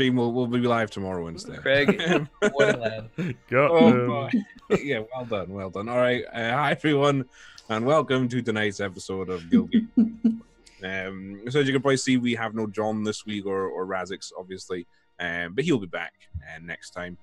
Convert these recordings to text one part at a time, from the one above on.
stream will be live tomorrow instead. Craig, Go. Yeah, well done, well done. All right, hi everyone, and welcome to tonight's episode of Guildgates. So as you can probably see, we have no John this week or Razix, obviously, but he'll be back next time.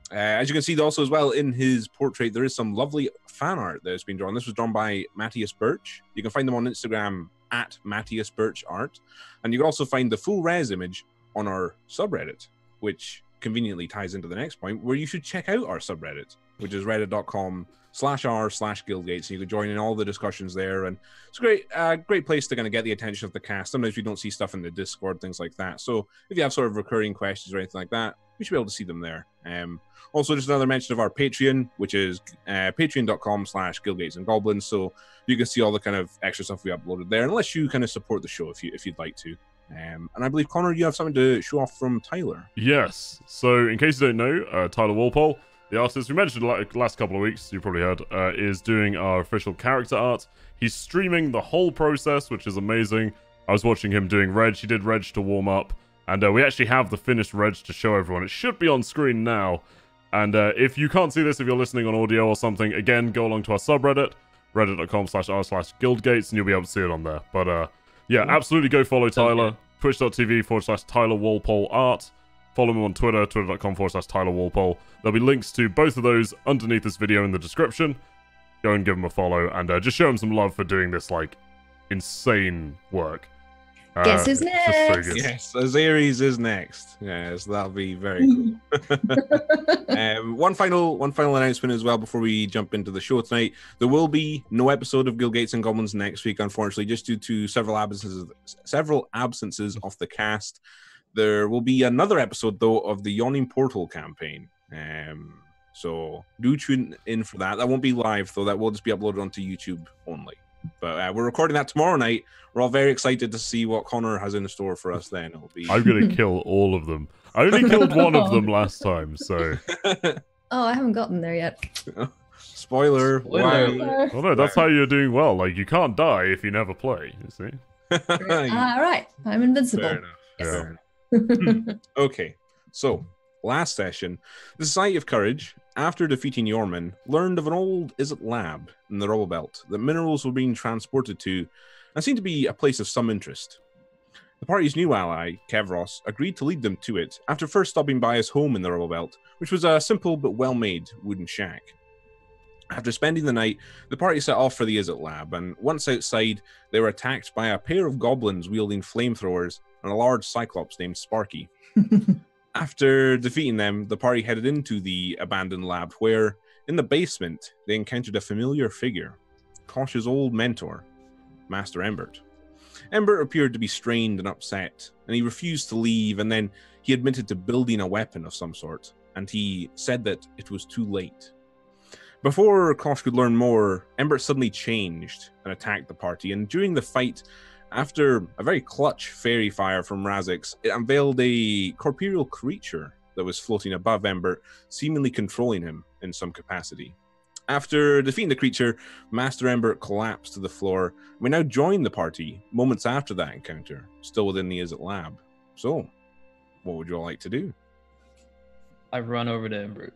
As you can see also as well in his portrait, there is some lovely fan art that has been drawn. This was drawn by Matthias Birch. You can find them on Instagram at Matthias Birch Art, and you can also find the full res image on our subreddit, which conveniently ties into the next point, where you should check out our subreddit, which is reddit.com/r/Guildgates, and you can join in all the discussions there. And it's a great place to kind of get the attention of the cast. Sometimes we don't see stuff in the Discord, things like that. So if you have sort of recurring questions or anything like that, we should be able to see them there. Also, just another mention of our Patreon, which is patreon.com/Guildgates and Goblins. So you can see all the kind of extra stuff we uploaded there, unless you kind of support the show if you'd like to. And I believe, Connor, you have something to show off from Tyler. Yes. So, in case you don't know, Tyler Walpole, the artist we mentioned last couple of weeks, you probably heard, is doing our official character art. He's streaming the whole process, which is amazing. I was watching him doing Reg. He did Reg to warm up. And we actually have the finished Reg to show everyone. It should be on screen now. And if you can't see this, if you're listening on audio or something, again, go along to our subreddit, reddit.com/r/Guildgates, and you'll be able to see it on there. But yeah, absolutely go follow Tyler. Twitch.tv/Tyler Walpole Art. Follow him on Twitter, twitter.com/Tyler Walpole. There'll be links to both of those underneath this video in the description. Go and give him a follow, and just show him some love for doing this, like, insane work. Guess who's next? So yes, Azares is next. Yes, that'll be very cool. One final announcement as well before we jump into the show tonight. There will be no episode of Guildgates and Goblins next week, unfortunately, just due to several absences of the cast. There will be another episode though of the Yawning Portal campaign. So do tune in for that. That won't be live though. That will just be uploaded onto YouTube only. But we're recording that tomorrow night. We're all very excited to see what Connor has in store for us then. It'll be... I'm going to kill all of them. I only killed one of them last time, so... Oh, I haven't gotten there yet. Spoiler. Spoiler. Oh no, that's how you're doing well. Like, you can't die if you never play, you see? Right. I'm invincible. Fair enough. Yes. Fair enough. Okay, so last session, the Society of Courage, after defeating Yorman, learned of an old lab in the Rubblebelt that minerals were being transported to and seemed to be a place of some interest. The party's new ally, Kevros, agreed to lead them to it after first stopping by his home in the Rubblebelt, which was a simple but well-made wooden shack. After spending the night, the party set off for the lab, and once outside, they were attacked by a pair of goblins wielding flamethrowers and a large cyclops named Sparky. After defeating them, the party headed into the abandoned lab where, in the basement, they encountered a familiar figure, Kosh's old mentor, Master Embert. Embert appeared to be strained and upset, and he refused to leave, and then he admitted to building a weapon of some sort, and he said that it was too late. Before Kosh could learn more, Embert suddenly changed and attacked the party, and during the fight, after a very clutch fairy fire from Razix, it unveiled a corporeal creature that was floating above Embert, seemingly controlling him in some capacity. After defeating the creature, Master Embert collapsed to the floor. We now join the party moments after that encounter, still within the lab. So, what would you all like to do? I run over to Embert.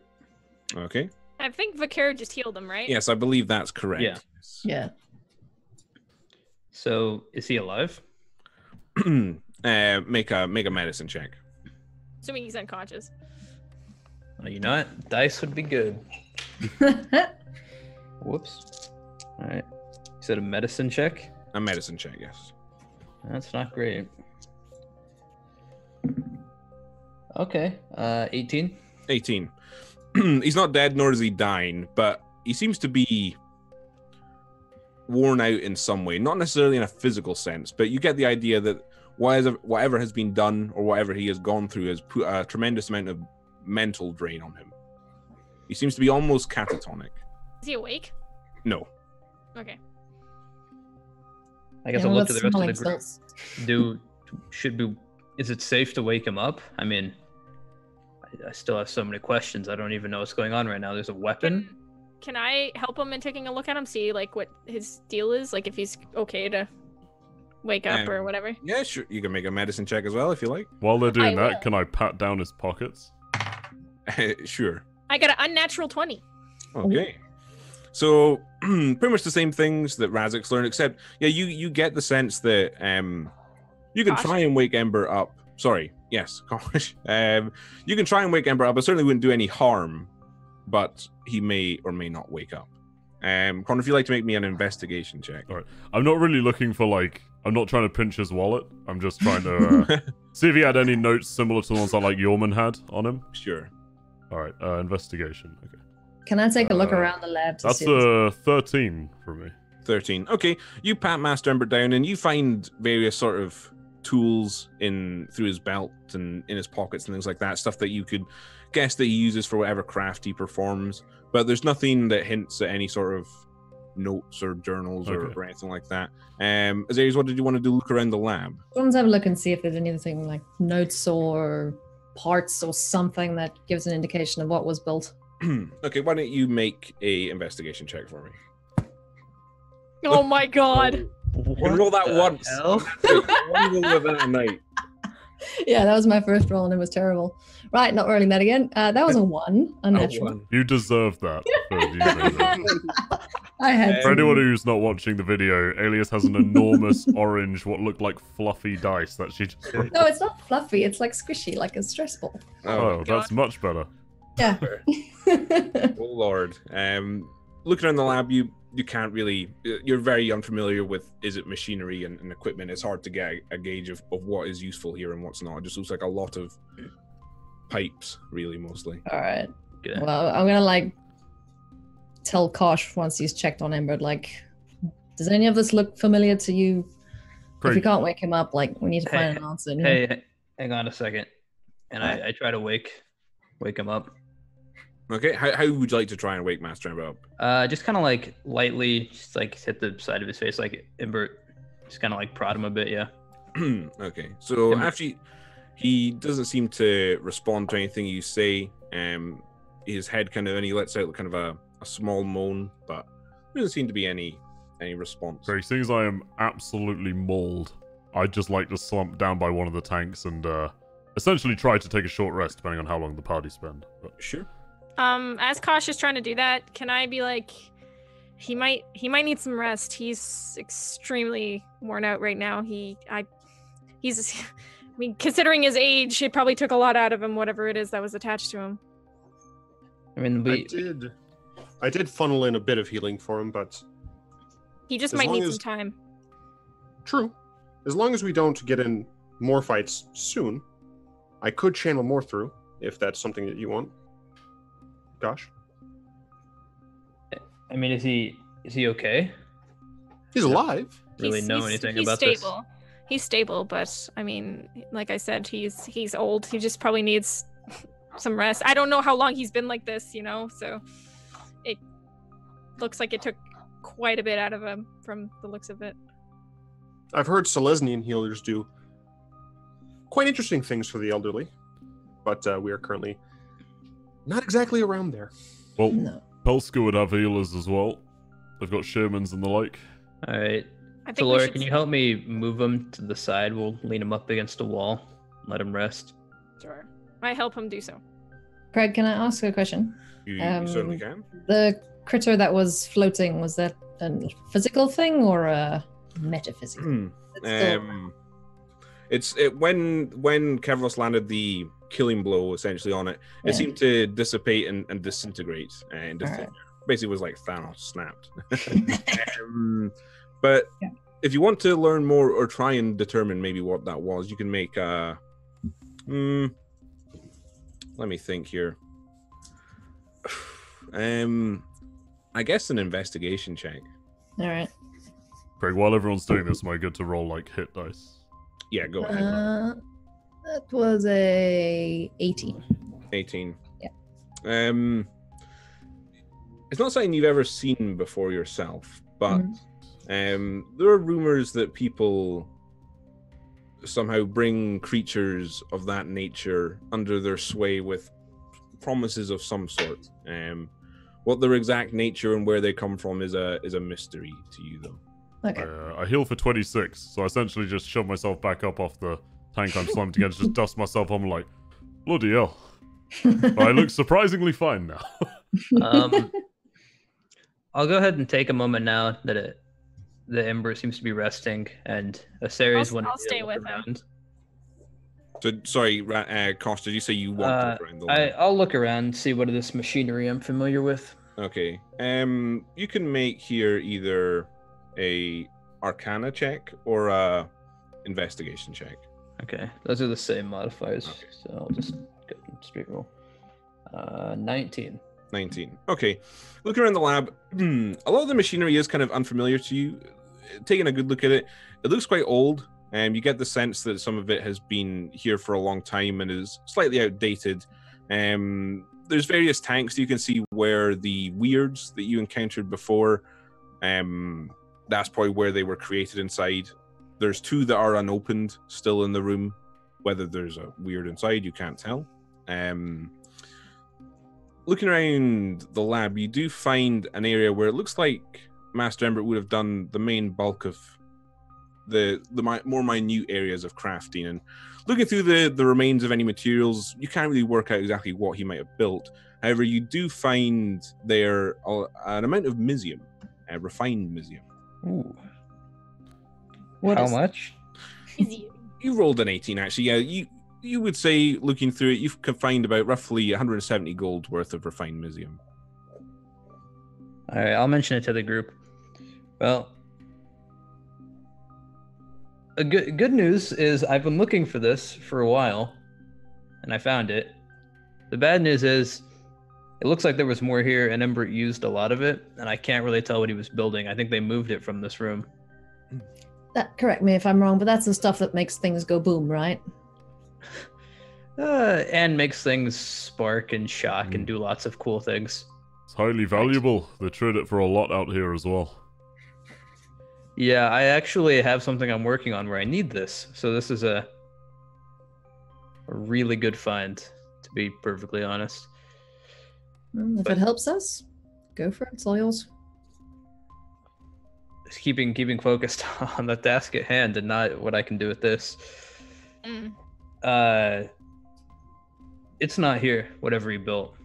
Okay. I think Vicar just healed him, right? Yes, I believe that's correct. Yeah. Yeah. So, is he alive? Make a medicine check. Assuming he's unconscious. Well, you know what? Dice would be good. Whoops. All right. You said a medicine check? A medicine check, yes. That's not great. Okay. 18. 18. He's not dead, nor is he dying, but he seems to be worn out in some way. Not necessarily in a physical sense, but you get the idea that whatever has been done or whatever he has gone through has put a tremendous amount of mental drain on him. He seems to be almost catatonic. Is he awake? No. Okay. I guess I'll look to the rest of the group. Is it safe to wake him up? I mean, I still have so many questions. I don't even know what's going on right now. There's a weapon. Can I help him in taking a look at him? See like what his deal is? Like if he's okay to wake up or whatever. Yeah, sure. You can make a medicine check as well if you like. While they're doing I that, will. can I pat down his pockets? Sure. I got an unnatural 20. Okay. So pretty much the same things that Razik's learned, except you get the sense that you can Kosh? try and wake Ember up. Sorry, yes, Kosh. You can try and wake Ember up. It certainly wouldn't do any harm, but he may or may not wake up. Connor, if you'd like to make me an investigation check. All right. I'm not really looking for, like... I'm not trying to pinch his wallet. I'm just trying to see if he had any notes similar to the ones that, like, Yorman had on him. Sure. All right, investigation. Okay. Can I take a look around the lab to That's see? If 13 for me. 13. Okay, you pat Master Ember down and you find various sort of tools through his belt and in his pockets and things like that, stuff that you could guess that he uses for whatever craft he performs, but there's nothing that hints at any sort of notes or journals or anything like that. Azarius, what did you want to do? Look around the lab? Let's have a look and see if there's anything like notes or parts or something that gives an indication of what was built. Okay, why don't you make a investigation check for me? Oh my god. You can roll that once. One roll of it a night. Yeah, that was my first roll and it was terrible. Right, not rolling that again. That was a 1, unnatural. One. You deserve that. For using that. I had For anyone who's not watching the video, Alias has an enormous orange, what looked like fluffy dice that she just... No, it's not fluffy. It's like squishy, like a stress ball. Oh, that's much better. Yeah. Oh Lord. Looking around the lab, you can't really. You're very unfamiliar with is it machinery and equipment. It's hard to get a gauge of what is useful here and what's not. It just looks like a lot of pipes, really, mostly. All right. Good. Well, I'm gonna like tell Kosh once he's checked on him, but like, does any of this look familiar to you? Great. If you can't wake him up, like we need to find an answer. you know? Hey, hang on a second. And I try to wake him up. Okay, how would you like to try and wake Master Ember up? Just kind of like lightly, just like hit the side of his face, like Ember. Just kind of like prod him a bit, yeah. Okay, so Ember. after he doesn't seem to respond to anything you say. His head kind of, and he lets out kind of a small moan, but there doesn't seem to be any response. Great, seeing as I am absolutely mauled, I'd just like to slump down by one of the tanks and essentially try to take a short rest, depending on how long the party spend. But... Sure. As Kosh is trying to do that, can I be like, he might need some rest. He's extremely worn out right now. I mean, considering his age, it probably took a lot out of him, whatever it is that was attached to him. I mean, I did funnel in a bit of healing for him, but He just As might long need as- some time. true. As long as we don't get in more fights soon, I could channel more through, if that's something that you want. Gosh. I mean, is he okay? He's alive. Really know anything he's about stable. He's stable, but I mean, like I said, he's old. He just probably needs some rest. I don't know how long he's been like this, so it looks like it took quite a bit out of him from the looks of it. I've heard Selesnian healers do quite interesting things for the elderly, but we are currently not exactly around there. Well, No. Pelska would have healers as well. They've got Shermans and the like. this? All right. I think So, we Laura, should... can you help me move him to the side? We'll lean him up against a wall, let him rest. Sure. I help him do so. Craig, can I ask a question? You certainly can. The critter that was floating, was that a physical thing or a metaphysical? It's still- When Kevros landed the killing blow essentially on it, it Yeah. seemed to dissipate and disintegrate and Alright. basically was like Thanos snapped. But Yeah. if you want to learn more or try and determine maybe what that was, you can make a let me think here. I guess an investigation check. All right. Craig, while everyone's doing this, am I good to roll like hit dice? Yeah, go ahead. That was a 18. 18. Yeah. It's not something you've ever seen before yourself, but there are rumors that people somehow bring creatures of that nature under their sway with promises of some sort. What their exact nature and where they come from is a mystery to you, though. Okay. I heal for 26, so I essentially just shove myself back up off the tank I'm slumped against, just dust myself on, like, bloody hell. But I look surprisingly fine now. I'll go ahead and take a moment now that the Ember seems to be resting, and Asari's I'll stay with him. So, sorry, Kosh, did you say you walked around the lab? I'll look around, see what of this machinery I'm familiar with. Okay. You can make here either a Arcana check or a investigation check. Okay, those are the same modifiers, so I'll just go straight roll. 19. 19. Okay. Looking around the lab, a lot of the machinery is kind of unfamiliar to you. Taking a good look at it, it looks quite old. You get the sense that some of it has been here for a long time and is slightly outdated. There's various tanks you can see where the weirds that you encountered before, that's probably where they were created inside. There's 2 that are unopened still in the room. Whether there's a weird inside, you can't tell. Looking around the lab, you do find an area where it looks like Master Ember would have done the main bulk of the more minute areas of crafting. And looking through the remains of any materials, you can't really work out exactly what he might have built. However, you do find there an amount of misium, refined misium. Ooh. What How is- much? You rolled an 18, actually. Yeah, you would say, looking through it, you can find about roughly 170 gold worth of refined misium. All right, I'll mention it to the group. Well, a good news is I've been looking for this for a while, and I found it. The bad news is it looks like there was more here, and Ember used a lot of it, and I can't really tell what he was building. I think they moved it from this room. Correct me if I'm wrong, but that's the stuff that makes things go boom, right? And makes things spark and shock and do lots of cool things. It's highly valuable. They trade it for a lot out here as well. Yeah, I actually have something I'm working on where I need this. So this is a really good find, to be perfectly honest. If it helps us, go for it. It's all yours. Just keeping focused on the task at hand and not what I can do with this. It's not here, whatever he built.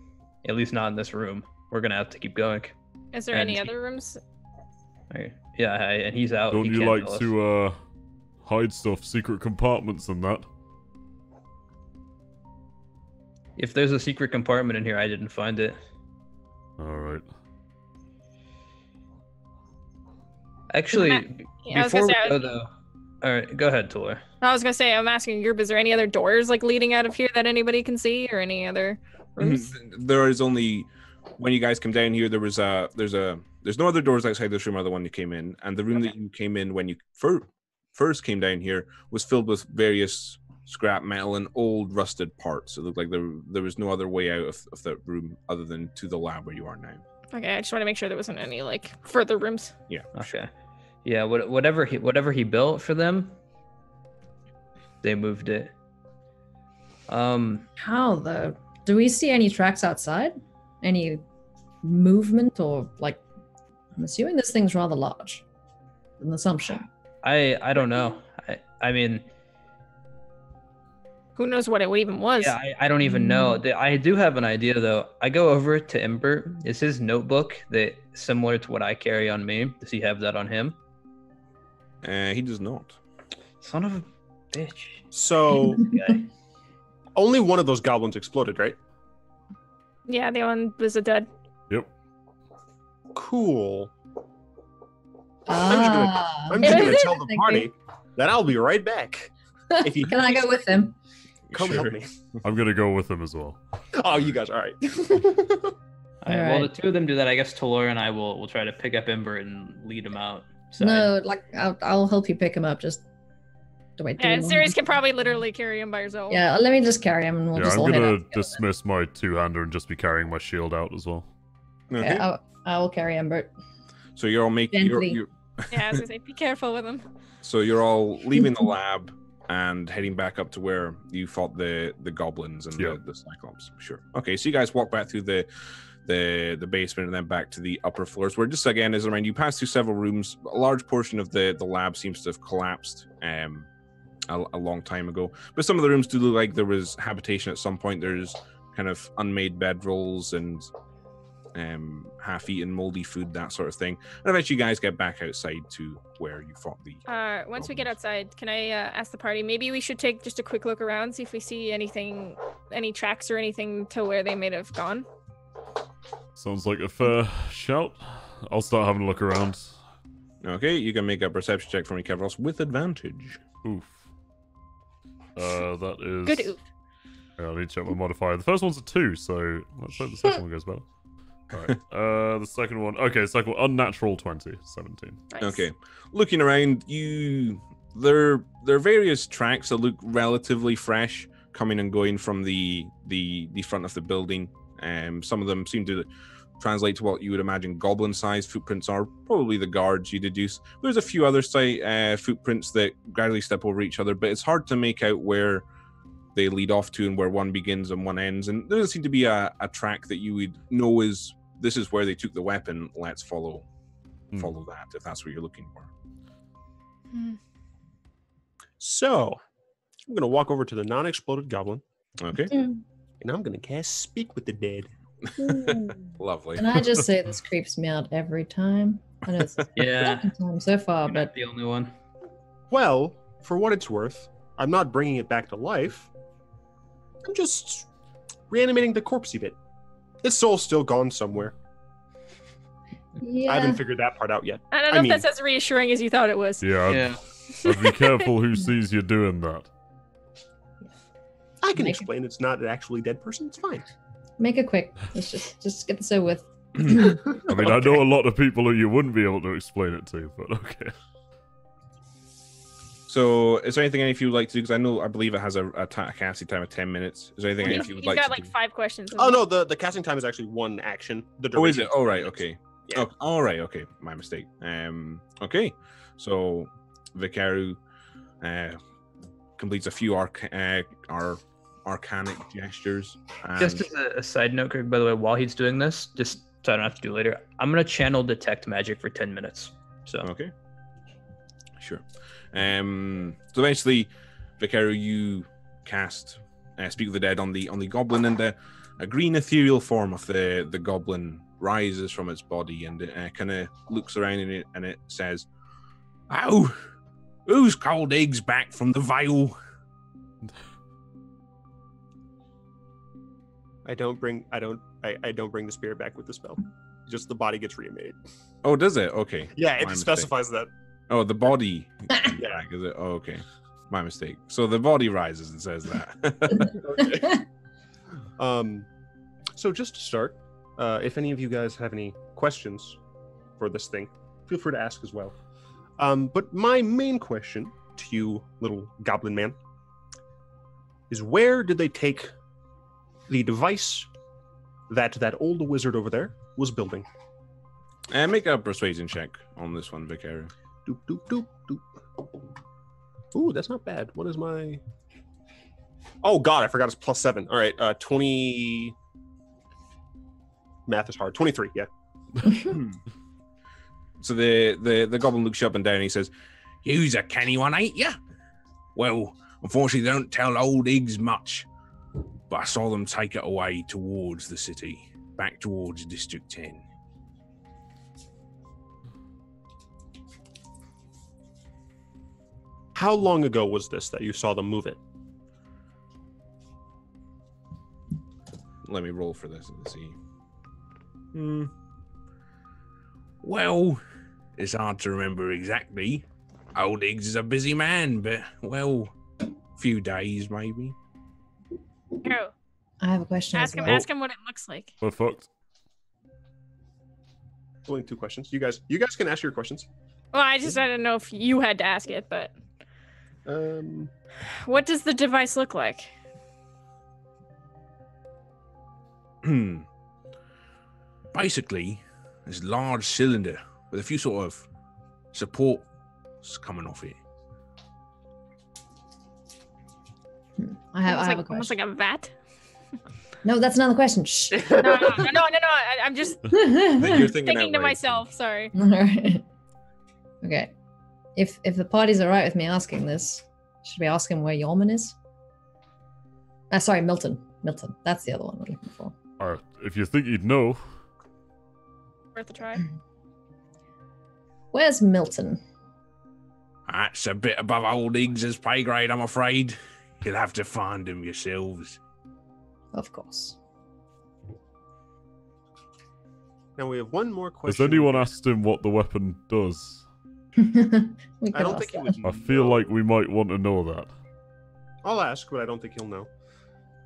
At least not in this room. We're gonna have to keep going. Is there any other rooms? Yeah, and he's out. Don't He you can't like tell us. to hide stuff, secret compartments and that? If there's a secret compartment in here, I didn't find it. Alright. Actually, Yeah, I was before gonna we say, go though, all right, go ahead, Tuller. I was gonna say, I'm asking your group, is there any other doors like leading out of here that anybody can see, or any other rooms? There is only, when you guys come down here, there's no other doors outside this room other than the one you came in, and the room that you came in when you first came down here was filled with various scrap metal and old rusted parts. It looked like there was no other way out of that room other than to the lab where you are now. Okay, I just want to make sure there wasn't any like further rooms. Yeah. Okay. Yeah, whatever he built for them, they moved it. How though? Do we see any tracks outside? Any movement or like? I'm assuming this thing's rather large. An assumption. I don't know. I mean, Who knows what it even was? yeah, I don't even know. I do have an idea though. I go over to Ember. Is his notebook that similar to what I carry on me? Does he have that on him? He does not. Son of a bitch. So Guy. only one of those goblins exploded, right? Yeah, the one was a dud. Yep. Cool. Ah. I'm just gonna tell the Thinking. party that I'll be right back. If you Can I go with him? come Sure. help me. I'm gonna go with him as well. Oh, you guys, all right. All right, well, the Alright. two of them do that. I guess Talor and I will try to pick up Ember and lead him out. No, like I'll help you pick him up. Just wait. do Yeah, we want Sirius him? can probably literally carry him by herself. Yeah, let me just carry him, and we'll Yeah, just I'm all head gonna out together. dismiss my two-hander and just be carrying my shield out as well. Okay. Yeah, I will carry Ember. So you're all making Gently. Yeah, I was gonna say, be careful with him. So you're all leaving the lab and heading back up to where you fought the goblins and Yeah. the cyclops. Sure. Okay, so you guys walk back through the the basement and then back to the upper floors, where just again, as a reminder, you pass through several rooms. A large portion of the lab seems to have collapsed a long time ago, but some of the rooms do look like there was habitation at some point. There's kind of unmade bedrolls and half-eaten moldy food, that sort of thing. And eventually you guys get back outside to where you fought the once we get outside, can I ask the party, maybe we should take just a quick look around, see if we see anything, any tracks or anything to where they may have gone? Sounds like a fair shout. I'll start having a look around. Okay, you can make a perception check for me, Kevros, with advantage. Oof. That is... Good oof. Yeah, I need to check my modifier. The first one's a 2, so let's hope the second one goes better. Alright, the second one... Okay, second one, unnatural 20, 17. Nice. Okay, looking around, there are various tracks that look relatively fresh, coming and going from the front of the building. Some of them seem to translate to what you would imagine goblin-sized footprints are, probably the guards you deduce. There's a few other footprints that gradually step over each other, but it's hard to make out where they lead off to and where one begins and one ends. And there doesn't seem to be a track that you would know this is where they took the weapon. Let's follow that, if that's what you're looking for. So, I'm going to walk over to the non-exploded goblin, Okay, and I'm going to cast Speak with the Dead. lovely. And I just say this creeps me out every time. I know it's the Yeah, second time so far, you're not but the only one. Well, for what it's worth, I'm not bringing it back to life. I'm just reanimating the corpsey bit. Its soul's still gone somewhere. yeah. I haven't figured that part out yet. I don't know if that's as reassuring as you thought it was. Yeah, I'd be careful who sees you doing that. I can Make it- explain it's not an actually dead person. It's fine. Make it quick. Let's just get this over with. I mean, I know a lot of people who you wouldn't be able to explain it to, but okay. So, is there anything any of you would like to do? Because I believe it has a casting time of 10 minutes. Is there anything any of you would You've like got to like do? 5 questions. Oh no, the casting time is actually one action. The Oh, is it? duration Oh, right. 10 minutes. Okay. Yeah. Oh, all right. Okay. My mistake. Okay. So, Vikaru completes a few arcanic gestures. Just as a side note, Greg, by the way, while he's doing this, just so I don't have to do it later, I'm going to channel detect magic for 10 minutes. So, Okay. Sure. So eventually, Vikaru, you cast Speak with the Dead on the goblin, and a green ethereal form of the goblin rises from its body, and it kind of looks around in it, and it says, "Oh, who's cold eggs back from the Vale?" I don't bring the spirit back with the spell. Just the body gets remade. Oh, does it? Okay. Yeah, My it mistake. specifies that. Oh, the body. Yeah. Is it? Oh, okay. My mistake. So the body rises and says that. So just to start, if any of you guys have any questions for this thing, feel free to ask as well. But my main question to you, little goblin man, is where did they take the device that old wizard over there was building? And make a persuasion check on this one, Vikaru. Doop, doop, doop, doop. Ooh, that's not bad. What is my... Oh, God, I forgot it's +7. All right, 20... Math is hard. 23, yeah. So the goblin looks you up and down and he says, "You's a canny one, ain't ya? Well, unfortunately, they don't tell old eggs much, but I saw them take it away towards the city, back towards District 10. How long ago was this that you saw them move it? Let me roll for this and see. Well, it's hard to remember exactly. Old Eggs is a busy man, but, well, a few days maybe." Go. I have a question. Ask as him. well. Ask him what it looks like. We're fucked. Only 2 questions. You guys can ask your questions. Well, I didn't know if you had to ask it, but Um, what does the device look like? Basically, this large cylinder with a few sort of supports coming off it. I have a Almost question. like a vat. No, that's not the question. Shh. No. I'm just You're thinking thinking out to loud. myself. Sorry. All right. Okay. If the party's all right with me asking this, should we ask him where Yorman is? Sorry, Milton. Milton. That's the other one we're looking for. If you think you'd know, Worth a try. Where's Milton? That's a bit above old Iggs's pay grade, I'm afraid. You'll have to find him yourselves. Of course. Now we have one more has question. anyone asked him what the weapon does? We could I don't ask think he that. would. I feel know. like we might want to know that. I'll ask, but I don't think he'll know.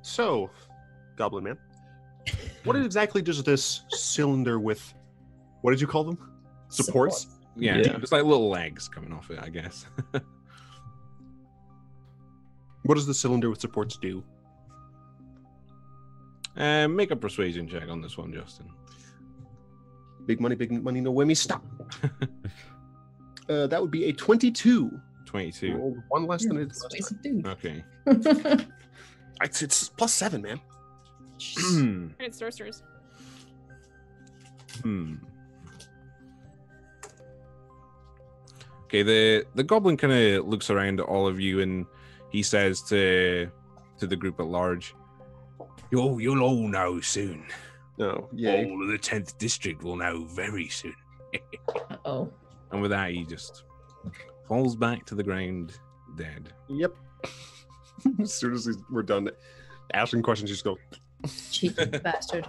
So, Goblin Man, what exactly does this cylinder with, what did you call them? Supports? Yeah, Yeah. it's like little legs coming off it, I guess. What does the cylinder with supports do? Make a persuasion check on this one, Justin. Big money, no whammy, stop. That would be a 22. 22. Rolled one less than it did last Persuasive time. dude. Okay. It's plus 7, man. Hmm. It's sorcerers. Okay, the goblin kind of looks around at all of you and he says to the group at large, You'll all know soon. Oh, yeah. All of the 10th district will know very soon. Oh. And with that, he just falls back to the ground, dead. Yep. As soon as we're done asking questions, you just go, Cheeky bastard.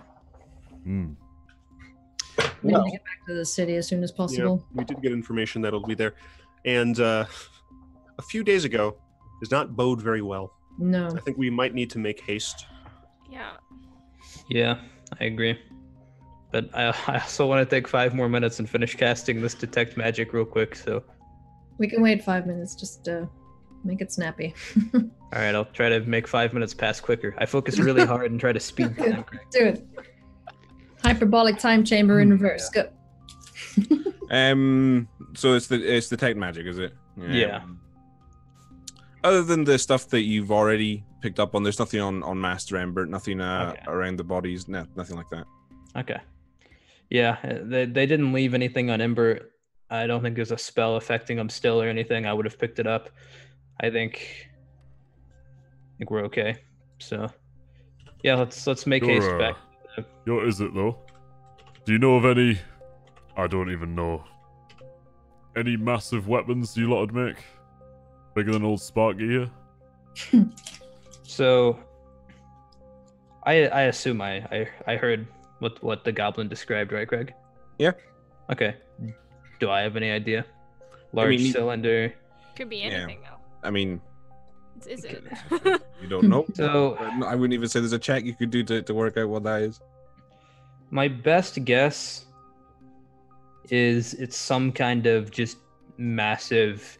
Hmm. We Well- need to get back to the city as soon as possible. we did get information that'll be there. And a few days ago does not bode very well. No. I think we might need to make haste. Yeah. Yeah, I agree. But I also want to take 5 more minutes and finish casting this detect magic real quick. So, We can wait 5 minutes. Just make it snappy. all right, I'll try to make 5 minutes pass quicker. I focus really hard and try to speed them. Do it. Hyperbolic time chamber in reverse. Go. So it's detect magic, is it? Yeah. Other than the stuff that you've already picked up on, there's nothing on Master Ember, nothing Okay. around the bodies, nothing like that. Okay. Yeah, they didn't leave anything on Ember. I don't think there's a spell affecting them still or anything. I would have picked it up. I think we're okay. So, yeah, let's make haste back. What is it though? Do you know of any? I don't even know. Any massive weapons you lot would make? Bigger than old Sparky here? So, I assume I heard what the goblin described, right, Greg? Yeah. Okay. Do I have any idea? Large mean, cylinder. Could be Yeah. anything though. I mean, Is it? you don't know. So- I wouldn't even say there's a check you could do to work out what that is. My best guess is it's some kind of just massive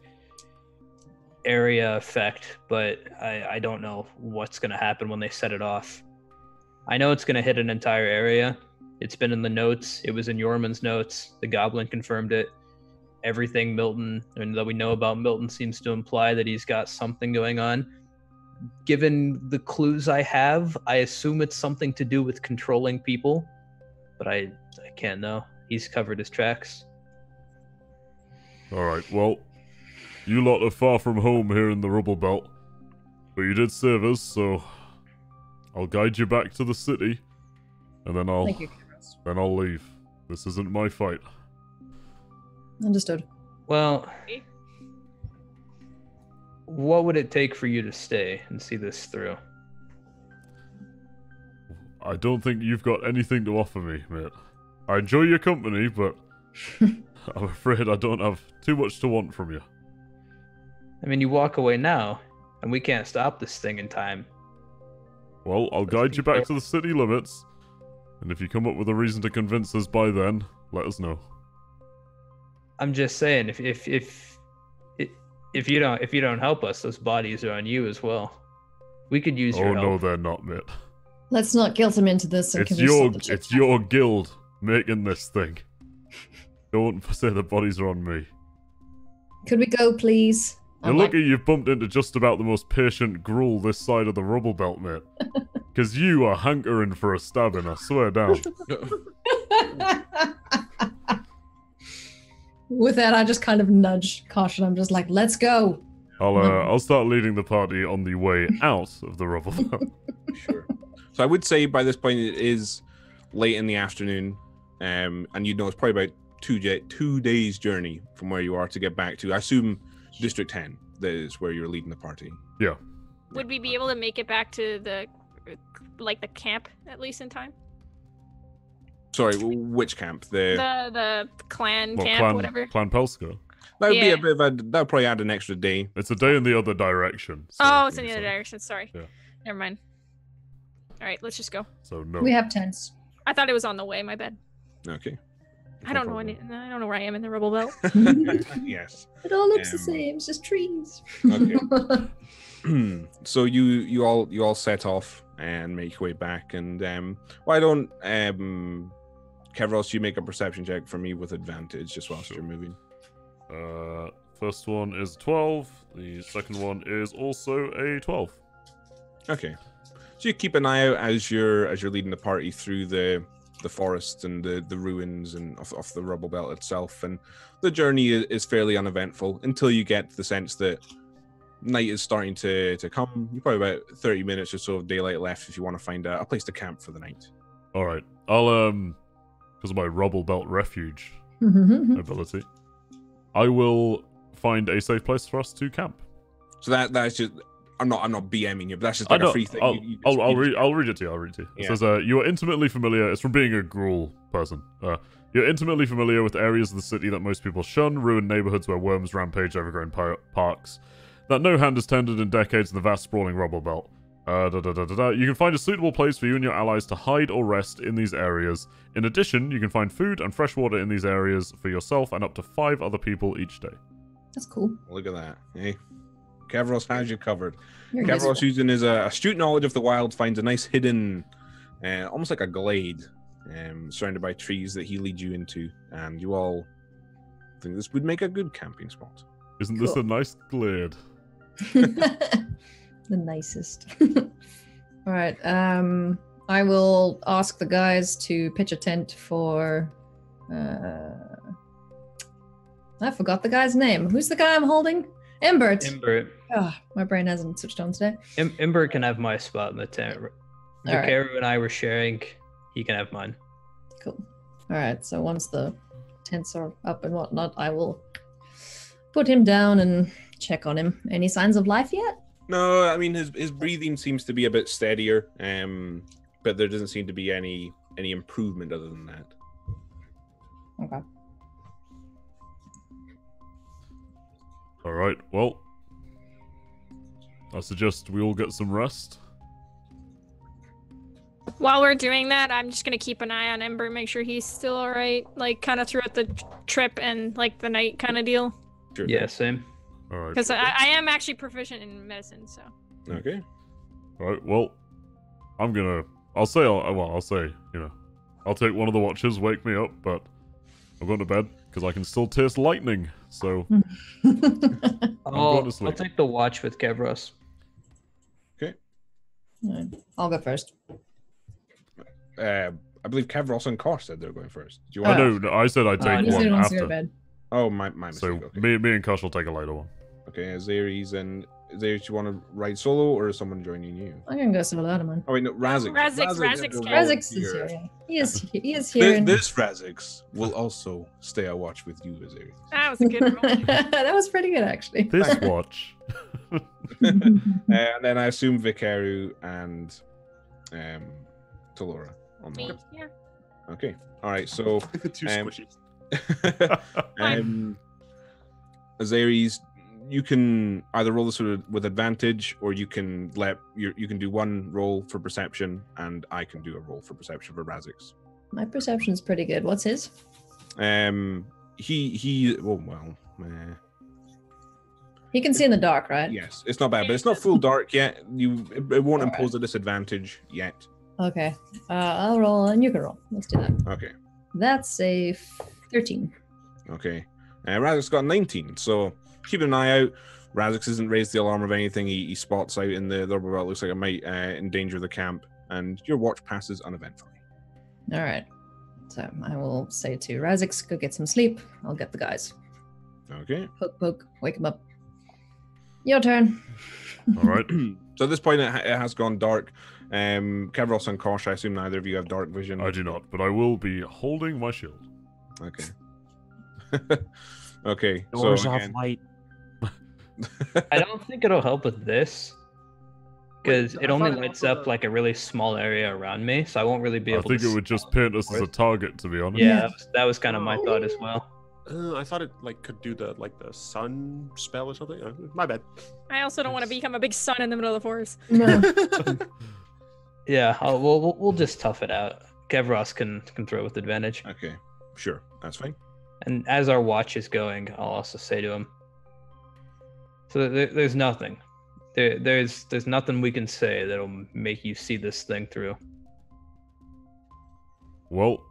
area effect, but I don't know what's going to happen when they set it off. I know it's going to hit an entire area. It's been in the notes. It was in Yorman's notes. The goblin confirmed it. Everything Milton, and that we know about Milton, seems to imply that he's got something going on. Given the clues I have, I assume it's something to do with controlling people, but I can't know. He's covered his tracks. Alright, well, you lot are far from home here in the Rubblebelt, but you did save us, so I'll guide you back to the city, and then Thank you, Kairos. I'll leave. This isn't my fight. Understood. Well, Okay. what would it take for you to stay and see this through? I don't think you've got anything to offer me, mate. I enjoy your company, but I'm afraid I don't have too much to want from you. I mean, you walk away now, and we can't stop this thing in time. Well, I'll guide you back to the city limits, and if you come up with a reason to convince us by then, let us know. I'm just saying, if you don't help us, those bodies are on you as well. We could use your Oh no, help. they're not, mate. Let's not guilt him into this. And It's can we your stop the it's your guild making this thing. Don't say the bodies are on me. Could we go, please? You're lucky you've bumped into just about the most patient Gruul this side of the Rubblebelt, mate. Because you are hankering for a stabbing, I swear down. With that, I just kind of nudge Caution. I'm just like, let's go. I'll start leading the party on the way out of the Rubblebelt. Sure. So I would say by this point it is late in the afternoon, and you know it's probably about 2 days journey from where you are to get back to, I assume, District 10. That is where you're leading the party. Yeah. Would we be able to make it back to the camp at least in time? Sorry, which camp? The clan camp, whatever. Clan Pelska. That would be a bit of a. That would probably add an extra day. It's a day in the other direction. So it's in the other direction. Sorry. Yeah. Never mind. All right, let's just go. So no. We have tents. I thought it was on the way. My bad. Okay. I don't know. I don't know where I am in the Rubblebelt. Yes. It all looks the same. It's just trees. Okay. So you all set off and make your way back, and why don't Kevros, you make a perception check for me with advantage just whilst you're moving. First one is 12. The second one is also a 12. Okay. So you keep an eye out as you're leading the party through the forest and the ruins and of the Rubblebelt itself, and the journey is fairly uneventful until you get the sense that night is starting to come. You've probably about 30 minutes or so of daylight left if you want to find a place to camp for the night. All right. I'll because of my Rubblebelt refuge ability, I will find a safe place for us to camp. So that's just. I'm not BMing you, but that's just like a free thing. I'll read it to you. It says, you are intimately familiar. It's from being a Kraul person. You're intimately familiar with areas of the city that most people shun, ruined neighborhoods where worms rampage, overgrown parks, that no hand has tended in decades in the vast sprawling Rubblebelt. You can find a suitable place for you and your allies to hide or rest in these areas. In addition, you can find food and fresh water in these areas for yourself and up to 5 other people each day. That's cool. Look at that. Hey, Kevros has you covered. Kevros, using his astute knowledge of the wild, finds a nice hidden, almost like a glade, surrounded by trees that he leads you into, and you all think this would make a good camping spot. Isn't this a nice glade? The nicest. All right. I will ask the guys to pitch a tent for. I forgot the guy's name. Who's the guy I'm holding? Imbert. Oh, my brain hasn't switched on today. Imbert can have my spot in the tent. Vikaru and I were sharing. He can have mine. Cool. All right. So once the tents are up and whatnot, I will put him down and check on him. Any signs of life yet? No, I mean his breathing seems to be a bit steadier, but there doesn't seem to be any improvement other than that. Okay. All right. Well, I suggest we all get some rest. While we're doing that, I'm just gonna keep an eye on Ember, make sure he's still all right, like kind of throughout the trip and like the night kind of deal. Sure. Yeah, same. All right. Because I am actually proficient in medicine, so. Okay. All right. Well, I'll say, I'll take one of the watches, wake me up, but I'm going to bed because I can still taste lightning. So I'll take the watch with Kevros. Okay. Right. I'll go first. I believe Kevros and Kosh said they're going first. Do you I want? know. I said I'd take You said one wants to go to after. bed. Oh, my mistake. So okay. me and Kosh will take a later one. Okay, Azares and Azares, you want to ride solo or is someone joining you? I'm gonna go solo out of mine. Oh wait, no, Razix. Razix Razix is here. Yeah. He is here. This Razix will also stay a watch with you, Azares. That was a good roll. That was pretty good, actually. This watch. And then I assume Vikaru and Talora on Me, that. yeah. Okay. All right. So The two squishies. Azares, you can either roll this with advantage, or you can you can do one roll for perception, and I can do a roll for perception for Razix. My perception's pretty good. What's his? He can see in the dark, right? Yes, it's not bad, but it's not full dark yet. It won't impose a disadvantage yet. Okay. I'll roll and you can roll. Let's do that. Okay. That's a 13. Okay. Razix got 19, so keep an eye out. Razix hasn't raised the alarm of anything. He spots out in the Rubblebelt. Looks like it might endanger the camp. and your watch passes uneventfully. All right. So I will say to Razix, go get some sleep. I'll get the guys. Okay. Poke, poke, wake them up. Your turn. All right. So at this point, it has gone dark. Kevros and Kosh, I assume neither of you have dark vision. I do not, but I will be holding my shield. Okay. Okay. Doors so off again, light. I don't think it'll help with this because Wait, it I only thought it lights also up like a really small area around me, so I won't really be I able think to. it would just paint us as a target, to be honest. Yeah, that was kind of my thought as well. I thought it could do the sun spell or something. My bad. I also don't want to become a big sun in the middle of the forest. No. Yeah, we'll just tough it out. Kevros can throw with advantage. okay. Sure. That's fine. And as our watch is going, I'll also say to him. So there's nothing. There's nothing we can say that'll make you see this thing through. Well,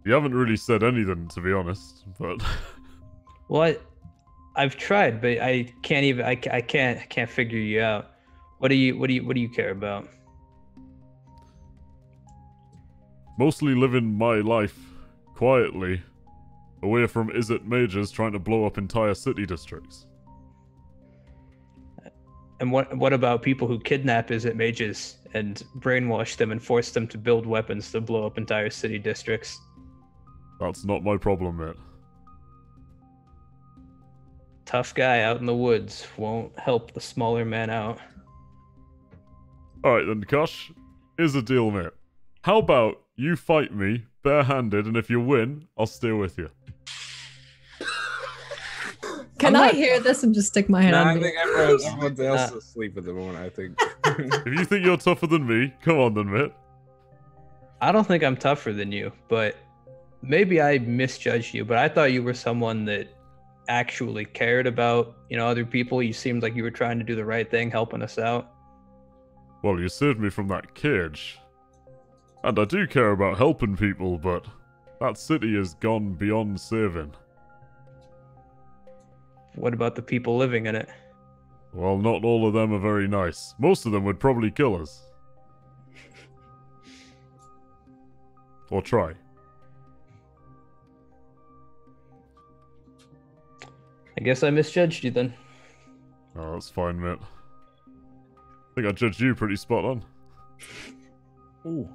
you haven't really said anything, to be honest, but Well, I've tried, but I can't even. I can't figure you out. What do you care about? mostly living my life quietly, away from Izzet mages trying to blow up entire city districts. And what about people who kidnap Izzet mages and brainwash them and force them to build weapons to blow up entire city districts? That's not my problem, mate. Tough guy out in the woods won't help the smaller man out. Alright then, Kosh, here's the deal, mate. How about you fight me barehanded, and if you win, I'll stay with you. Can I hear this and just stick my hand Nah, on I me? think everyone else is asleep at the moment, I think. If you think you're tougher than me, come on then, mate. I don't think I'm tougher than you, but maybe I misjudged you. But I thought you were someone that actually cared about, other people. You seemed like you were trying to do the right thing, helping us out. Well, you saved me from that cage. And I do care about helping people, but that city has gone beyond saving. What about the people living in it? Well, not all of them are very nice. Most of them would probably kill us. Or try. I guess I misjudged you then. Oh, that's fine, mate. I think I judged you pretty spot on. Ooh.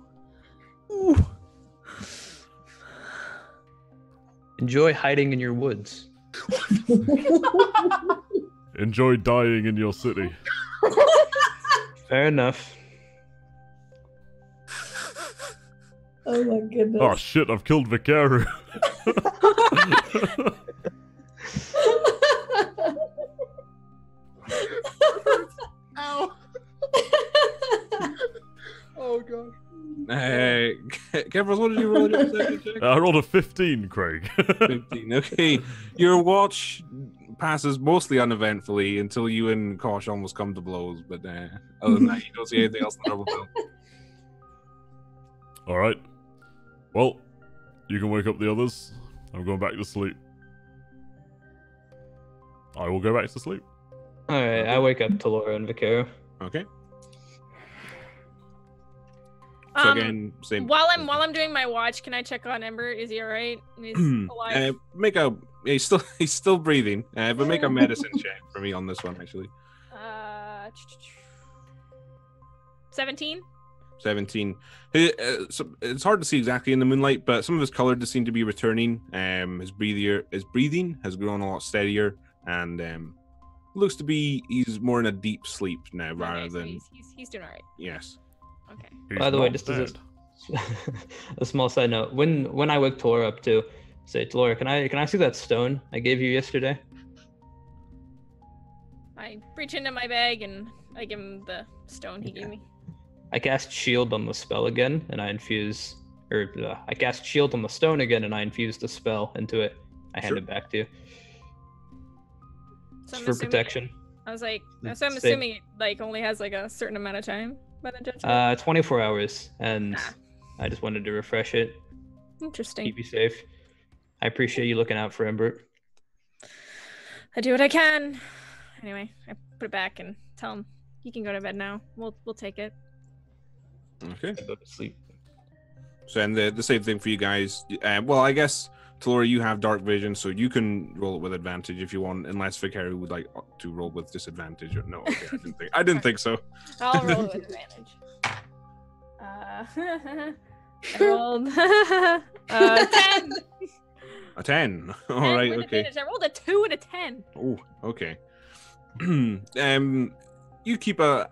Enjoy hiding in your woods. Enjoy dying in your city. Fair enough. Oh my goodness. Oh shit, I've killed Vikaru. Ow. Oh god. Hey, Kevros, what did you roll? Your perception check? I rolled a 15, Craig. 15. Okay, your watch passes mostly uneventfully until you and Kosh almost come to blows, but other than that, you don't see anything else in the Rubblebelt. Alright. Well, you can wake up the others. I'm going back to sleep. I will go back to sleep. Alright, I wake up to Laura and Vaquero. Okay. So again, same. While I'm doing my watch, can I check on Ember? Is he alright? He's alive. He's still breathing, but make a medicine check for me on this one actually. 17. 17. So it's hard to see exactly in the moonlight, but some of his color does seem to be returning. His breathing has grown a lot steadier, and looks to be he's more in a deep sleep now rather Okay, so than he's doing alright. yes. Okay. He's By the way, not just as dead. a small side note, when I wake Laura up too, say to Laura, can I see that stone I gave you yesterday? I reach into my bag and I give him the stone he gave me. I cast shield on the spell again, and I infuse, I cast shield on the stone again, and I infuse the spell into it. I hand Sure. it back to you. So It's I'm for assuming- protection. I was like, so I'm Same. assuming it only has a certain amount of time by the judgment. 24 hours, and Ah. I just wanted to refresh it, Interesting. keep you safe. I appreciate you looking out for Ember. I do what I can. Anyway, I put it back and tell him he can go to bed now. We'll take it. Okay. I go to sleep. So then the same thing for you guys. Well, I guess Talora, you have dark vision, so you can roll it with advantage if you want, unless Vicari would like to roll with disadvantage. Or no, okay, I didn't think so. I'll roll with advantage. I rolled 10. A 10. All 10 right, with okay. advantage. I rolled a 2 and a 10. Oh, okay. You keep a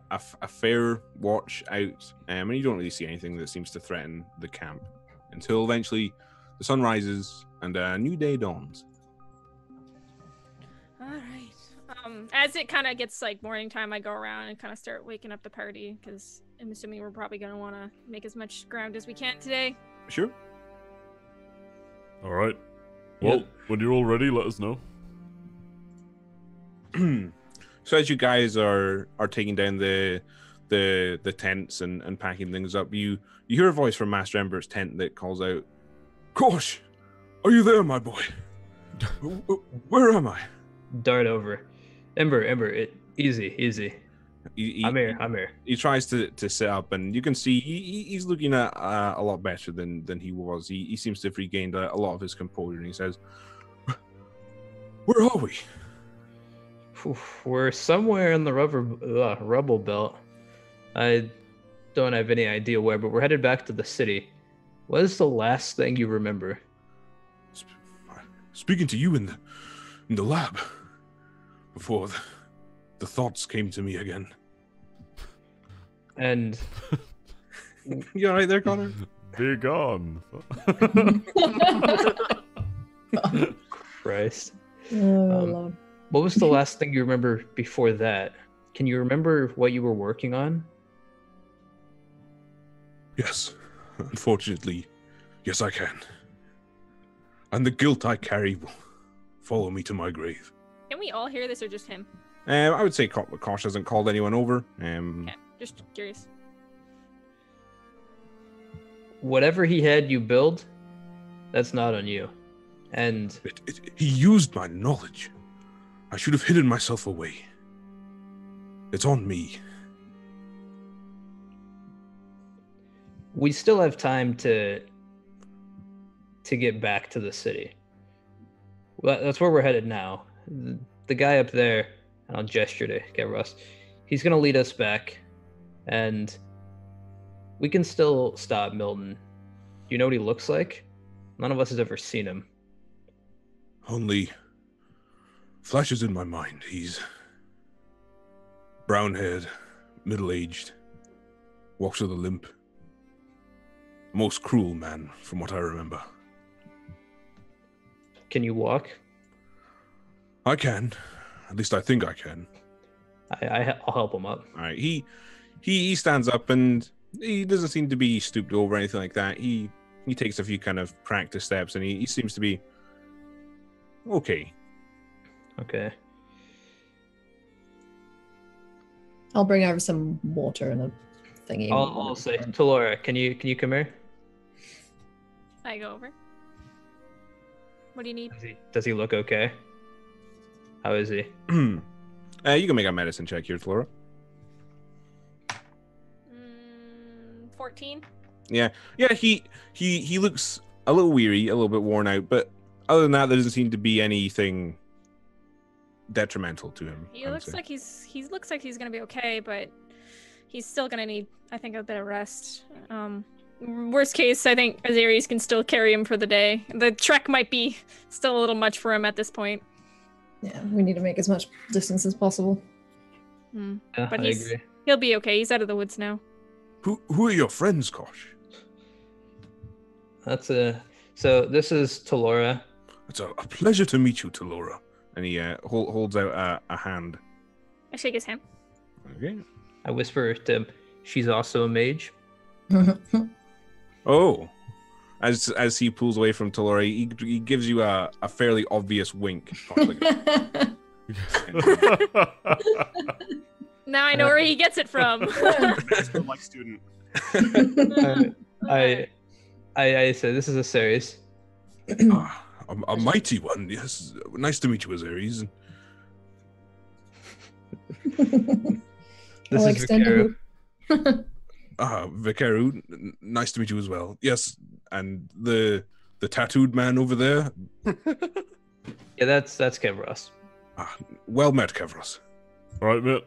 fair watch out, and you don't really see anything that seems to threaten the camp until eventually the sun rises and a new day dawns. All right. As it kind of gets like morning time, I go around and kind of start waking up the party because I'm assuming we're probably gonna want to make as much ground as we can today. Sure. All right. Well, when you're all ready, let us know. So as you guys are taking down the tents and packing things up, you hear a voice from Master Ember's tent that calls out, "Gosh, are you there, my boy? Where am I?" Dart over. Ember, easy. I'm here. He tries to sit up, and you can see he's looking at a lot better than he was. He seems to have regained a lot of his composure, and he says, "Where are we?" We're somewhere in the Rubblebelt. I don't have any idea where, but we're headed back to the city. What is the last thing you remember? Speaking to you in the lab before the thoughts came to me again. And you all right there, Connor? Be gone. Christ. Oh, Lord. What was the last thing you remember before that? Can you remember what you were working on? Yes. Unfortunately, yes, I can. And the guilt I carry will follow me to my grave. Can we all hear this or just him? I would say Kosh hasn't called anyone over. Okay, just curious. Whatever he had you build, that's not on you. And He used my knowledge. I should have hidden myself away. It's on me. we still have time to get back to the city. Well, that's where we're headed now. The guy up there, and I'll gesture to get Russ, he's going to lead us back, and we can still stop Milton. Do you know what he looks like? None of us has ever seen him. Only flashes in my mind. He's brown-haired, middle-aged, walks with a limp. Most cruel man, from what I remember. Can you walk? I can. At least I think I can. I'll help him up. All right. He stands up, and he doesn't seem to be stooped over or anything like that. He takes a few kind of practice steps, and he seems to be okay. Okay. I'll bring over some water and a thingy. I'll say to Laura, can you come here? I go over. What do you need? Does he look okay? How is he? You can make a medicine check here, Flora. 14. Yeah. He looks a little weary, a little bit worn out, but other than that, there doesn't seem to be anything detrimental to him. He looks like he looks like he's gonna be okay, but he's still gonna need, I think, a bit of rest. Worst case, I think Azaris can still carry him for the day. The trek might be still a little much for him at this point. Yeah, we need to make as much distance as possible. Yeah, But I agree. he'll be okay. He's out of the woods now. Who are your friends, Kosh? So this is Talora. It's a pleasure to meet you, Talora. And he holds out a hand. I shake his hand. Okay. I whisper to him, she's also a mage. Oh. As he pulls away from Talora, he gives you a fairly obvious wink. Now I know where he gets it from. Like student. I say this is a series. A mighty one, yes. Nice to meet you, Azaris. This I'll is extend a Vicaro. hoop. Vikaru, nice to meet you as well. Yes, and the tattooed man over there. Yeah, that's Kevros. Well met, Kevros. All right, mate.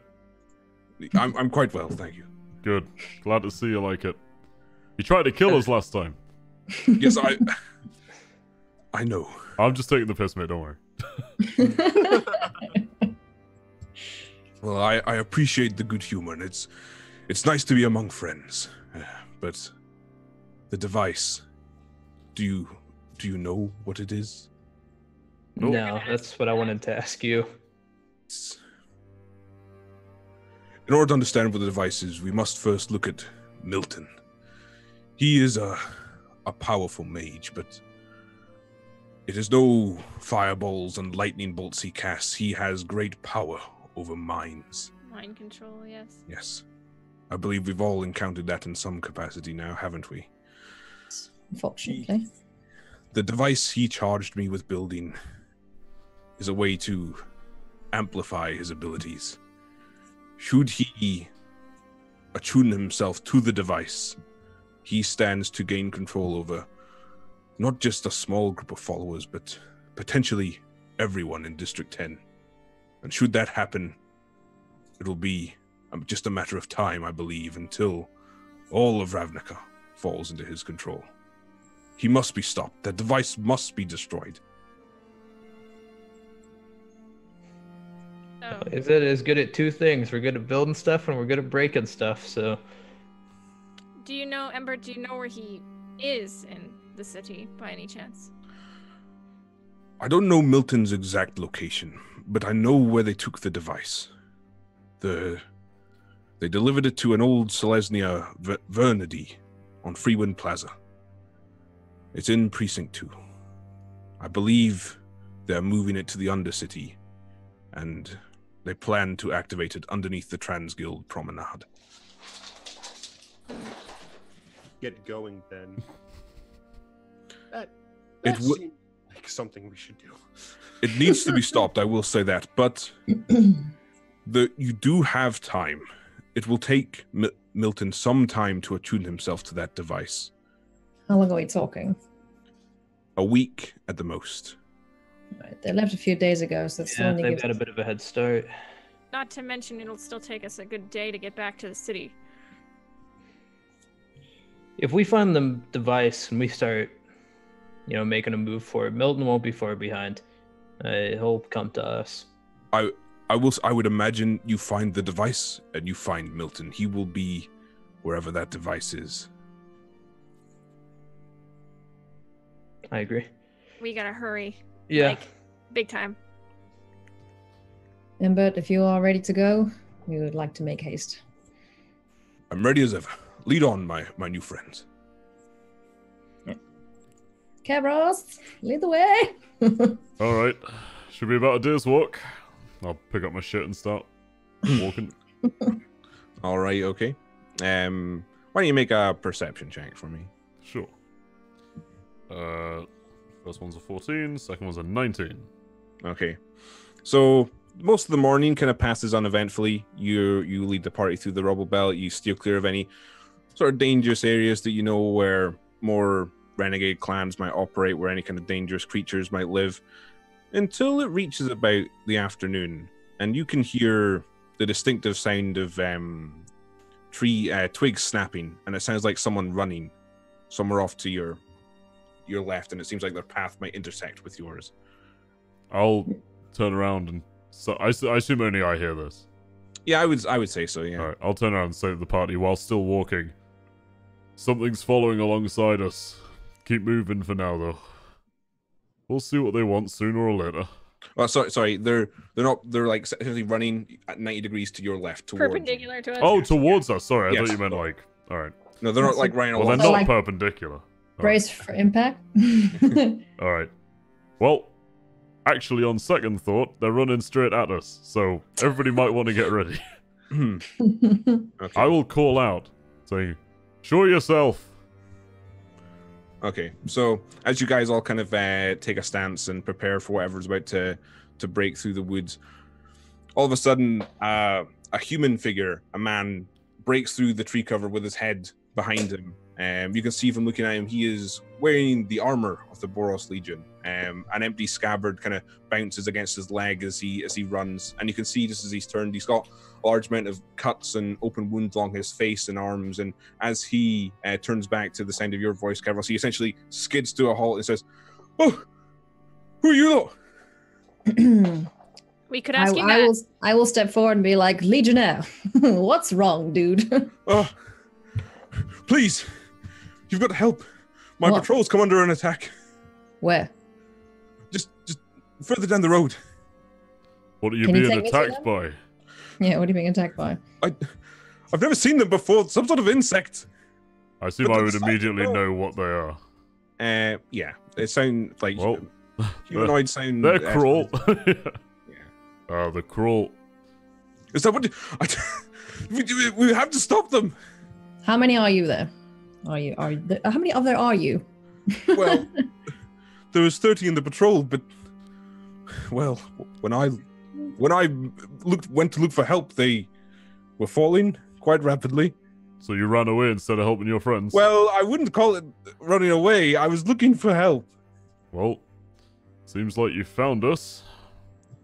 I'm quite well, thank you. Good. Glad to see you like it. You tried to kill us last time. Yes, I know. I'm just taking the piss, mate. Don't worry. Well, I appreciate the good humor, and it's nice to be among friends. But the device, do you know what it is? Nope. No, that's what I wanted to ask you. In order to understand what the device is, we must first look at Milton. He is a powerful mage, but it is no fireballs and lightning bolts he casts. He has great power over minds. Mind control, yes. Yes. I believe we've all encountered that in some capacity now, haven't we? Unfortunately. The device he charged me with building is a way to amplify his abilities. Should he attune himself to the device, he stands to gain control over not just a small group of followers, but potentially everyone in District 10. And should that happen, it'll be just a matter of time, I believe, until all of Ravnica falls into his control. He must be stopped. That device must be destroyed. Oh. Is it is good at two things? We're good at building stuff and we're good at breaking stuff. So, Do you know, Ember, do you know where he is in the city by any chance? I don't know Milton's exact location, but I know where they took the device. They delivered it to an old Selesnya Vernady on Freewind Plaza. It's in Precinct 2. I believe they're moving it to the Undercity, and they plan to activate it underneath the Transguild Promenade. Get going then. That It seems would- like something we should do. It needs to be stopped, I will say that, but you do have time. It will take Milton some time to attune himself to that device. How long are we talking? A week at the most. Right, they left a few days ago, so that's yeah, only they've gives got a bit of a head start. Not to mention it'll still take us a good day to get back to the city. If we find the device and we start, making a move for it, Milton won't be far behind. He'll come to us. I would imagine you find the device and you find Milton. He will be wherever that device is. I agree. We gotta hurry. Yeah. Like, big time. Embert, if you are ready to go, we would like to make haste. I'm ready as ever. Lead on, my new friends. Kevros, lead the way. All right. Should be about a day's walk. I'll pick up my shit and start walking. All right, okay. Why don't you make a perception check for me? Sure. First one's a 14, second one's a 19. Okay. So most of the morning kind of passes uneventfully. You lead the party through the Rubblebelt. You steer clear of any sort of dangerous areas that you know where more renegade clans might operate, where any kind of dangerous creatures might live, until it reaches about the afternoon, and you can hear the distinctive sound of twigs snapping, and it sounds like someone running somewhere off to your left, and it seems like their path might intersect with yours. I'll turn around and I assume only I hear this. Yeah, I would say so. Yeah. All right, I'll turn around and say to the party while still walking. Something's following alongside us. Keep moving for now, though. We'll see what they want sooner or later. Well, sorry. They're not. They're like essentially running at 90 degrees to your left, towards Perpendicular to us. Oh, towards us. Sorry, I Yes. thought you meant like. All right. No, they're not like running Well, along. they're not like- perpendicular. Brace for impact. All right. Well, actually, on second thought, they're running straight at us, so everybody might want to get ready. Okay. I will call out, saying, "Show yourself." Okay, so as you guys all kind of take a stance and prepare for whatever's about to break through the woods, all of a sudden, a human figure, a man breaks through the tree cover with his head behind him. You can see from looking at him, he is wearing the armor of the Boros Legion. An empty scabbard kind of bounces against his leg as he runs, and you can see just as he's turned, he's got a large amount of cuts and open wounds along his face and arms. And as he turns back to the sound of your voice, Kevros, he essentially skids to a halt and says, "Oh, who are you lot?" We could ask you that. I will step forward and be like, Legionnaire, what's wrong, dude? Oh, please, you've got to help. My What? patrol's come under an attack. Where? Just further down the road. What are you Can you being take me to attacked them? by? Yeah, what are you being attacked by? I've never seen them before. Some sort of insect. I assume But I the would size immediately of- know what they are. Yeah, they sound like Well, humanoid sound. they're Kraul. Yeah. The Kraul. Is that what? We have to stop them. How many are you there? How many of there are you? Well, there was 30 in the patrol, but well, when I went to look for help, they were falling quite rapidly. So you ran away instead of helping your friends? Well, I wouldn't call it running away. I was looking for help. Well, seems like you found us.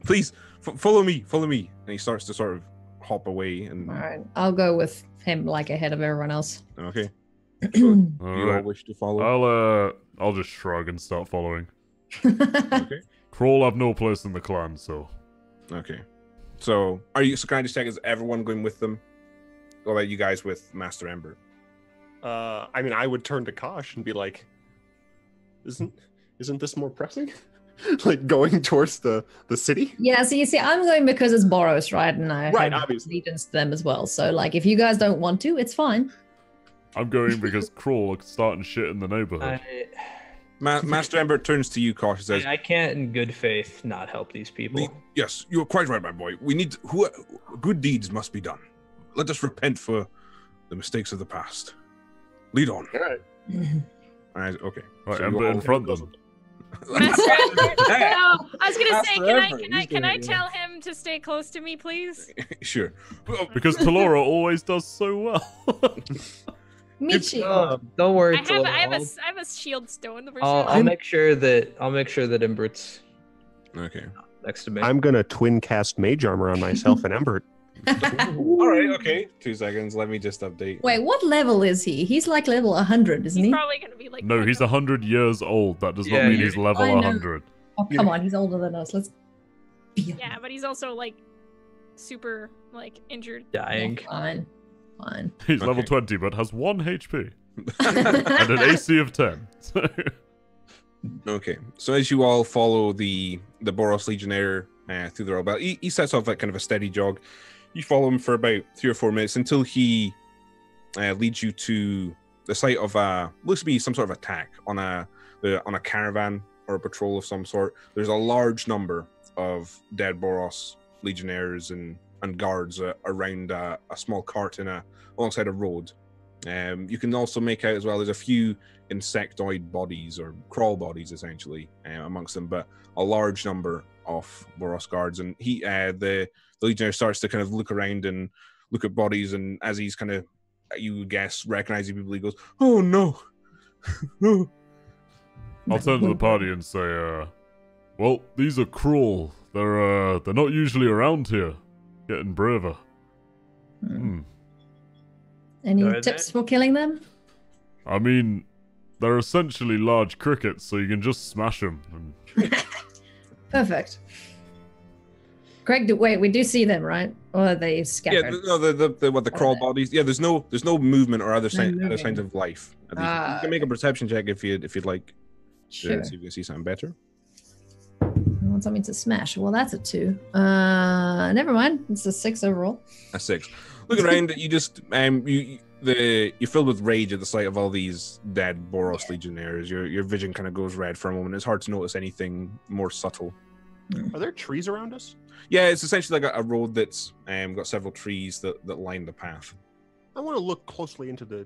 Please follow me. And he starts to sort of hop away. And All right, I'll go with him like ahead of everyone else. okay, All do you all right. wish to follow? I'll just shrug and start following. Okay. Kraul have no place in the clan, so Okay. So can I just check, is everyone going with them? What about you guys with Master Ember? I mean, I would turn to Kosh and be like, "Isn't this more pressing? Like going towards the city?" Yeah, so you see, I'm going because it's Boros, right? And I Right, have obviously. allegiance to them as well. So, like, if you guys don't want to, it's fine. I'm going because Kraul are starting shit in the neighborhood. Master Ember turns to you, Kosh, and says, I can't in good faith not help these people. Yes, you're quite right, my boy. Good deeds must be done. Let us repent for the mistakes of the past. Lead on. All right. All right, okay. Right, So you Ember all- in front them. Master Ember. Yeah. No, I was gonna say, Master Ember, he's can I doing it. tell him to stay close to me, please? Sure. Well, Because Talora always does so well. Michi. Don't worry, I Tala, have a shield stone. The I'll make sure that Embert's okay. next to me. I'm gonna twin cast mage armor on myself and Ember. All right, okay. 2 seconds. Let me just update. Wait, what level is he? He's like level 100, isn't He's he? probably gonna be like. No, he's 100 years old. That does not Yeah, mean you- he's level I know. 100. Oh, come on, he's older than us. Let's be Yeah, but he's also like super like injured. Dying. Fine. Fine. He's level Okay. 20 but has 1 HP and an AC of 10. So, Okay, so as you all follow the Boros Legionnaire through the Rubblebelt, he sets off like kind of a steady jog. You follow him for about 3 or 4 minutes until he leads you to the site of looks to be some sort of attack on a caravan or a patrol of some sort. There's a large number of dead Boros Legionnaires and guards around a small cart alongside a road. You can also make out as well, there's a few insectoid bodies or crawl bodies essentially amongst them, but a large number of Boros guards. And the Legionnaire starts to kind of look around and look at bodies, and as he's kind of, you would guess, recognizing people, he goes, "Oh no." No. I'll turn to the party and say, well, these are Kraul. They're not usually around here. Getting braver. Hmm. Any Are tips they? for killing them? I mean, they're essentially large crickets, so you can just smash them. And Perfect. Greg, wait, we do see them, right? Or are they scattered? Yeah, no, the crawl they? bodies. Yeah, there's no movement or other No signs moving. of life. At least. Ah, You can make a perception check if you'd like Sure. to see if you can see something better. You want something to smash? Well, that's a 2. Never mind. It's a 6 overall. A 6. Looking around, you just you're filled with rage at the sight of all these dead Boros Legionnaires. Your vision kind of goes red for a moment. It's hard to notice anything more subtle. Are there trees around us? Yeah, it's essentially like a road that's got several trees that line the path. I want to look closely into the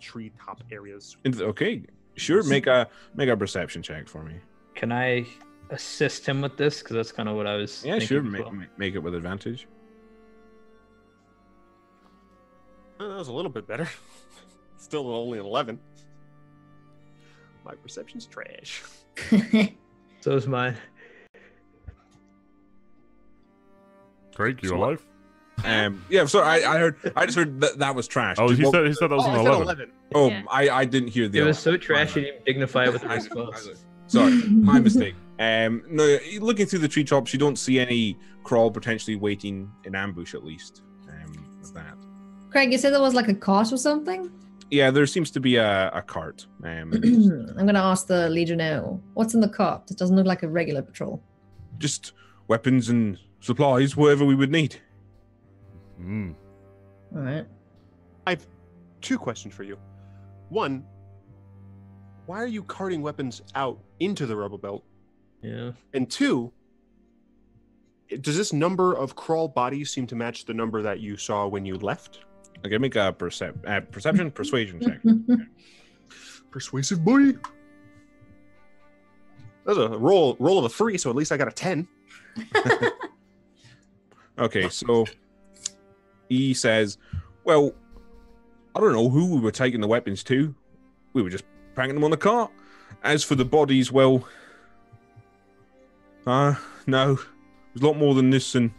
tree top areas. Okay, sure. Make a perception check for me. Can I assist him with this? Because that's kind of what I was. Yeah, thinking sure. as Make, well. make it with advantage. That was a little bit better. Still only an 11. My perception's trash. So is mine. Craig, you alive? Yeah, sorry, I just heard that was trash. Oh, Did- he what- said that was I an said 11. Oh, Yeah. I didn't hear the. It was so 11. trashy, you didn't dignify it with a I- response. Sorry, my mistake. No, looking through the treetops, you don't see any Kraul potentially waiting in ambush. At least, with that. Craig, you said there was like a cart or something? Yeah, there seems to be a cart. I'm going to ask the Legionnaire, what's in the cart? It doesn't look like a regular patrol. Just weapons and supplies, whatever we would need. Hmm. All right. I've 2 questions for you. One, why are you carting weapons out into the Rubblebelt? Yeah. And 2, does this number of Kraul bodies seem to match the number that you saw when you left? Okay, make a perception persuasion check. Persuasive boy. That's a roll of a 3, so at least I got a 10. Okay, so he says, "Well, I don't know who we were taking the weapons to. We were just pranking them on the cart. As for the bodies, well, no, there's a lot more than this, and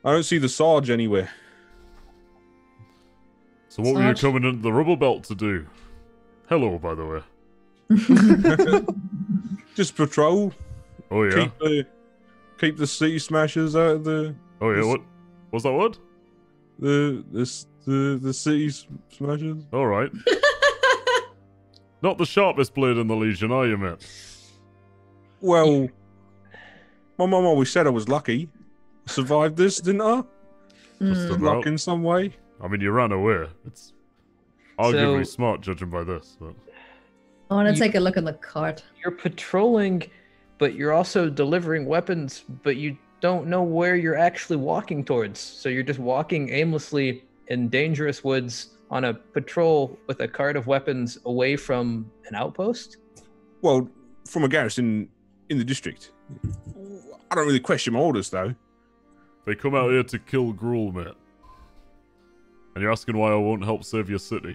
I don't see the Sarge anywhere." So what were you Sarge? coming into the Rubblebelt to do? Hello, by the way. Just patrol. Oh yeah. Keep the city smashers out of the Oh yeah. What was that word? the city smashers. All right. Not the sharpest blade in the Legion, are you, mate? Well, my mum always said I was lucky. Survived this, didn't I? Just Mm. about. Luck in some way. I mean, you ran away. It's arguably So- smart, judging by this. But... I want to take a look in the cart. You're patrolling, but you're also delivering weapons, but you don't know where you're actually walking towards. So you're just walking aimlessly in dangerous woods on a patrol with a cart of weapons away from an outpost? Well, from a garrison in the district. I don't really question my orders, though. They come out here to kill Gruul, mate. And you're asking why I won't help save your city.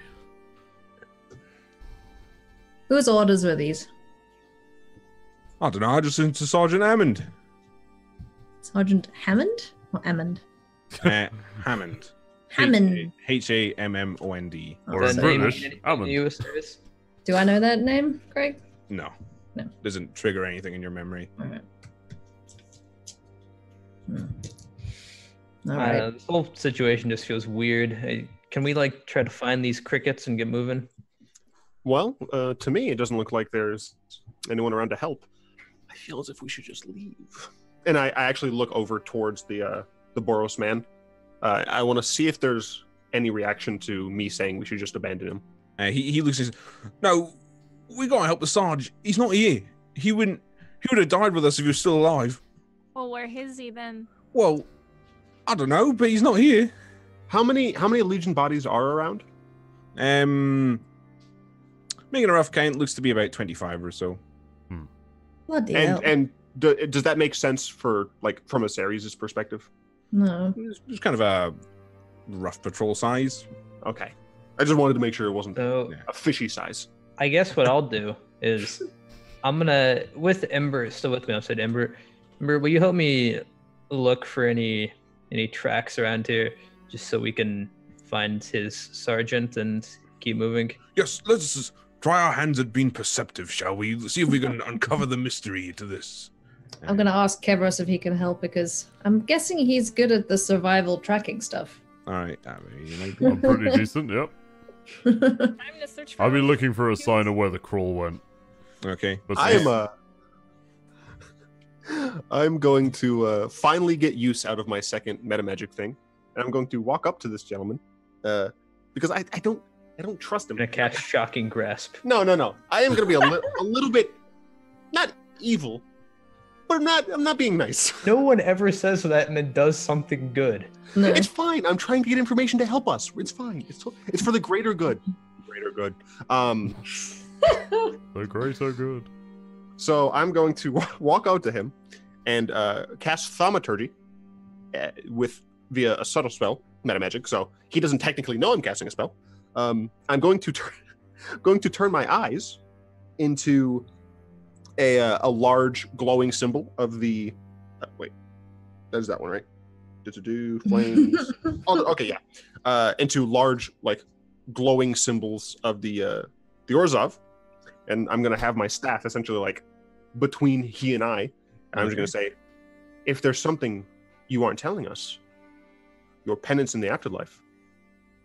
Whose orders were these? I don't know. I just listened to Sergeant Hammond. Sergeant Hammond or Ammond? Hammond. Hammond. HammonD. Or Is in that name British, in Ammon. the US service? Do I know that name, Craig? No. No. Doesn't trigger anything in your memory. All right. Hmm. All I right. don't know, this whole situation just feels weird. Can we like try to find these crickets and get moving? Well, to me, it doesn't look like there's anyone around to help. I feel as if we should just leave. And I actually look over towards the Boros man. I want to see if there's any reaction to me saying we should just abandon him. He looks and says, "No, we gotta help the Sarge. He's not here. He would have died with us if he was still alive." Well, where is he then? Well, I don't know, but he's not here. How many Legion bodies are around? Making a rough count, looks to be about 25 or so. Bloody hell. And does that make sense for like from a Ceres' perspective? No. It's kind of a rough patrol size. Okay, I just wanted to make sure it wasn't So Yeah. a fishy size. I guess what I'll do is I'm gonna, with Ember still with me, I'll say to Ember, will you help me look for any tracks around here just so we can find his sergeant and keep moving? Yes, let's just try our hands at being perceptive, shall we? See if we can uncover the mystery to this. I'm going to ask Kevros if he can help because I'm guessing he's good at the survival tracking stuff. All right. I mean, you might be- I'm pretty decent, yep. Time to search for I'll be looking for a sign of where the Kraul went. Okay. But I'm going to finally get use out of my second metamagic thing, and I'm going to walk up to this gentleman because I don't trust him. I'm gonna cast Shocking Grasp. No. I am going to be a little bit not evil, but I'm not being nice. No one ever says that and then does something good. No. It's fine. I'm trying to get information to help us. It's fine. It's for the greater good. Greater good. the greater good. So I'm going to walk out to him and cast Thaumaturgy via a subtle spell meta magic, so he doesn't technically know I'm casting a spell. I'm going to turn my eyes into a large glowing symbol of the. Wait, that is that one, right? Do flames. Oh, okay, yeah. Into large like glowing symbols of the Orzhov, and I'm gonna have my staff essentially like between he and I. And I'm just gonna say, if there's something you aren't telling us, your penance in the afterlife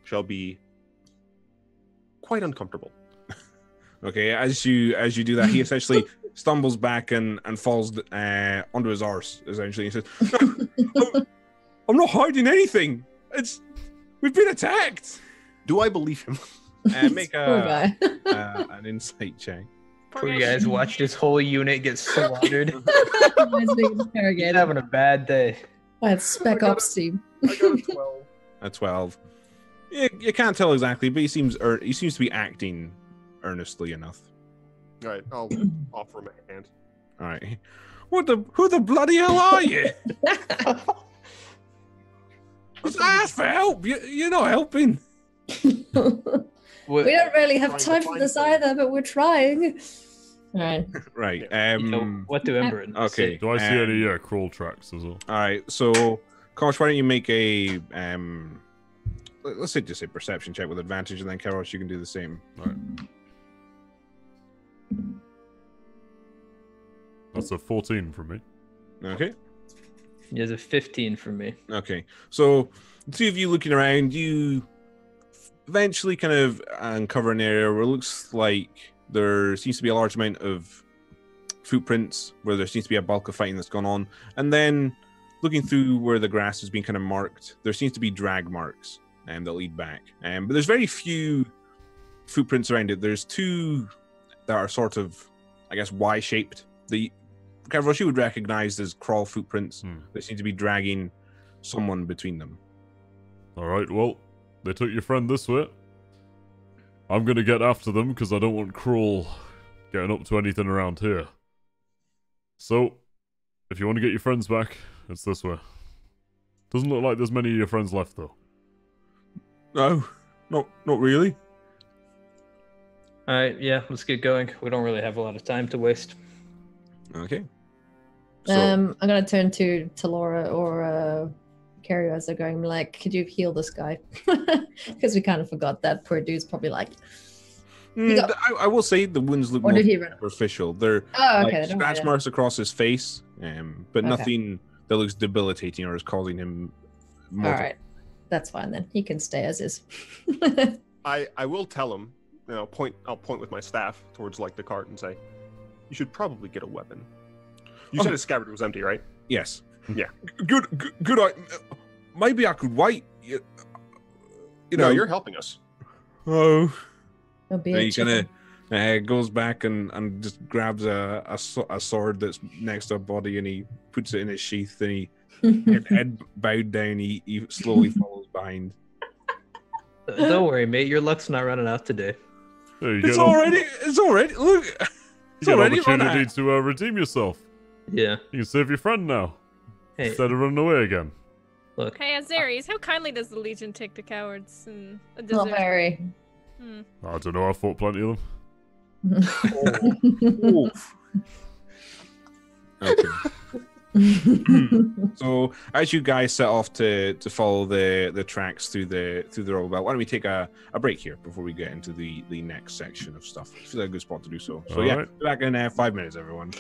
shall be quite uncomfortable. Okay, as you do that, he essentially stumbles back and falls onto his arse. Essentially, he says, "I'm not hiding anything. We've been attacked." Do I believe him? Make Poor guy. an insight check. Poor guys watched his whole unit get slaughtered. He's being He's interrogated having a bad day. by its spec ops team. I got a 12. A 12. You can't tell exactly, but he seems to be acting earnestly enough. All right, I'll offer him a hand. All right. Who the bloody hell are you? Just ask for help. You're not helping. We don't really have Trying to time for find this something. either, but we're trying. All right. Right. You know, what do Ember Okay. say? Do I see any crawl tracks as well? All right. So, Kosh, why don't you make a let's just say perception check with advantage, and then Karosh, you can do the same. All right. That's a 14 from me. Okay. There's a 15 from me. Okay. So, the two of you looking around, you eventually kind of uncover an area where it looks like there seems to be a large amount of footprints, where there seems to be a bulk of fighting that's gone on. And then looking through where the grass has been kind of marked, there seems to be drag marks that lead back. But there's very few footprints around it. There's two that are sort of, I guess, Y-shaped. The Kavrosh you would recognize as Kraul footprints. They seem to be dragging someone between them. All right, well, they took your friend this way. I'm going to get after them because I don't want Kraul getting up to anything around here. So, if you want to get your friends back, it's this way. Doesn't look like there's many of your friends left, though. No, not really. All right, yeah, let's get going. We don't really have a lot of time to waste. Okay. So, I'm gonna turn to Laura or Carrie as they're going. Like, could you heal this guy? Because we kind of forgot that poor dude's probably like. I will say the wounds look Or more did he run? superficial. They're Oh, okay. like then scratch don't marks across his face, but Okay. nothing that looks debilitating or is causing him. All right, that's fine then. He can stay as is. I will tell him. I'll point with my staff towards like the cart and say, "You should probably get a weapon." You said his scabbard was empty, right? Yes. Yeah. Good. Maybe I could wait. You know, No, you're helping us. Oh. He'll be And a he chicken. kind of goes back and just grabs a sword that's next to a body and he puts it in his sheath and he head bowed down. He slowly follows behind. Don't worry, mate. Your luck's not running out today. Yeah, you It's get already. Look. you It's get an already run opportunity out. to redeem yourself. Yeah. You can save your friend now Hey, instead of running away again. look. Hey, Azares, how kindly does the Legion take to cowards and a Not desert? very. I don't know. I fought plenty of them. Oof. Okay. So as you guys set off to follow the tracks through the Rubblebelt, why don't we take a break here before we get into the next section of stuff? I feel like a good spot to do so. So All yeah, right. be back in 5 minutes, everyone.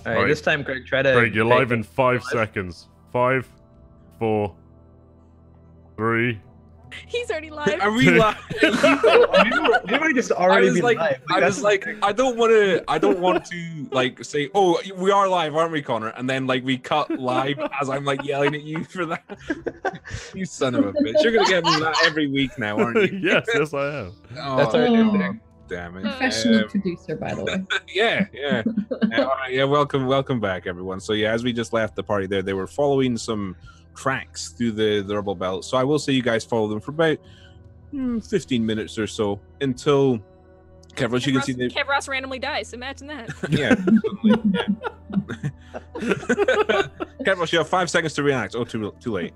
All right, Right. this time, Greg, try to. Craig, you're live in make 5 seconds. 5, 4, 3. He's already live. Are we live? We might just already be live. I don't want to like say, oh, we are live, aren't we, Connor? And then like we cut live as I'm like yelling at you for that. You son of a bitch! You're gonna get me that every week now, aren't you? Yes, yes, I am. Oh, That's our new thing. damn it. Professional producer, by the way. Yeah. All right, yeah. Welcome back, everyone. So yeah, as we just left the party there, they were following some tracks through the Rubblebelt. So I will say you guys follow them for about 15 minutes or so until Kevros, you can see Kevros randomly dies. Imagine that. Yeah. Kevros, you have 5 seconds to react. Oh, too late.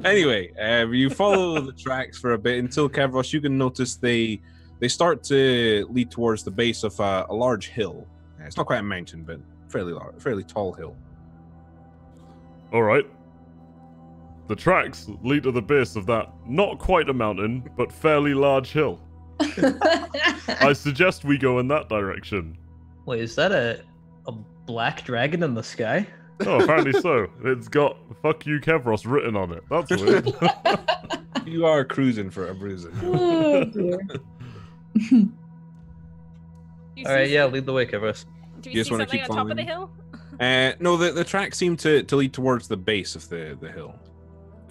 Anyway, you follow the tracks for a bit until Kevros, you can notice they start to lead towards the base of a large hill. It's not quite a mountain, but fairly tall hill. All right. The tracks lead to the base of that not quite a mountain, but fairly large hill. I suggest we go in that direction. Wait, is that a black dragon in the sky? Oh, apparently so. It's got "fuck you, Kevros" written on it. That's weird. You are cruising for a bruising. Oh, dear. All right, yeah, lead the way, Kevros. Do You you just see wanna something keep on top of following the me? hill? No, the tracks seem to lead towards the base of the hill.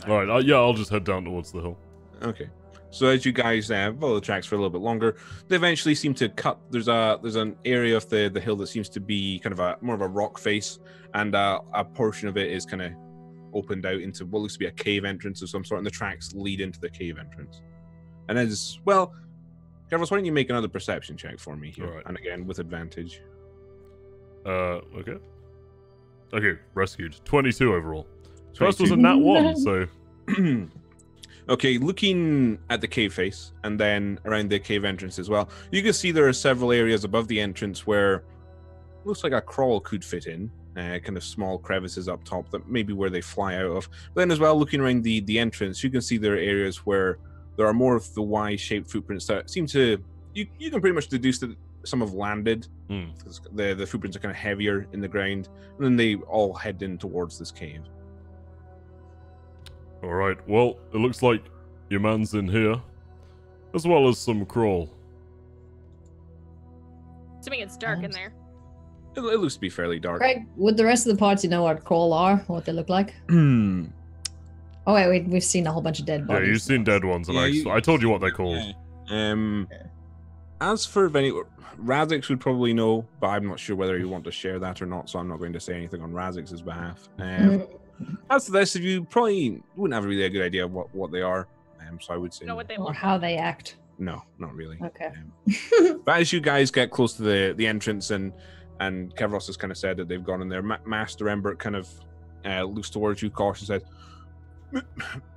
All right, yeah, I'll just head down towards the hill. Okay. So as you guys follow the tracks for a little bit longer, they eventually seem to cut. There's an area of the hill that seems to be kind of more of a rock face, and a portion of it is kind of opened out into what looks to be a cave entrance of some sort, and the tracks lead into the cave entrance. And as well, Kevros, why don't you make another perception check for me here, All right. and again with advantage. Okay. Okay, rescued. 22 overall. First was a nat 1, so... Okay, looking at the cave face and then around the cave entrance as well, you can see there are several areas above the entrance where looks like a Kraul could fit in, kind of small crevices up top that maybe where they fly out of. But then as well, looking around the entrance, you can see there are areas where there are more of the Y-shaped footprints that seem to, you can pretty much deduce that some have landed. The footprints are kind of heavier in the ground, and then they all head in towards this cave. Alright, well, it looks like your man's in here, as well as some Kraul. Assuming it's dark in there. It looks to be fairly dark. Greg, would the rest of the party know what Kraul are, what they look like? Hmm. Oh wait, we've seen a whole bunch of dead Yeah, bodies. you've seen dead ones, and Yeah, I told you what they're called. As for any, Razix would probably know, but I'm not sure whether you want to share that or not, so I'm not going to say anything on Razix's behalf. As to this, if you probably wouldn't have really a good idea of what they are, so I would say Know what they Or look how they act. no, not really. Okay. But as you guys get close to the entrance, and Kevros has kind of said that they've gone in there, Master Embert kind of looks towards you, cautious, says,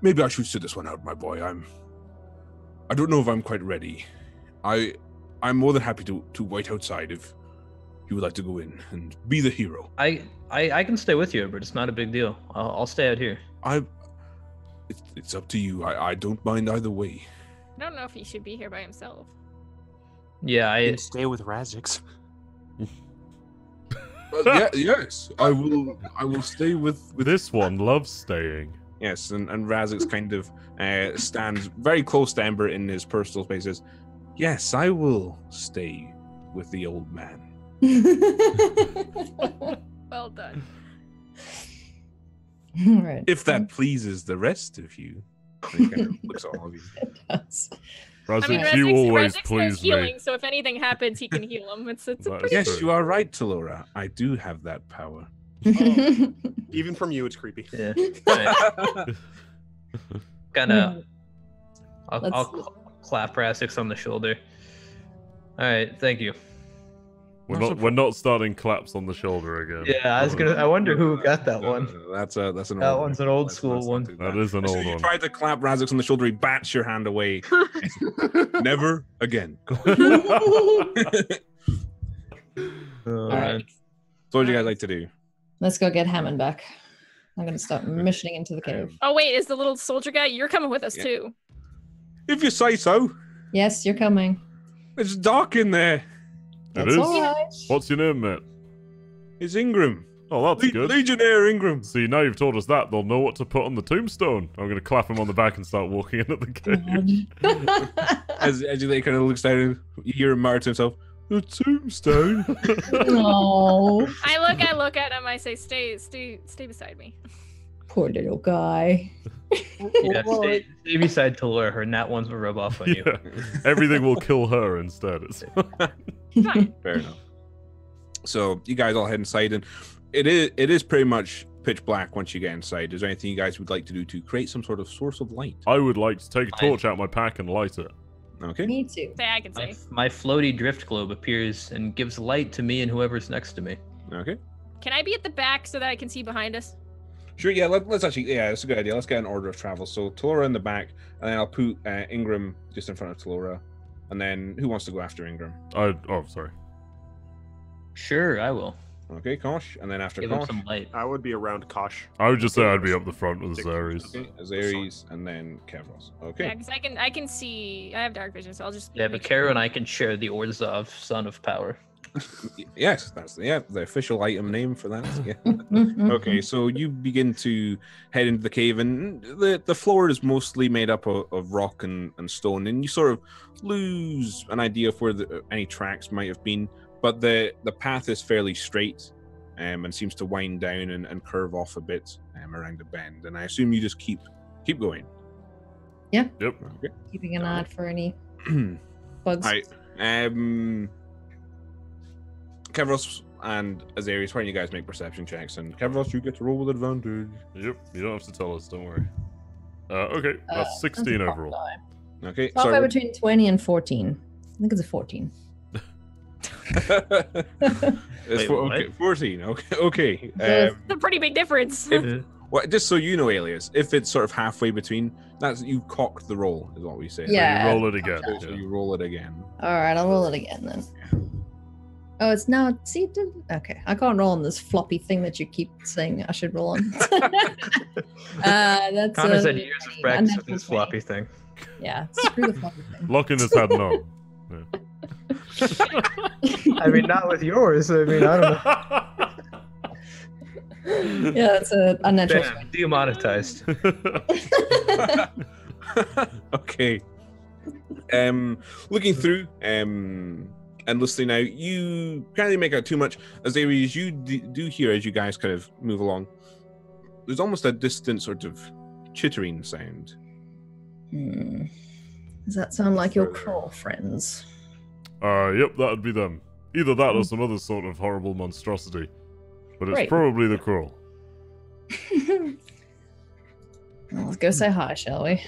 "Maybe I should sit this one out, my boy. I don't know if I'm quite ready. I'm more than happy to wait outside if you would like to go in and be the hero." I can stay with you, but it's not a big deal. I'll stay out here. It's up to you. I don't mind either way. I don't know if he should be here by himself. Yeah, You can stay with Razix. Yes, I will stay with This one loves staying. Yes, and Razix kind of stands very close to Ember in his personal space. Says, "Yes, I will stay with the old man." Well done. All right. If that pleases the rest of you. And he kind of looks at all of you. It does. Razix, you always Razix please knows healing, me. so if anything happens, he can heal him. It's a That is pretty Yes, true. you are right, Talora. I do have that power. Even from you, it's creepy. yeah. Kind of. I'll clap Razix on the shoulder. All right, thank you. We're not starting claps on the shoulder again. Yeah, I wonder who got that one. That's an That old one's an old Let's school not one. do That is an As old soon as you one. try to clap Razix on the shoulder, he bats your hand away. Never again. All right. So what do you guys like to do? Let's go get Hammond back. I'm gonna start missioning into the cave. Oh wait, is the little soldier guy? You're coming with us Yeah. too. If you say so. Yes, you're coming. It's dark in there. It That's is? all right. What's your name, mate? It's Ingram. Oh, that's good. Legionnaire Ingram. See, now you've told us that, they'll know what to put on the tombstone. I'm going to clap him on the back and start walking in at the cave. As he kind of looks down, and you hear him mutter to himself, "The tombstone." Oh, I look at him. I say, stay beside me. poor little guy. Yeah, stay beside Talora. Her nat ones will rub off on you. Yeah. Everything will kill her instead. Fine. Fair enough. So you guys all head inside, and it is pretty much pitch black once you get inside. Is there anything you guys would like to do to create some sort of source of light? I would like to take a torch out my pack and light it. Okay. Me too. Say I can say. My floaty drift globe appears and gives light to me and whoever's next to me. Okay. Can I be at the back so that I can see behind us? Sure. Yeah. Let's actually. Yeah, that's a good idea. Let's get an order of travel. So Talora in the back, and then I'll put Ingram just in front of Talora, and then who wants to go after Ingram? Oh, sorry. Sure, I will. Okay, Kosh, and then after Give him Kosh, some light. I would be around Kosh. I would just say I'd be up the front with Azares. okay, Azares, and then Kevros. Yeah, Okay. because I can see. I have dark vision, so I'll just. Yeah, but make Kara and I can share the Orzhov Son of Power. Yes, that's the official item name for that. Yeah. Okay, so you begin to head into the cave, and the floor is mostly made up of rock and stone, and you sort of lose an idea of where any tracks might have been, but the path is fairly straight and seems to wind down and curve off a bit around the bend, and I assume you just keep going. Yep. Okay. Keeping an eye out for any bugs. All right. Kevros and Azares, why don't you guys make perception checks? And Kevros, you get to roll with advantage. Yep. You don't have to tell us. Don't worry. Okay, that's That's 16 a overall. die. Okay. Halfway Sorry. between 20 and 14. I think it's a 14. It's Wait, okay, what? 14. Okay. Yes. It's a pretty big difference. Well, just so you know, Alias, if it's sort of halfway between, that's you cocked the roll, is what we say. Yeah. You roll it again. So Yeah. you roll it again. All right, I'll roll it again then. Oh, it's now. See, okay. I can't roll on this floppy thing that you keep saying I should roll on. That's Connor's had years of practice with unnatural this floppy 20. thing. Yeah, screw the floppy thing. Locking his head no. I mean, not with yours. I mean, I don't know. Yeah, that's a unnatural. Damn, demonetized. Okay. Looking through and listening out, you can't really make out too much. As areas you do hear as you guys kind of move along, there's almost a distant sort of chittering sound. Does that sound like your Kraul friends? Yep, that would be them. Either that or some other sort of horrible monstrosity. But it's Great. probably the Kraul. Well, let's go say hi, shall we?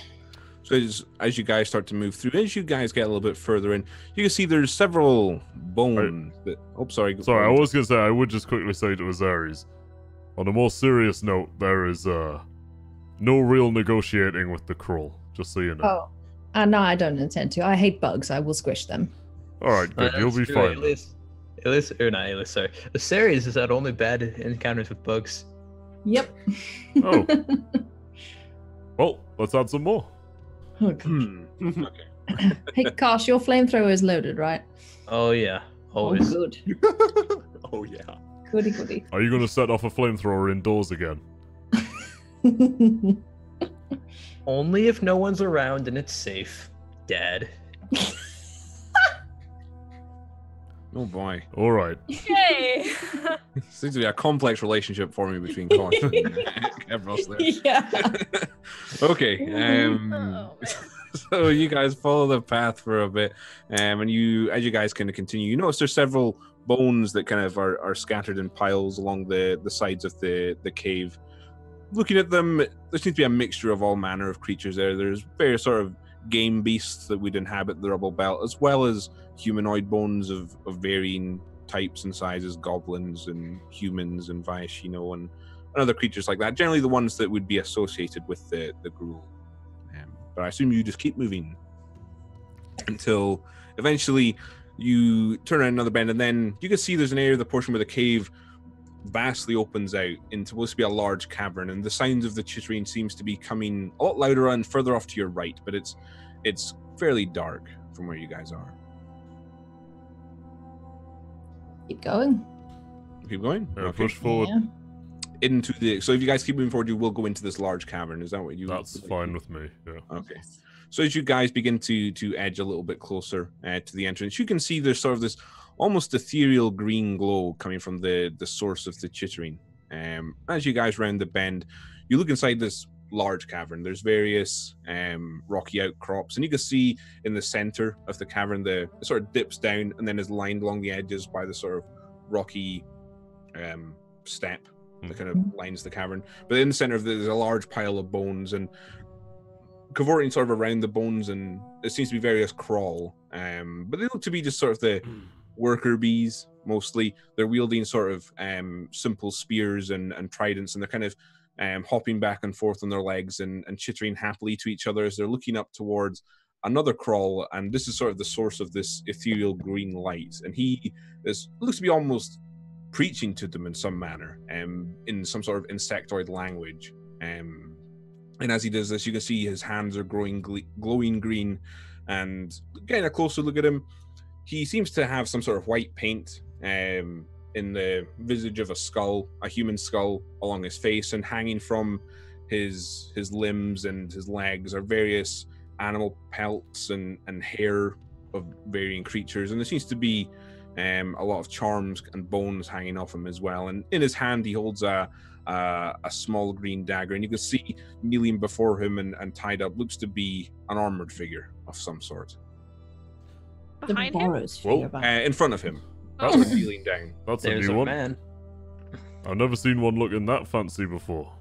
So as you guys start to move through, as you guys get a little bit further in, you can see there's several bones that... Oh, sorry. Sorry, I was going to say, I would just quickly say to Azares, on a more serious note, there is no real negotiating with the Kraul, just so you know. Oh, no, I don't intend to. I hate bugs. I will squish them. Alright, good, you'll be fine. Azares has had only bad encounters with bugs. Yep. Oh. Well, let's add some more. Oh, gosh. Okay. Hey, Kosh, your flamethrower is loaded, right? Oh yeah, Oh, always. good. Oh yeah. Goody, goody. Are you going to set off a flamethrower indoors again? Only if no one's around and it's safe, Dad. Oh boy. Alright. Yay! Seems to be a complex relationship for me between Kosh and Kevros there. Yeah. Okay. Oh, So you guys follow the path for a bit, and as you guys kind of continue, you notice there's several bones that kind of are scattered in piles along the sides of the cave. Looking at them, there seems to be a mixture of all manner of creatures there. There's various sort of game beasts that would inhabit the Rubblebelt, as well as humanoid bones of varying types and sizes, goblins and humans and Viashino and other creatures like that. Generally the ones that would be associated with the Gruul. But I assume you just keep moving until eventually you turn around another bend, and then you can see there's an area of the portion where the cave vastly opens out into what's supposed to be a large cavern, and the sounds of the chittering seems to be coming a lot louder and further off to your right, but it's fairly dark from where you guys are. Keep going. Keep going. Okay. Push forward. Yeah. Into the. So if you guys keep moving forward, you will go into this large cavern. Is that what you? That's fine with me. Yeah. Okay. So as you guys begin to edge a little bit closer to the entrance, you can see there's sort of this almost ethereal green glow coming from the source of the chittering. As you guys round the bend, you look inside this large cavern. There's various rocky outcrops, and you can see in the center of the cavern, it sort of dips down and then is lined along the edges by the sort of rocky step that kind of lines the cavern. But in the center of there's a large pile of bones, and cavorting sort of around the bones, and there seems to be various Kraul, but they look to be just sort of the worker bees mostly. They're wielding sort of simple spears and tridents, and they're kind of hopping back and forth on their legs and chittering happily to each other as they're looking up towards another Kraul, and this is sort of the source of this ethereal green light, and he looks to be almost preaching to them in some manner, in some sort of insectoid language. And as he does this, you can see his hands are glowing green, and getting a closer look at him, he seems to have some sort of white paint in the visage of a human skull along his face, and hanging from his limbs and his legs are various animal pelts and hair of varying creatures, and there seems to be a lot of charms and bones hanging off him as well. And in his hand he holds a small green dagger, and you can see kneeling before him and tied up looks to be an armored figure of some sort. Behind him? In front of him. That's Sort of kneeling down. That's There's a new one. man. I've never seen one looking that fancy before.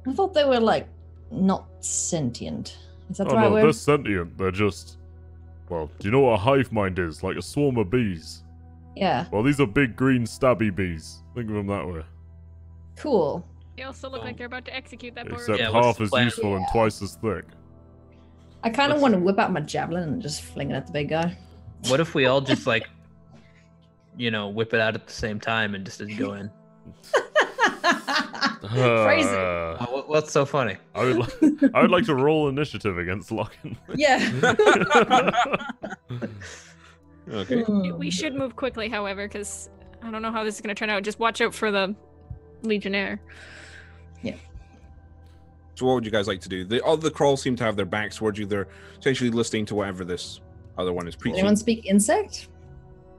I thought they were like not sentient. Is that the Oh right no, word? they're sentient. They're just... Well, do you know what a hive mind is? Like a swarm of bees. Yeah. Well, these are big green stabby bees. Think of them that way. Cool. They also look like they're about to execute that board. Except Yeah, what's half the as plan? useful and twice as thick. I kind of want to whip out my javelin and just fling it at the big guy. What if we all just like, whip it out at the same time and just go in? Phrase it. What's so funny? I would like to roll initiative against Locken. Yeah. Okay. We should move quickly, however, because I don't know how this is going to turn out. Just watch out for the Legionnaire. So what would you guys like to do? All the Kraul seem to have their backs towards you. They're essentially listening to whatever this other one is preaching. Anyone speak insect?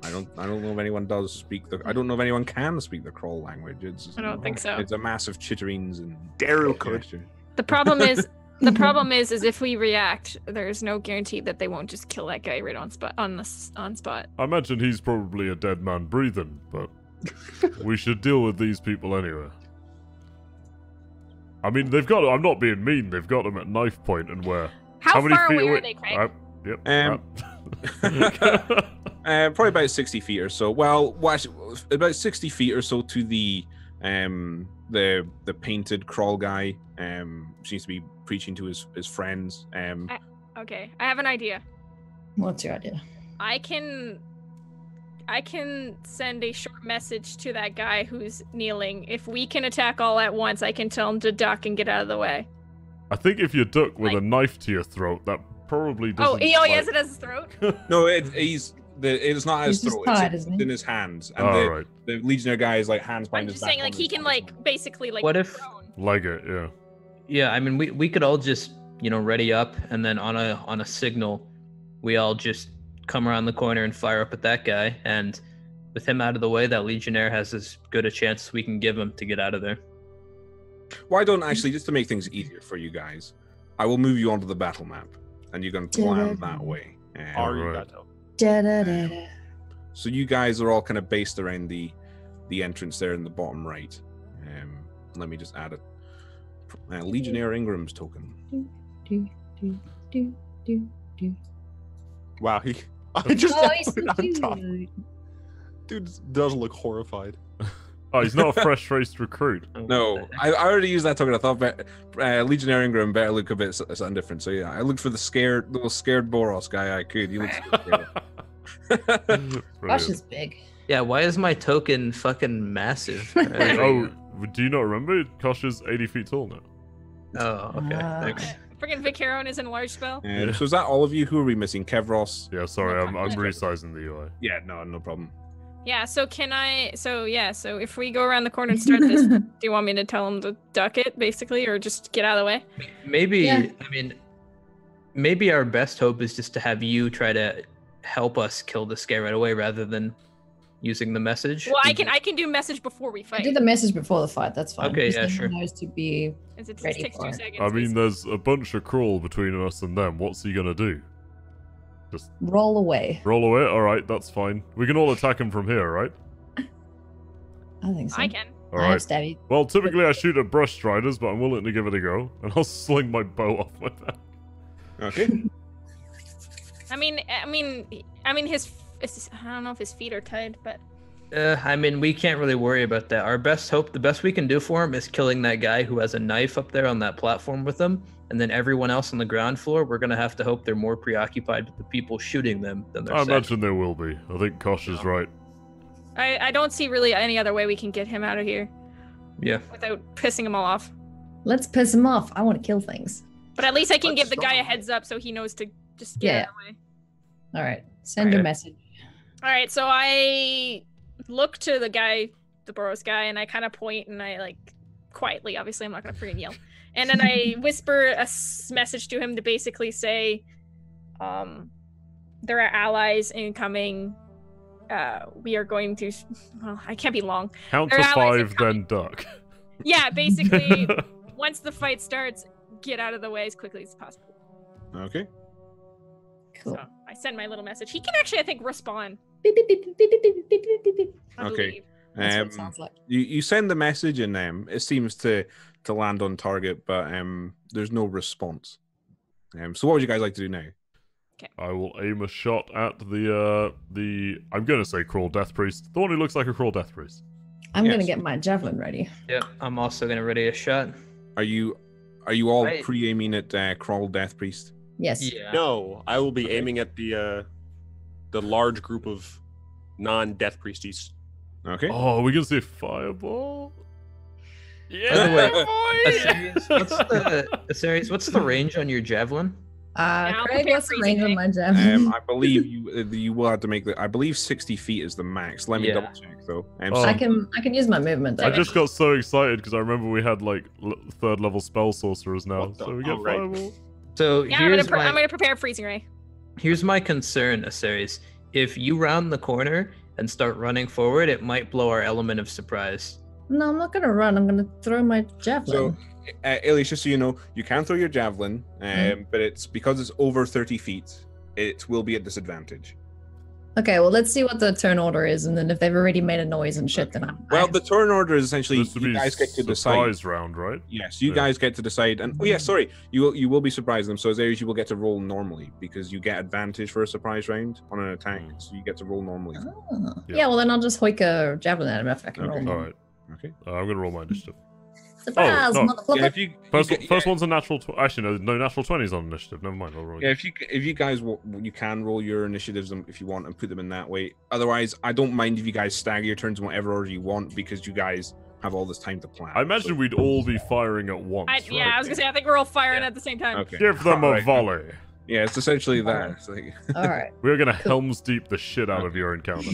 I don't know if anyone does speak I don't know if anyone can speak the Kraul language. I don't think so. It's a massive chitterings and Daryl could. gesture. The problem is if we react, there's no guarantee that they won't just kill that guy right on spot. I imagine he's probably a dead man breathing, but we should deal with these people anyway. I mean, I'm not being mean, they've got them at knife point, and we're... How many far feet away away? are they, Craig? Yep. Probably about 60 feet or so. Well, about 60 feet or so to the painted Kraul guy. Seems to be preaching to his friends. Okay, I have an idea. What's your idea? I can send a short message to that guy who's kneeling. If we can attack all at once, I can tell him to duck and get out of the way. I think if you duck with a knife to your throat, that probably doesn't... He has it as his throat? No, it's not at his He's throat. just tied, It's isn't he? in his hands. And Right. the Legionnaire guy is like hands behind I'm his just back. saying, like, he can, like, basically, like, What if- prone. Leg it, yeah. Yeah, I mean, we could all just, ready up, and then on a signal, we all just come around the corner and fire up at that guy, and with him out of the way, that Legionnaire has as good a chance we can give him to get out of there. Why don't actually, just to make things easier for you guys, I will move you onto the battle map, and you're going to plan that way. Alright. Da-da-da-da. So you guys are all kind of based around the entrance there in the bottom right. Let me just add a Legionnaire Ingram's token. Do, do, do, do, do. Wow, I just Oh, put he's it so on top. cute. Dude does look horrified. Oh, he's not a fresh-faced recruit. No, I already used that token. I thought Legionnaire Ingram better look a bit something different. So yeah, I looked for the little scared Boros guy I could. He looks Gosh, is big. Yeah, why is my token fucking massive? Oh, do you not remember? Kosh is 80 feet tall now. Oh, okay. Thanks. Friggin' Vic Heron is in large spell. So is that all of you? Who are we missing? Kevros? Yeah, sorry, I'm resizing the UI. Yeah, no problem. Yeah, so can I... So, yeah, so if we go around the corner and start this, do you want me to tell him to duck it, basically, or just get out of the way? Maybe, Yeah. I mean, maybe our best hope is just to have you try to help us kill this guy right away rather than using the message. Well, I can do message before we I fight. do the message before the fight. That's fine. Okay, Just yeah, then he sure. knows to be. It just ready takes for 2 it. seconds. I mean, basically. there's a bunch of Kraul between us and them. What's he gonna do? Just Roll away. roll away? Alright, that's fine. We can all attack him from here, right? I think so. I can. I have Alright. stabby. Well, typically I shoot at brush striders, but I'm willing to give it a go. And I'll sling my bow off my back. Okay. I mean, his... I don't know if his feet are tied, but... I mean, we can't really worry about that. Our best hope, the best we can do for him is killing that guy who has a knife up there on that platform with him. And then everyone else on the ground floor, we're going to have to hope they're more preoccupied with the people shooting them than their I sex. imagine there will be. I think Kosh is right. I don't see really any other way we can get him out of here Yeah. without pissing him all off. Let's piss him off. I want to kill things. But at least I can Let's give the guy a start. heads up so he knows to just get out of the way. All right. Send a Alright. message. All right, so I look to the guy, the Boros guy, and I kind of point and I like quietly, obviously I'm not gonna freaking yell, and then I whisper a message to him to basically say, there are allies incoming. We are going to, well, I can't be long. Count Their to allies are 5, coming. then duck. Yeah, basically, once the fight starts, get out of the way as quickly as possible. Okay. Cool. So I send my little message. He can actually, I think, respond. Beep, beep, beep, beep, beep, beep, beep, beep, beep, beep. I Okay. believe. That's what it sounds like. You send the message and it seems to land on target, but there's no response. So what would you guys like to do now? I will aim a shot at the I'm gonna say Kraul Death Priest. The one who looks like a Kraul Death Priest. I'm Yes. gonna get my javelin ready. Yep. I'm also going to ready a shot. Are you all I- pre-aiming at Kraul Death Priest? Yes. Yeah. No, I will be Okay. aiming at the large group of non-death priesties. Okay. Oh, are we gonna see a fireball? By the Yeah, way, boy! Asarius, what's the range on your javelin? I'll Craig, prepare what's the freezing range on ray. my javelin? I believe you will have to make I believe 60 feet is the max. Let me Yeah. double check though. Oh. So- I can use my movement. I Though. just got so excited because I remember we had like 3rd level spell sorcerers now, What the- so we get oh, right. fireball. So Yeah, I'm here's gonna prepare freezing ray. here's my concern, Asarius. If you round the corner and start running forward, it might blow our element of surprise. No, I'm not gonna run. I'm gonna throw my javelin. Elias, just so you know, you can throw your javelin, but it's because it's over 30 feet, it will be at disadvantage. Okay, well, let's see what the turn order is, and then if they've already made a noise and shit, then Well, the turn order is essentially This would you be guys get to decide. surprise round, right? Yes, you Yeah. guys get to decide, and sorry, you will be surprising them. So as areas, you will get to roll normally because you get advantage for a surprise round on an attack, so you get to roll normally. Oh. Yeah. Yeah, well, then I'll just hoik a javelin at him if I can Okay. roll. All right, Okay. I'm gonna roll my initiative. Surprise, Oh, no. motherfucker! Yeah, if you First one's a natural. Actually, no natural 20s on initiative. Never mind. I'll roll. Yeah, if you guys you can roll your initiatives if you want and put them in that way. Otherwise, I don't mind if you guys stagger your turns in whatever order you want because you guys have all this time to plan. I imagine we'd all be firing at once. Yeah, right? I was gonna say I think we're all firing Yeah. at the same time. Okay. Give them a Alright. volley. Yeah, it's essentially that. It's like, All right. We're gonna Helm's Deep the shit out of your encounter.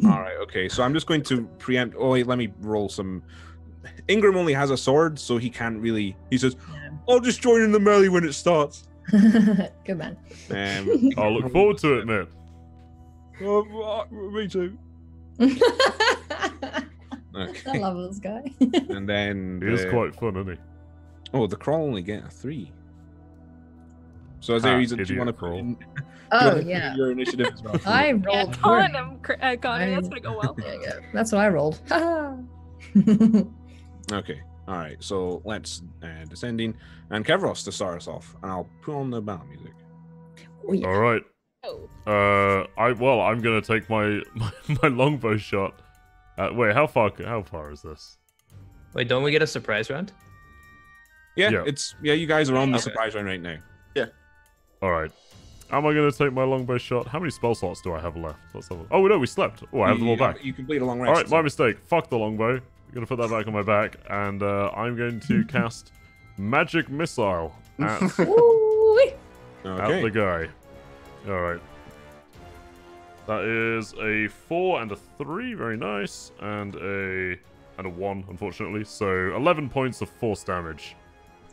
all right, okay. So I'm just going to preempt. Oh wait, let me roll some. Ingram only has a sword, so he can't really. He says, "I'll just join in the melee when it starts." Good man. I'll look forward to it, man. Me too. I Okay. love this guy. And then He is quite fun, isn't he? Oh, the crawl only get a 3. So is Ah, there a reason do you idiot want to Kraul. Oh yeah, your initiative as well? I Yeah, rolled. Connor, that's gonna go well. Yeah, that's what I rolled. Okay. All right. So let's descending and Kevros to start us off, and I'll put on the battle music. Oh, yeah. All right. Oh. I'm gonna take my longbow shot. Wait, how far is this? Wait, don't we get a surprise round? Yeah, Yeah. you guys are on the Okay. surprise round right now. All right. Am I gonna take my longbow shot? How many spell slots do I have left? Let's have a... Oh no, we slept. Oh, I have them all back. You complete a long rest. All right, my mistake. Fuck the longbow. I'm gonna put that back on my back, and I'm going to cast magic missile at Ooh-wee. the Okay. guy. All right. That is a 4 and a 3, very nice, and a 1, unfortunately. So 11 points of force damage.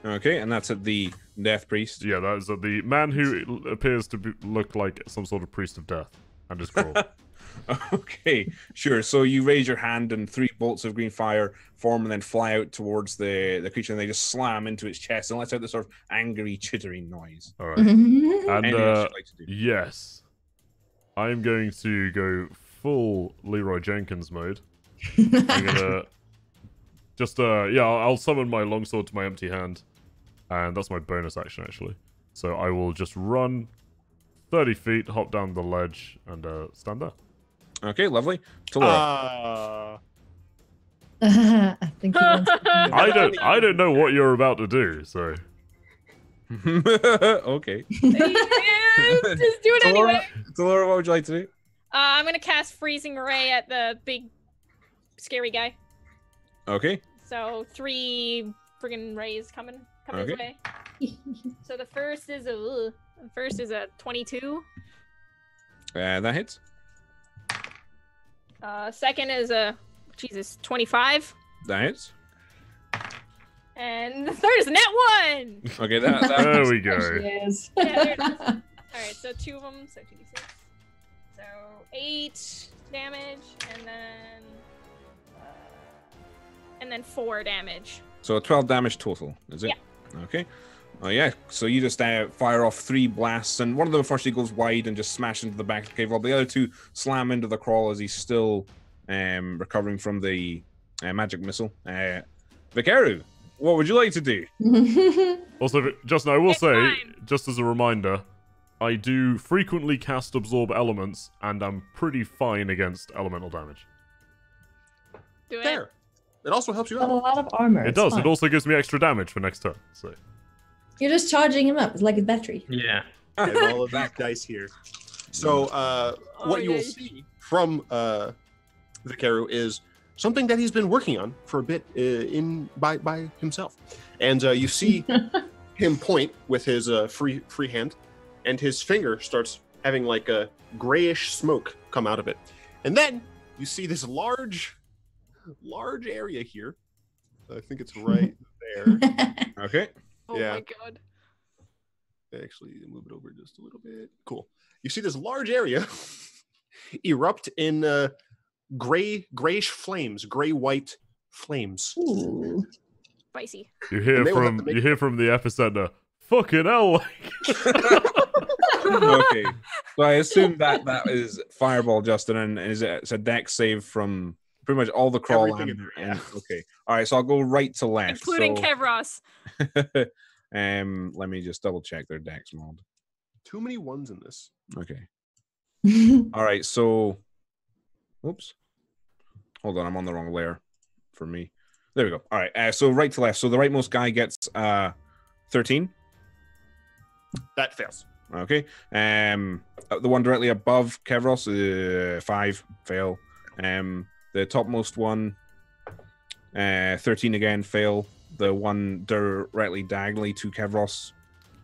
Okay, and that's at the Death Priest. Yeah, that is the man who appears to look like some sort of priest of death, and is Kraul. Okay, sure. So you raise your hand and 3 bolts of green fire form and then fly out towards the creature, and they just slam into its chest and lets out this sort of angry, chittering noise. All right. And Anything else you'd like to do? yes, I'm going to go full Leroy Jenkins mode. I'm gonna just I'll summon my longsword to my empty hand, and that's my bonus action actually. So I will just run 30 feet, hop down the ledge, and stand there. Okay, lovely. Talora. I think he wants to I don't know what you're about to do, so Okay. Just do it anyway. Talora, what would you like to do? I'm gonna cast Freezing Ray at the big, scary guy. Okay. So 3 friggin' rays coming his way. So the first is a 22. That hits. Second is a 25. That hits. And the third is a net 1. Okay, that there we go. Yes. Yeah, there it is. All right, so 2 of them, so 2d6. So 8 damage, and then 4 damage. So 12 damage total, is it? Yeah. Okay. Oh yeah. So you just fire off 3 blasts, and one of them unfortunately goes wide and just smash into the back of the cave wall. The other 2 slam into the Kraul as he's still recovering from the magic missile. Vikaru, what would you like to do? Also, Justin, I will It's say, fine. just as a reminder, I do frequently cast Absorb Elements, and I'm pretty fine against elemental damage. Do it. There. It also helps you Got a out. lot of armor. It it's does. fine. It also gives me extra damage for next turn. So You're just charging him up. It's like a battery. Yeah. I have all of these dice here. So what you will nice. see from Vikaru is something that he's been working on for a bit by himself, and you see him point with his free hand, and his finger starts having like a grayish smoke come out of it, and then you see this large area here. I think it's right there. Okay. Oh Yeah. my god. Actually, move it over just a little bit. Cool. You see this large area erupt in grayish flames, gray-white flames. Ooh. Spicy. you hear And they will have to make- from the epicenter, fucking hell! Okay. So I assume that is Fireball, Justin, and it's a dex save from pretty much all the Kraul. Everything in there, yeah. Okay. All right. So I'll go right to left. Including so, Kevros. let me just double check their dex mod. Too many ones in this. Okay. All right. So, oops. Hold on. I'm on the wrong layer for me. There we go. All right. So right to left. So the rightmost guy gets 13. That fails. Okay. The one directly above Kevros, 5, fail. The topmost one, 13 again, fail. The one directly diagonally to Kevros,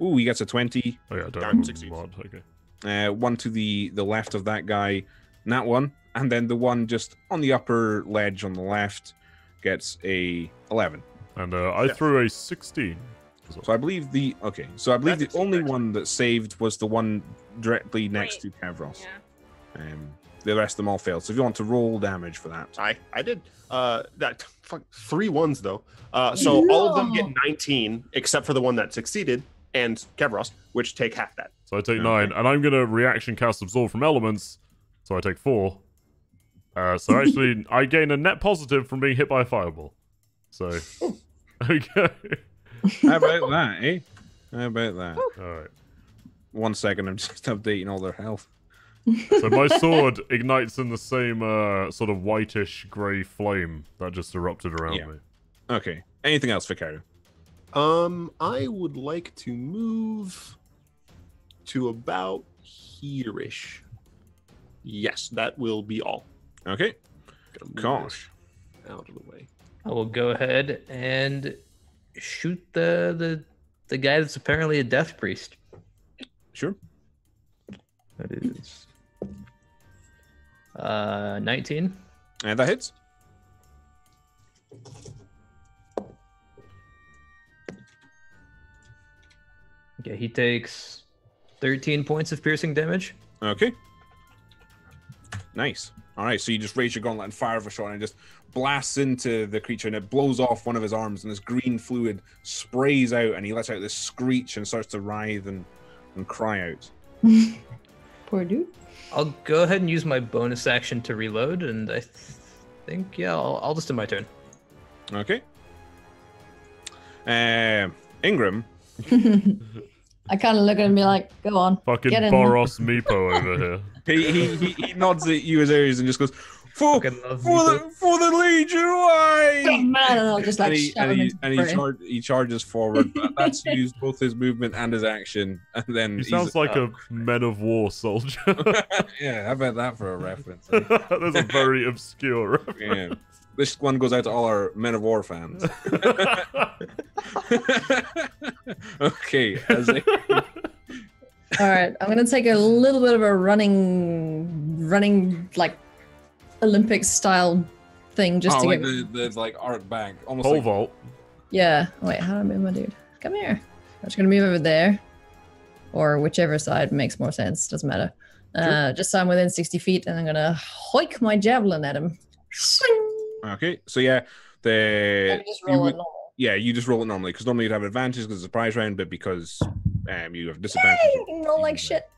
ooh, he gets a 20. Oh yeah, Darn, don't 60s. mod. Okay. One to the left of that guy, that one, and then the one just on the upper ledge on the left gets a 11. And I threw a 16. As well. So I believe the That's only actually- one that saved was the one directly next Right. to Kevros. Yeah. The rest of them all failed. So if you want to roll damage for that, I did. That 3 ones though. So all of them get 19 except for the one that succeeded and Kevros, which take half that. So I take Okay. 9, and I'm gonna reaction cast Absorb from Elements, so I take 4. So actually, I gain a net positive from being hit by a fireball. So, okay. how about that, eh? How about that? All right. 1 second, I'm just updating all their health. So my sword ignites in the same sort of whitish grey flame that just erupted around Yeah. me. Okay. Anything else, Vikaru? I would like to move to about here-ish. Yes, that will be all. Okay. Gotta move Gosh. this out of the way. I will go ahead and shoot the guy that's apparently a death priest. Sure. That is 19. And that hits. Okay, he takes 13 points of piercing damage. Okay. Nice. All right, so you just raise your gauntlet and fire off a shot, and it just blasts into the creature, and it blows off one of his arms, and this green fluid sprays out, and he lets out this screech and starts to writhe and cry out. Poor dude. I'll go ahead and use my bonus action to reload, and I think, yeah, I'll just do my turn. Okay. Ingram. I kind of look at him and be like, go on. Fucking get in Boros Meepo over here. He nods at you as Ares and just goes, for Fucking love the Legion, why? Oh, man, and I'll just like he charges forward, but that's used both his movement and his action, and then He sounds like a Men of War soldier. Yeah, how about that for a reference? That's a very obscure reference. Yeah. This one goes out to all our Men of War fans. Okay. All right, I'm gonna take a little bit of a running like Olympic style thing just to like get. the like arc back, almost Pole like vault. Yeah. Wait, how do I move my dude? Come here. I'm just gonna move over there, or whichever side makes more sense. Doesn't matter. Just so I'm within 60 feet, and I'm gonna hoik my javelin at him. Okay, so yeah, Just roll it normal. yeah, you just roll it normally because normally you'd have advantage because it's a prize round, but because you have disadvantage. Yay! Roll like shit.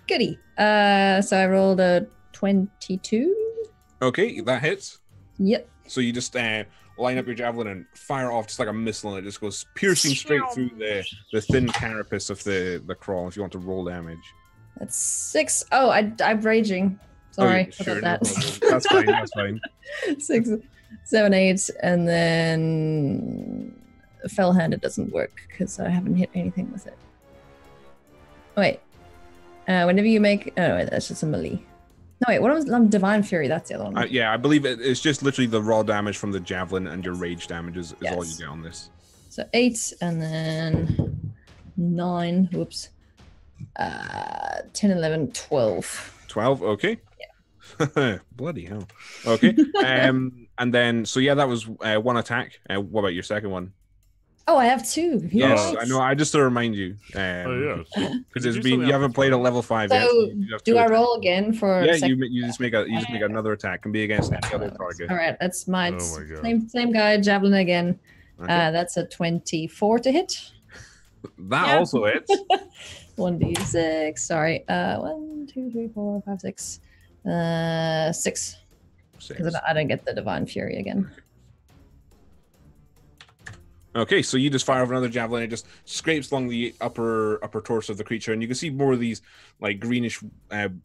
Goody. So I rolled a 22. Okay, that hits. Yep. So you just line up your javelin and fire off just like a missile, and it just goes piercing straight through the thin carapace of the Kraul. If you want to roll damage. That's 6. Oh, I'm raging. Sorry sure, about no that. problem. That's fine. That's fine. 6, 7, 8, and then fell-handed doesn't work because I haven't hit anything with it. Oh, wait. Whenever you make... Oh, wait, that's just a melee. No, wait, what was Divine Fury? That's the other one. Yeah, I believe it's just literally the raw damage from the javelin, and your rage damage is all you get on this. So 8, and then 9. Whoops. 10, 11, 12. 12, okay. Yeah. Bloody hell. Okay. And then, so yeah, that was one attack. What about your second one? Oh, I have 2. Yes, I know. I just to remind you. Because it's been you haven't played a level 5 yet. So You do I roll again for? Yeah, you just make another attack. Can be against any other target. All right, that's my, Oh my God. same guy, javelin again. Okay. That's a 24 to hit. That also hits. 1d6. Sorry. 1, 2, 3, 4, 5, 6. 6. Because I don't get the Divine Fury again. Okay, so you just fire off another javelin. It just scrapes along the upper torso of the creature, and you can see more of these like greenish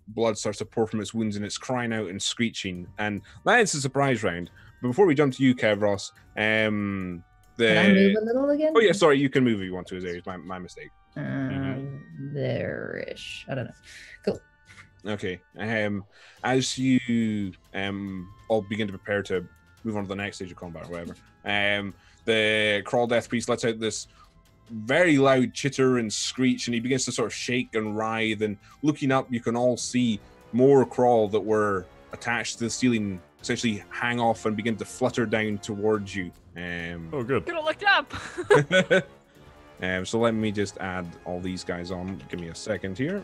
blood starts to pour from its wounds, and it's crying out and screeching. And that is a surprise round. But before we jump to you, Kevros, Can I move a little again? Oh yeah, sorry, you can move if you want to. Is my mistake. There-ish. I don't know. Cool. Okay. As you all begin to prepare to move on to the next stage of combat or whatever, the Kraul Death Priest lets out this very loud chitter and screech, and he begins to sort of shake and writhe. And looking up, you can all see more Kraul that were attached to the ceiling essentially hang off and begin to flutter down towards you. Oh, good. Could have looked up. So let me just add all these guys on. Give me a second here.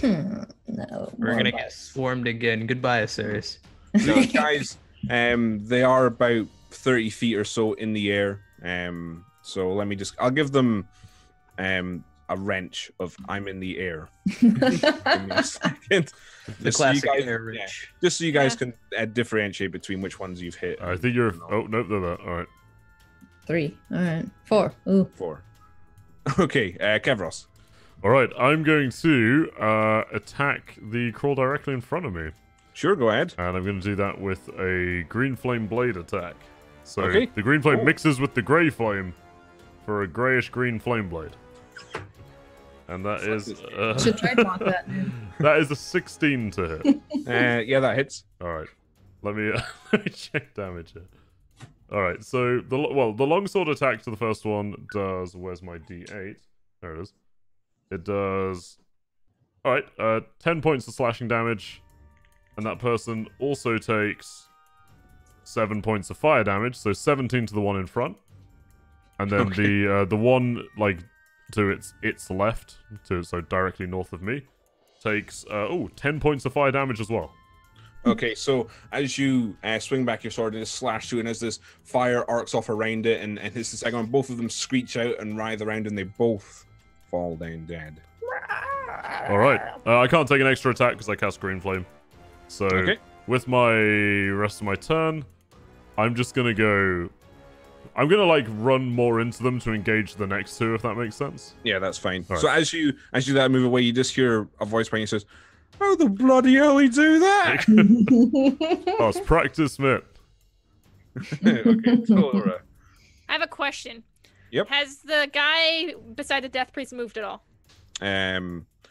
No. We're gonna get swarmed again. Goodbye, Osiris. So guys, they are about 30 feet or so in the air. So I'll give them a wrench of I'm in the air. Give me a second. The classic air wrench. Just so you guys can differentiate between which ones you've hit. I think you're... Oh, nope, they're that. All right. 3. All right. 4. Ooh. 4. Okay, Kevros. All right, I'm going to attack the Kraul directly in front of me. Sure, go ahead. And I'm going to do that with a green flame blade attack. So Okay. the green flame mixes with the grey flame for a greyish-green flame blade. And that is... Should trademark that. that is a 16 to hit. Yeah, that hits. All right, let me check damage here. All right, so the longsword attack to the first one does. Where's my D8? There it is. It does. All right, 10 points of slashing damage, and that person also takes 7 points of fire damage, so 17 to the one in front, and then the one like to its left, so directly north of me, takes 10 points of fire damage as well. Okay, so as you swing back your sword and just slash through, and as this fire arcs off around it and hits the second one, both of them screech out and writhe around, and they both fall down dead. All right, I can't take an extra attack because I cast Green Flame. So with my rest of my turn, I'm just gonna go. I'm gonna like run more into them to engage the next two, if that makes sense. Yeah, that's fine. All So right. as you do that, move away, you just hear a voice behind you says, "How the bloody hell he do that?" Oh, it's practice, mate. Okay, so, I have a question. Yep. Has the guy beside the death priest moved at all?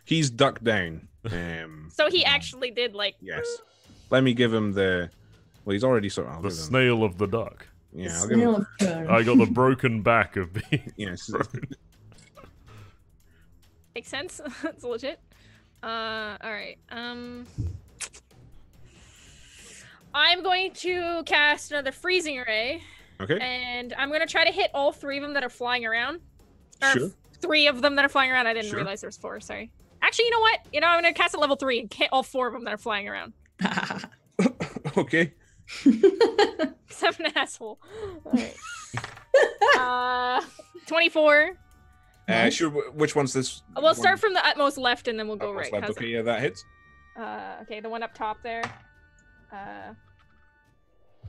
he's ducked down. So he actually did like. Yes. Let me give him the. Well, he's already sort of. The snail of the duck. Yeah, I'll give him. I got the broken back of being. Yes. Makes sense. It's legit. All right. I'm going to cast another freezing ray. Okay. And I'm gonna try to hit all three of them that are flying around. Or Sure. three of them that are flying around. I didn't Sure. realize there was four. Sorry. Actually, you know what? I'm gonna cast at level 3 and hit all 4 of them that are flying around. Okay. 7 asshole. All right. 24. Sure. Which one's this? We'll start from the utmost left and then we'll go Utmost right. left. How's Okay, yeah, that hits. that? Okay, the one up top there.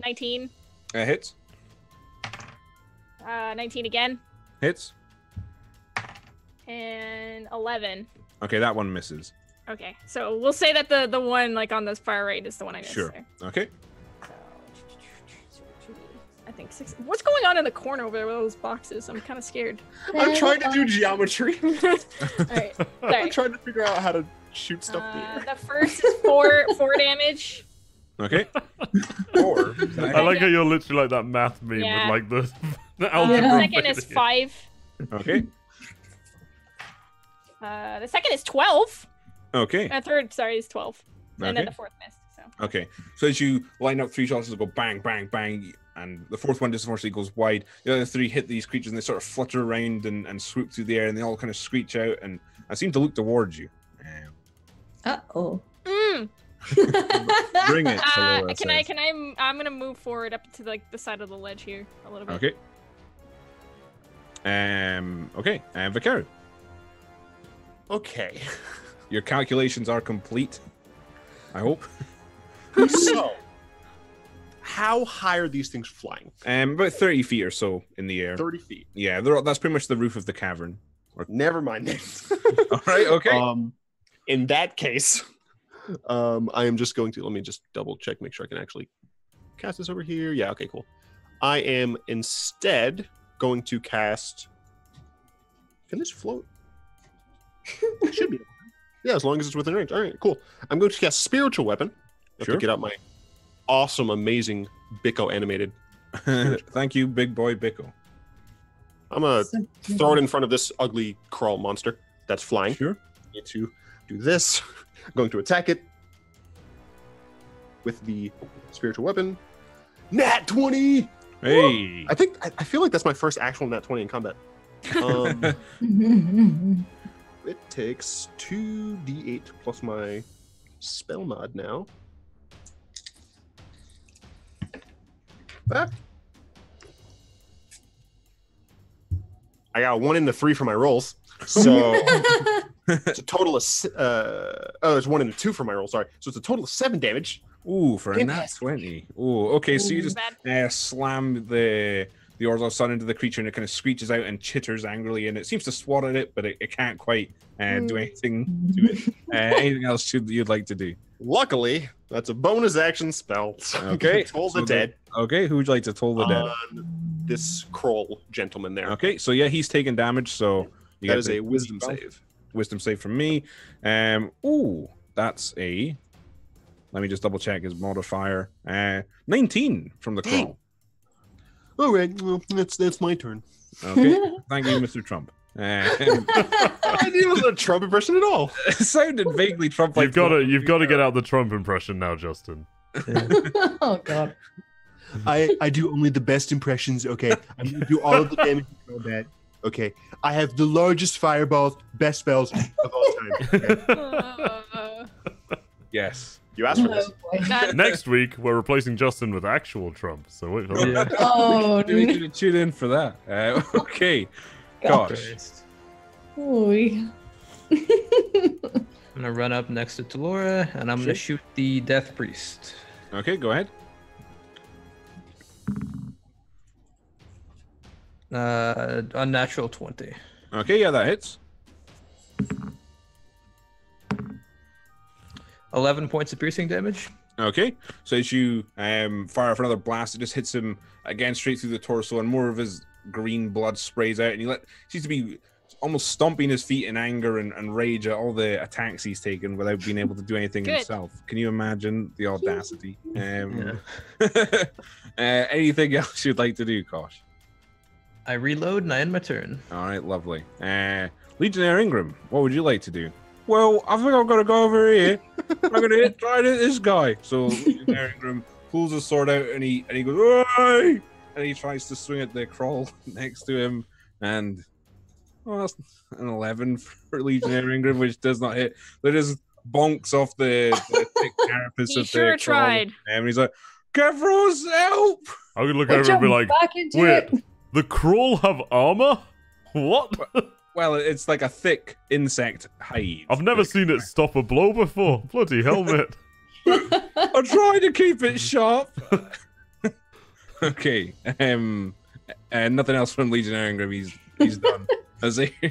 19. Hits. 19 again. Hits. And 11. Okay, that one misses. Okay, so we'll say that the one like on this far right is the one I missed. Sure. There. Okay. So, I think 6. What's going on in the corner over there with those boxes? I'm kind of scared. I'm trying to do geometry. All right, I'm sorry. trying to figure out how to shoot stuff in the air. The first is 4 damage. Okay. 4. I like how you're literally like that math meme Yeah. with like the The algebra. second is 5. Okay. The second is 12. Okay. Third, sorry, is 12. And then Okay. the fourth missed. So. Okay. So as you line up 3 shots, it'll go bang, bang, bang, and the fourth one just unfortunately goes wide. The other 3 hit these creatures and they sort of flutter around and swoop through the air, and they all kind of screech out and seem to look towards you. Uh-oh. Bring it. I'm gonna move forward up to like the side of the ledge here a little bit. Okay. Okay. Vicario, Okay. your calculations are complete. I hope. So, how high are these things flying? About 30 feet or so in the air. 30 feet. Yeah, that's pretty much the roof of the cavern. Never mind. All right. Okay. In that case, I am just going to, let me just double check, make sure I can actually cast this over here. Yeah, okay, cool. I am instead going to cast, can this float? It should be. Yeah, as long as it's within range. All right, cool. I'm going to cast Spiritual Weapon. I have Sure. to get out my awesome, amazing Bicco animated. Thank you, big boy Bicco. I'm going to throw it in front of this ugly Kraul monster that's flying. Sure. Need to do this. I'm going to attack it with the Spiritual Weapon. Nat 20! Hey. I feel like that's my first actual Nat 20 in combat. It takes 2d8 plus my spell mod now. Ah. I got a 1 and a 3 for my rolls. So it's a total of it's 1 and a 2 for my roll, sorry. So it's a total of 7 damage. Ooh, for a Damn nat it. 20. Ooh, okay, so you just Bad. slam the Orzo Sun into the creature, and it kind of screeches out and chitters angrily, and it seems to swat at it, but it can't quite do anything to it. Anything else you'd like to do? Luckily, that's a bonus action spell. So Okay, Toll so the dead Okay, who would you like to toll the dead? on this Kroll gentleman there. Okay, so yeah, he's taking damage, so you That get is the a wisdom spell. save. Wisdom save from me. Ooh, that's a. Let me just double check his modifier. 19 from the Dang. Kraul. All right, well, that's my turn. Okay, thank you, Mr. Trump. It wasn't a Trump impression at all. It sounded vaguely Trump-like. You've got to get out the Trump impression now, Justin. Oh god. I do only the best impressions. Okay, I'm gonna do all of the damage in combat. Okay, I have the largest fireballs, best spells of all time. Okay? Yes. You asked for this. That- Next week, we're replacing Justin with actual Trump. So wait for that. Yeah. Oh, You need to tune in for that. Okay. Gosh. Oy. I'm gonna run up next to Talora, and I'm gonna shoot the Death Priest. Okay, go ahead. Unnatural 20. Okay, yeah, that hits. 11 points of piercing damage. Okay, so as you fire for another blast, it just hits him again straight through the torso, and more of his green blood sprays out, and he seems to be almost stomping his feet in anger and rage at all the attacks he's taken without being able to do anything Good. himself. Can you imagine the audacity? Anything else you'd like to do, Kosh? I reload and I end my turn. All right, lovely. Legionnaire Ingram, what would you like to do? Well, I think I'm gonna go over here. I'm gonna try to hit this guy. So Legionnaire Ingram pulls his sword out and he goes, "Oi!" And he tries to swing at the Kraul next to him, and that's an 11 for Legionnaire Ingram, which does not hit. But just bonks off the thick carapace He of sure the Kraul. tried. And he's like, "Kevros, help!" I'm gonna look over and be like, back into "Wait, it. the Kraul have armor? What? Well, it's like a thick insect hide. I've never seen it stop a blow before. Bloody helmet." I'm trying to keep it sharp. Okay. And nothing else from Legionnaire Ingram. He's done.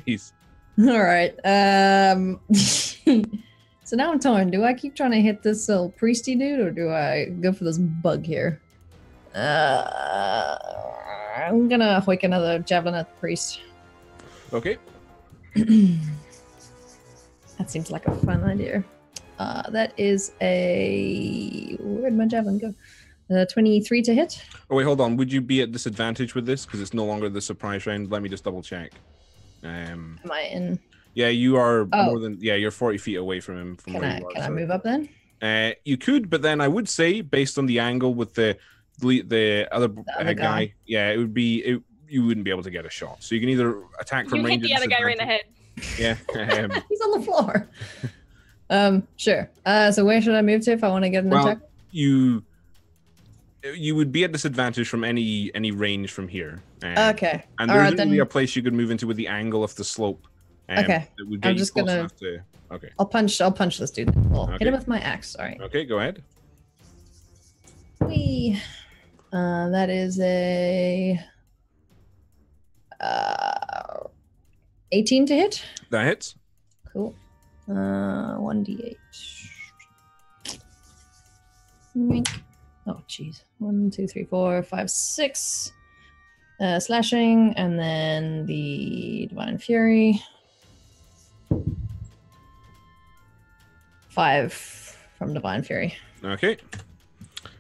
He's All right. So now I'm torn. Do I keep trying to hit this little priesty dude, or do I go for this bug here? I'm gonna hoik another javelin at the priest. okay. That seems like a fun idea. That is a... Where'd my javelin go? 23 to hit. Oh wait, hold on. Would you be at disadvantage with this because it's no longer the surprise round? Let me just double check. Am I in? Yeah, you are Oh. more than. Yeah, you're 40 feet away from him. From Can where I you are, can I so- move up then? You could, but then I would say, based on the angle with the other, other guy, guy. yeah, it would be. You wouldn't be able to get a shot. So you can either attack from You hit range. the or other guy right in the head. disadvantage. Yeah. He's on the floor. Sure. So where should I move to if I want to get an Well, attack? you would be at disadvantage from any range from here. Okay. And All there's right, only then a place you could move into with the angle of the slope. Okay. That would get I'm you just close gonna- enough to. Okay. I'll punch this dude. I'll hit Okay. him with my axe. All right. Okay, go ahead. Whee. That is a 18 to hit. That hits. Cool. 1d8. Yoink. Oh, jeez. 1, 2, 3, 4, 5, 6. Slashing, and then the Divine Fury. 5 from Divine Fury. Okay.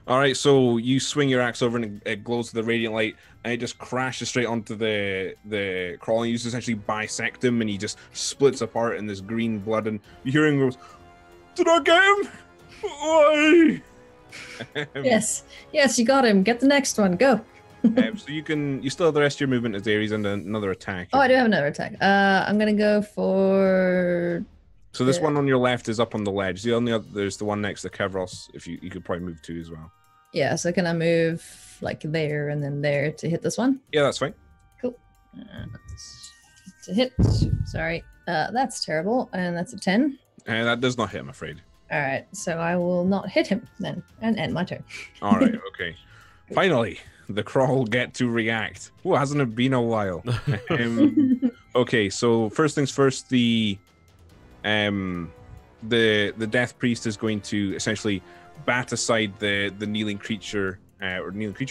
All right, so you swing your axe over and it glows with the radiant light, and it just crashes straight onto the Kraul, and you just essentially bisect him, and he just splits apart in this green blood, and you hear him goes, "Did I get him? Why?" Yes, you got him. Get the next one. Go. So you still have the rest of your movement as Ares and another attack. Oh, I do have another attack. I'm gonna go for. So this one on your left is up on the ledge. There's the one next to Kevros. If you could probably move to as well. Yeah, so can I move like there and then there to hit this one? Yeah, that's fine. Cool. To hit. Sorry. That's terrible. And that's a 10. That does not hit, I'm afraid. All right. So I will not hit him then and end my turn. All right, okay. Finally, the Kraul get to react. Oh, hasn't it been a while? Okay, so first things first, the Death Priest is going to essentially bat aside the kneeling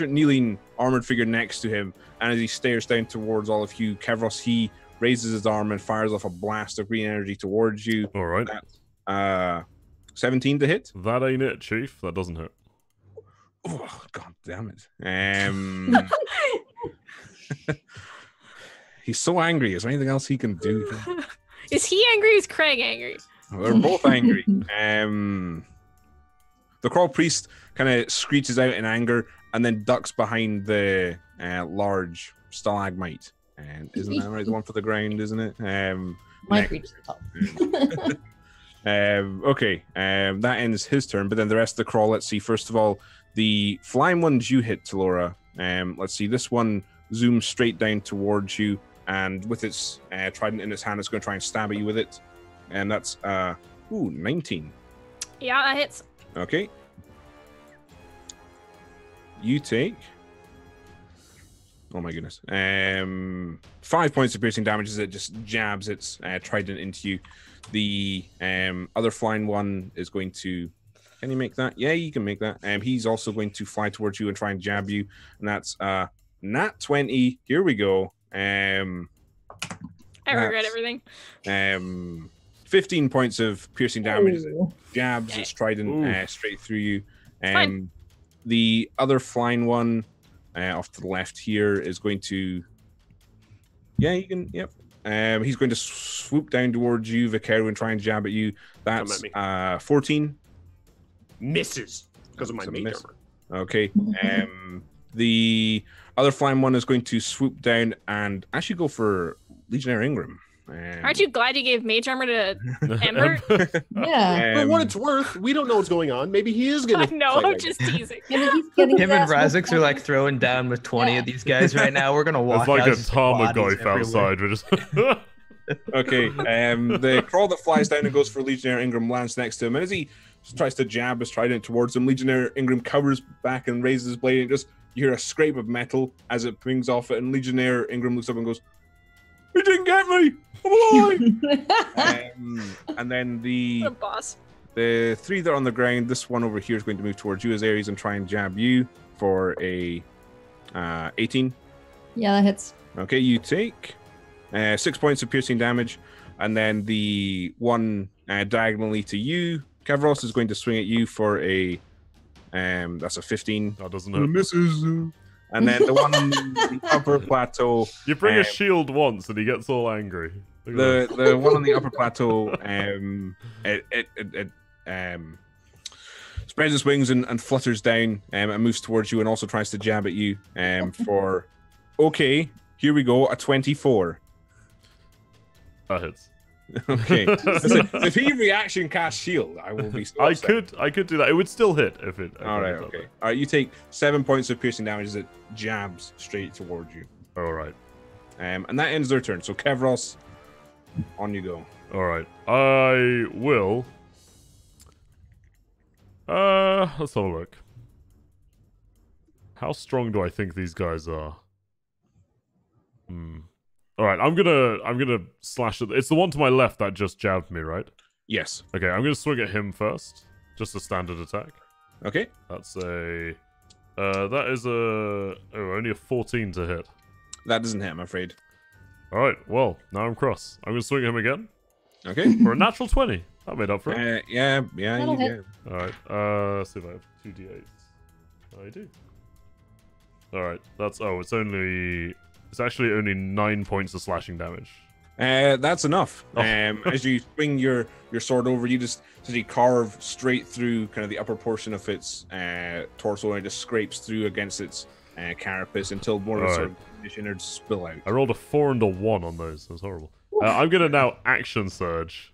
kneeling armored figure next to him, and as he stares down towards all of you, Kevros, he raises his arm and fires off a blast of green energy towards you. All right. That's 17 to hit. That ain't it, Chief. That doesn't hit. Oh, God damn it. He's so angry. Is there anything else he can do? Is he angry? Is Craig angry? They're both angry. The Kraul priest kind of screeches out in anger and then ducks behind the large stalagmite. And isn't that right? The one for the ground, isn't it? Might reach the top. Okay, that ends his turn. But then the rest of the Kraul, let's see. First of all, the flying ones you hit, Talora. Let's see. This one zooms straight down towards you, and with its trident in its hand, it's going to try and stab at you with it. And that's 19. Yeah, that hits. Okay. You take. Oh my goodness. 5 points of piercing damage as it just jabs its trident into you. The other flying one is going to. Can you make that? Yeah, you can make that. He's also going to fly towards you and try and jab you, and that's nat 20. Here we go. I regret everything. 15 points of piercing damage as it jabs its trident straight through you. Fine. The other flying one off to the left here is going to. Yeah, you can. Yep. He's going to swoop down towards you, Vicario, and try and jab at you. That's 14. Misses because of my So mage miss. armor. Okay. The other flying one is going to swoop down and actually go for Legionnaire Ingram. Aren't you glad you gave mage armor to Ember? Yeah. For what it's worth, we don't know what's going on. Maybe he is I gonna. know, fight I'm right just now. teasing. Maybe he's getting Him his and ass Razix whooped. are like throwing down with 20 of these guys right now. We're gonna walk It's like out a just bodies Tarmogoyf everywhere. outside. We're just. Okay. The Kraul that flies down and goes for Legionnaire Ingram lands next to him. And as he tries to jab his trident towards him, Legionnaire Ingram covers back and raises his blade. And just you hear a scrape of metal as it pings off it. And Legionnaire Ingram looks up and goes, "You didn't get me! I'm alive!" And then What a boss. the three that are on the ground, this one over here is going to move towards you as Ares and try and jab you for a 18. Yeah, that hits. Okay, you take 6 points of piercing damage, and then the one diagonally to you, Kavros, is going to swing at you for a that's a 15. That doesn't It hurt. misses. And then the one on the upper plateau, You bring a shield once and he gets all angry. Look at the one on the upper plateau, it spreads its wings and flutters down and moves towards you and also tries to jab at you for. Okay, here we go, a 24. that hits. Okay. Listen, if he reaction cast shield, I will be so upset. I could do that. It would still hit if it. All right, okay. All right, you take 7 points of piercing damage as it jabs straight towards you. All right. And that ends their turn. So Kevros, on you go. All right. I will. Let's have a look. How strong do I think these guys are? All right. I'm gonna slash it. It's the one to my left that just jabbed me, right? Yes. Okay. I'm gonna swing at him first. Just a standard attack. Okay. That's a. That is only a 14 to hit. That doesn't hit, I'm afraid. All right. Well, now I'm cross. I'm gonna swing at him again Okay. for a natural 20. That made up for it. Yeah, That'll you hit. did. All right. Let's see if I have 2d8s. I do. All right. That's it's actually only 9 points of slashing damage. That's enough. Oh. As you swing your sword over, you just essentially carve straight through kind of the upper portion of its torso, and it just scrapes through against its carapace until more of its sort of innards spill out. I rolled a 4 and a 1 on those. That's horrible. I'm gonna now action surge,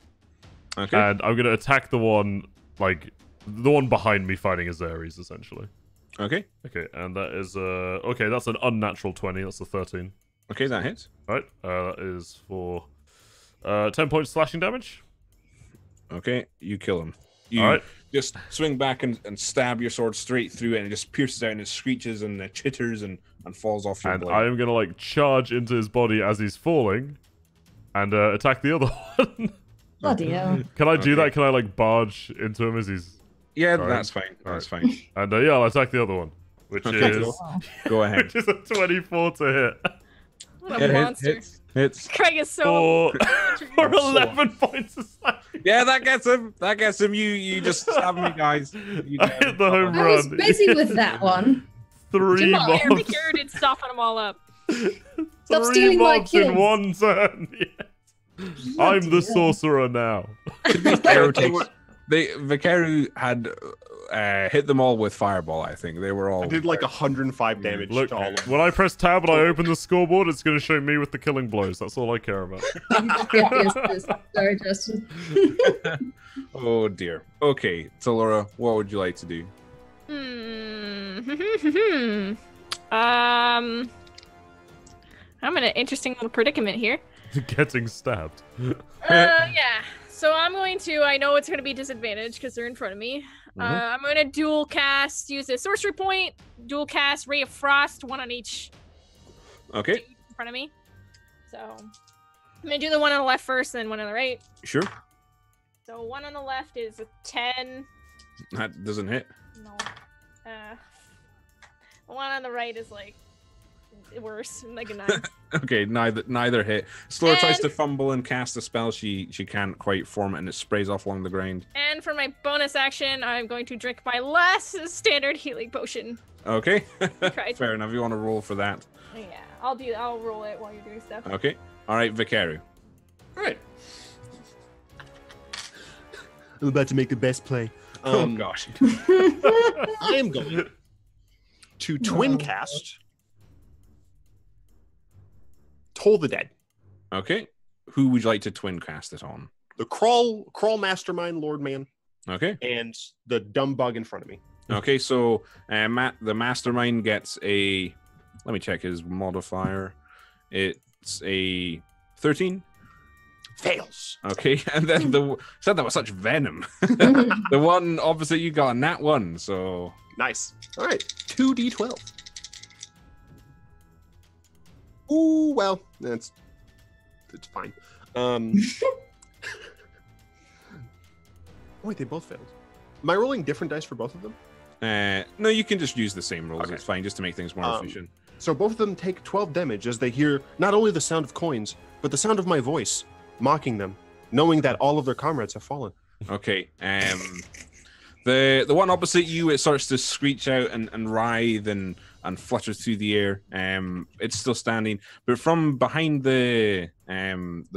Okay. and I'm gonna attack the one behind me fighting as Ares, essentially. Okay. Okay, and that is okay. That's an unnatural 20. That's a 13. Okay, that hits. All right. That is for 10 points slashing damage. Okay, you kill him. You All right. just swing back and stab your sword straight through it, and it just pierces out, and it screeches and it chitters and falls off your And blade. I am gonna charge into his body as he's falling, and attack the other one. Bloody hell. Can I do Okay. that? Can I barge into him as he's? Yeah, Alright. that's fine. That's Alright. fine. And yeah, I'll attack the other one, which Okay, is cool. Go ahead. which is a 24 to hit What a monster. Hits. Craig is so. for 11 points of slashing. Yeah, that gets him. That gets him. You just stab me, guys. You I hit the home I was run. busy with that one. 3 Here, mobs. Vicario did soften them all up. Stop 3 stealing my mobs in kills. 1 turn. Yes. I'm the sorcerer now. Vikaru had hit them all with fireball. I think they were all. I did like 105 damage Look, to all of them. when I press tab and I open the scoreboard, it's going to show me with the killing blows. That's all I care about. Yes. Sorry, Justin. Oh dear. Okay, Talora, what would you like to do? I'm in an interesting little predicament here. Getting stabbed. Yeah. So I'm going to. I know it's going to be disadvantage because they're in front of me. I'm going to dual cast. Use a sorcery point. Dual cast Ray of Frost, one on each. Okay. In front of me. So I'm going to do the one on the left first, then one on the right. Sure. So one on the left is a 10. That doesn't hit. No. The one on the right is like worse, like a 9. Okay, neither hit. Slora tries And- to fumble and cast a spell. She can't quite form it, and it sprays off along the ground. And for my bonus action, I'm going to drink my last standard healing potion. Okay. Right. Fair enough. You want to roll for that? Yeah, I'll roll it while you're doing stuff. Okay. All right, Vikaru. Alright. I'm about to make the best play. Oh gosh. I am going to twin cast Toll the Dead. Okay. Who would you like to twin cast it on? The Kraul Mastermind Lord Man Okay. and the dumb bug in front of me. Okay. So the mastermind gets a. Let me check his modifier. It's a 13. Fails. Okay, and then said that was such venom. The one opposite you got a nat 1, so Nice. All right. 2d12. Ooh, well, it's fine. Wait, they both failed. Am I rolling different dice for both of them? no, you can just use the same rolls. Okay. It's fine, just to make things more efficient. So both of them take 12 damage as they hear not only the sound of coins, but the sound of my voice mocking them, knowing that all of their comrades have fallen. Okay, the one opposite you, it starts to screech out and writhe and flutter through the air. It's still standing, but from behind the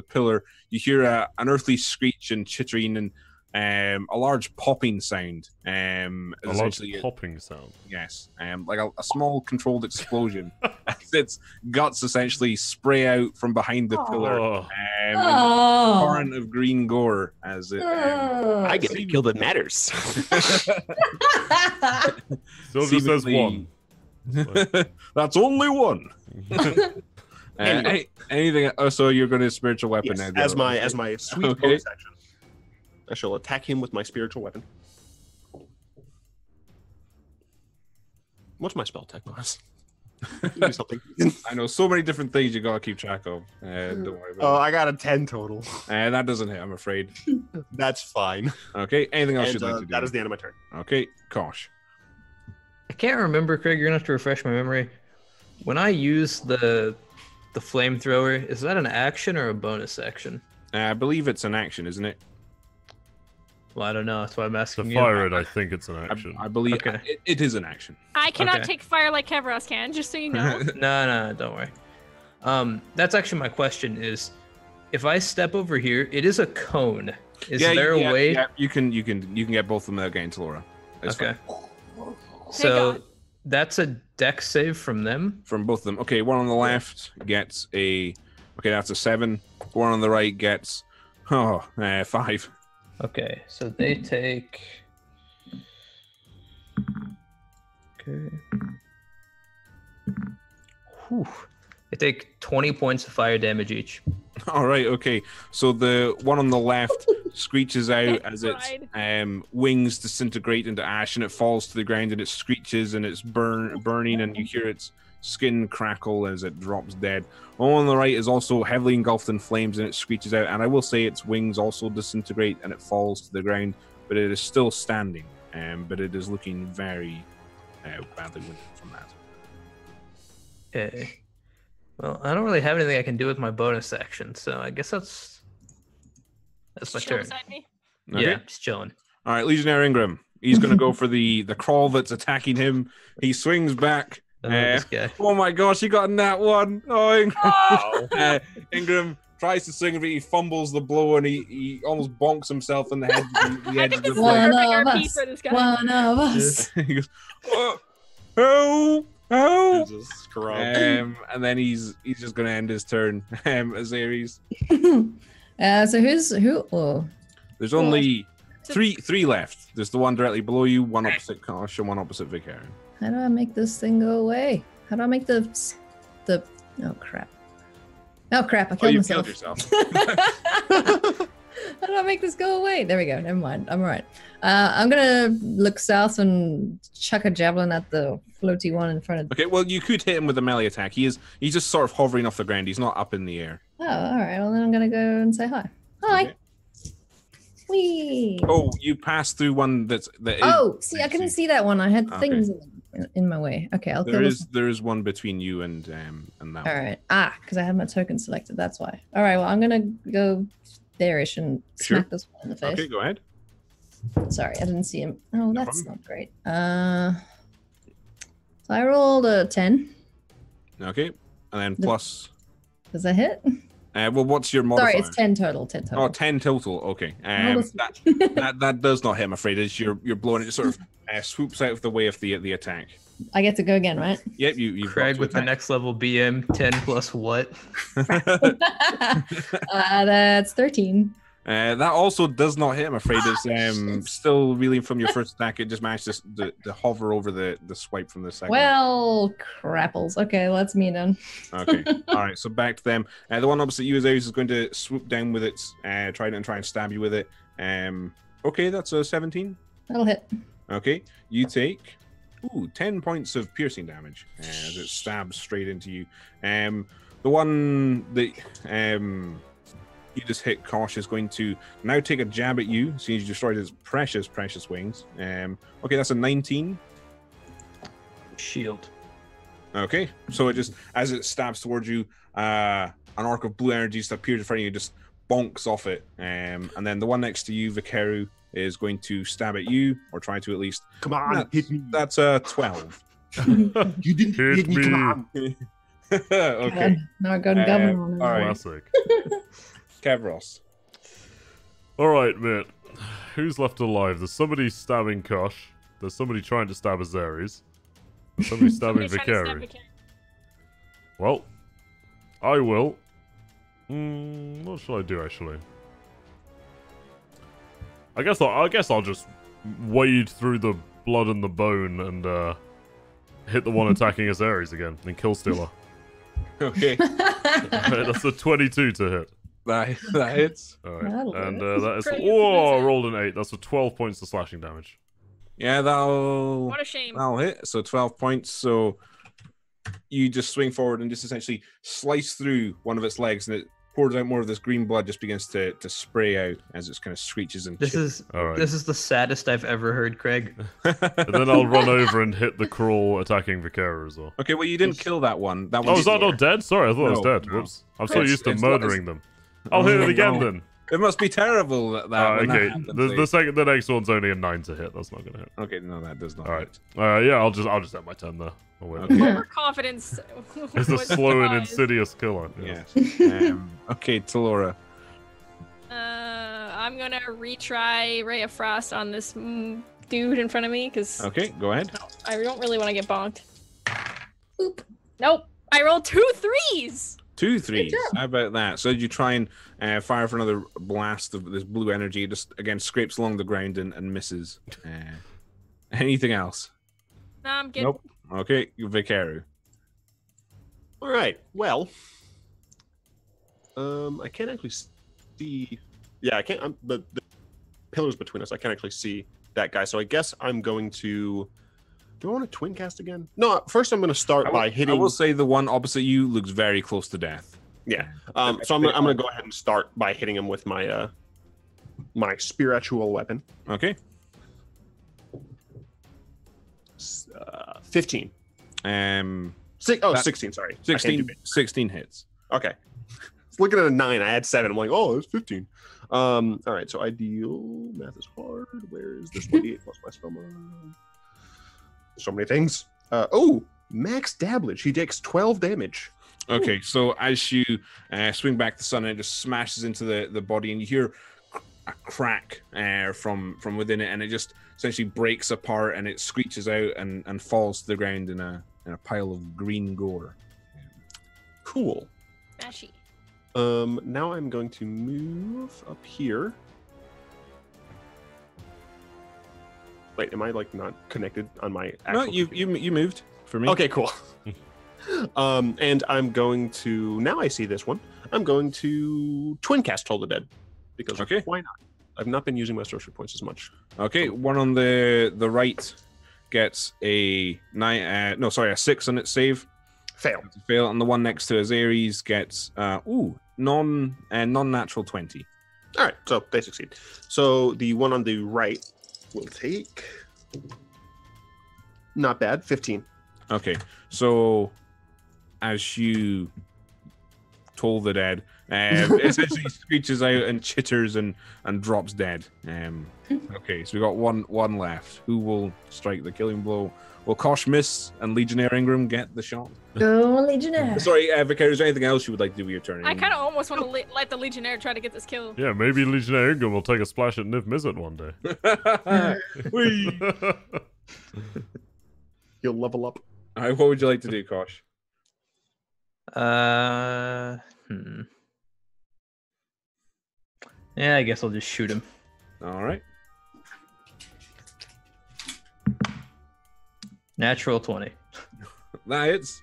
pillar, you hear an earthly screech and chittering and a large popping sound. A large Essentially, popping sound. yes, like a small controlled explosion. As its guts essentially spray out from behind the pillar. Oh, And Oh. torrent of green gore as it. I get to kill that matters. still just says seemingly- 1. That's only one. Anyway. Anything? Oh, so you're going to spiritual weapon Yes, now? as my sweet Okay. bonus action, I shall attack him with my spiritual weapon. What's my spell tech bonus? Do something. I know so many different things you got to keep track of. Don't worry about I got a 10 total. it. That doesn't hit, I'm afraid. That's fine. Okay. Anything else And you'd like to do? that is the end of my turn. Okay, Kosh. I can't remember, Craig. You're gonna have to refresh my memory. When I use the flamethrower, is that an action or a bonus action? I believe it's an action, isn't it? Well, I don't know. That's why I'm To asking you. fire it, I think it's an action. I believe Okay. it is an action. I cannot Okay. take fire like Kevros can, just so you know. No, don't worry. That's actually my question is, if I step over here, it is a cone. Is there a way? Yeah, you can get both of them without getting to Laura. It's Okay. fine. So God. that's a dex save from them. From both of them. Okay, one on the left gets a. Okay, that's a 7. One on the right gets 5. Okay, so they take. Okay. Whew. They take 20 points of fire damage each. All right, okay. So the one on the left screeches out as its Fried. wings disintegrate into ash, and it falls to the ground, and it screeches, and it's burning, and you hear its skin crackle as it drops dead. One on the right is also heavily engulfed in flames, and it screeches out. And I will say its wings also disintegrate, and it falls to the ground, but it is still standing. But it is looking very badly wounded from that. Okay. Well, I don't really have anything I can do with my bonus action, so I guess that's my Chill turn. beside me. Okay. Yeah, just chilling. All right, Legionnaire Ingram. He's going to go for the crawl that's attacking him. He swings back This guy. Oh my gosh, he got in that one. Oh, Ingram. Ingram tries to swing, but he fumbles the blow and he almost bonks himself in the head. The I edge think of this the is the blade. perfect RP for this guy. One of us. He goes, oh, oh. Jesus, scrub. And then he's just gonna end his turn. As Ares. So who? Oh, There's only three left. There's the one directly below you, one opposite Kosh, and one opposite Vicarian. how do I make this thing go away? How do I make the? Oh crap! Oh crap! I Oh, killed you myself. killed yourself. How do I make this go away? There we go. Never mind. I'm all right. I'm gonna look south and chuck a javelin at the floaty one in front of. Okay, well, you could hit him with a melee attack. He's just sort of hovering off the ground. He's not up in the air. Oh, all right. Well, then I'm gonna go and say hi. Hi. Okay. Wee. Oh, you passed through one that is. Oh, see, I couldn't next to see that one. I had Okay. things in my way. Okay, I'll you. kill this. There is one between you and that All one. right. Because I had my token selected. That's why. All right. Well, I'm gonna go there-ish and Sure. smack this one in the face. Okay, go ahead. Sorry, I didn't see him. Oh, No that's problem. not great. So I rolled a 10. Okay, and then The- plus. Does that hit? Well, what's your modifier? Sorry, it's 10 total. 10 total. Oh, 10 total. Okay. Roll a That does not hit, I'm afraid. As you're blowing it, just sort of swoops out of the way of the attack. I get to go again, right? Yep, you've Craig got with to the attack. next level BM 10 plus what? That's 13. That also does not hit, I'm afraid. It's still reeling from your first attack. It just managed to hover over the swipe from the second. Well, crapples. Okay, let's me then. Okay. All right. So back to them. The one opposite you is going to swoop down with its trident and try and stab you with it. Okay, that's a 17. That'll hit. Okay. You take 10 points of piercing damage as it stabs straight into you. The one that you just hit, Kosh, is going to now take a jab at you, since you destroyed his precious wings. Okay, that's a 19. Shield. Okay, so it just, as it stabs towards you, an arc of blue energy just appears in front of you, just bonks off it. And then the one next to you, Vicaru, is going to stab at you, or try to at least. Come on, hit me. That's a 12. You didn't Hit hit me. Come me. on. Okay, Now I got a goblin on it. all right. Classic. Kevros. All right, mate. Who's left alive? There's somebody stabbing Kosh. There's somebody trying to stab Azares. There's somebody stabbing Somebody's trying to stab Vicari. Vicari. Well, I will. What shall I do, actually? I guess I'll just wade through the blood and the bone and hit the one attacking Azares again and kill Stealer. Okay, That's a 22 to hit. that hits. All right, That'll and do that is Pretty I good. rolled an 8. That's for 12 points of slashing damage. Yeah, that'll What a shame. hit. So 12 points. So you just swing forward and just essentially slice through one of its legs, and it pours out more of this green blood. Just begins to spray out as it kind of screeches and. This is All right. this is the saddest I've ever heard, Craig. And then I'll run over and hit the Kraul attacking Vicara as well. Okay, well you didn't kill that one. That Oh, was is that not dead? Sorry, I thought it was No, dead. no. Whoops. I'm so It's- used to it's- murdering them. I'll hit it again then. It must be terrible that. when that Okay, happens, the next one's only a 9 to hit. That's not gonna hit. Okay, no, that does not. All right. hit. Yeah, I'll just end my turn there. I'll win. Okay. Overconfidence. It's a was slow and devised. insidious killer. Yeah. Yeah. Okay, Talora. I'm gonna retry Ray of Frost on this dude in front of me because Okay, go ahead. I don't really want to get bonked. Oop. Nope. I rolled 2 3s. 2 3s. job. How about that? So you try and fire for another blast of this blue energy. It just again scrapes along the ground and misses. Anything else? No, I'm good. Nope. Okay, Vicaru. All right. Well, I can't actually see. Yeah, I can't. The pillars between us. I can't actually see that guy. So I guess I'm going to. Do I want to twin cast again? No. First, I'm going to start by hitting. I will say the one opposite you looks very close to death. Yeah. So I'm going to go ahead and start by hitting him with my my spiritual weapon. Okay. 15. Um, 16. Sorry. I can't do 16 hits. Okay. Looking at a 9, I had 7. I'm like, oh, it's 15. All right, so I deal. Math is hard. Where is this 28 plus my spell mod? So many things. max damage. He takes 12 damage. Okay, so as you swing back the sun, it just smashes into the body, and you hear a crack from within it, and it just essentially breaks apart, and it screeches out and falls to the ground in a pile of green gore. Cool. Mashy. Now I'm going to move up here. Wait, am I like not connected on my actual No, you moved for me. Okay, cool. And I'm going to, now I see this one, I'm going to twin cast Toll the Dead. Because Okay. why not? I've not been using my sorcery points as much. Okay, one on the right gets a 6 on its save. Fail. Fail, and the one next to Azares gets non-natural 20. All right, so they succeed. So the one on the right will take, not bad, 15. Okay, so as you toll the dead, essentially screeches out and chitters and drops dead. Okay, so we got one left. Who will strike the killing blow? Will Kosh miss and Legionnaire Ingram get the shot? Go Legionnaire. Sorry, Vicar, is there anything else you would like to do with your turn? I kind of almost want to let the Legionnaire try to get this kill. Yeah, maybe Legionnaire Ingram will take a splash at Niv Mizzet one day. Whee! You'll level up. All right, what would you like to do, Kosh? Yeah, I guess I'll just shoot him. All right. Natural 20. That hits.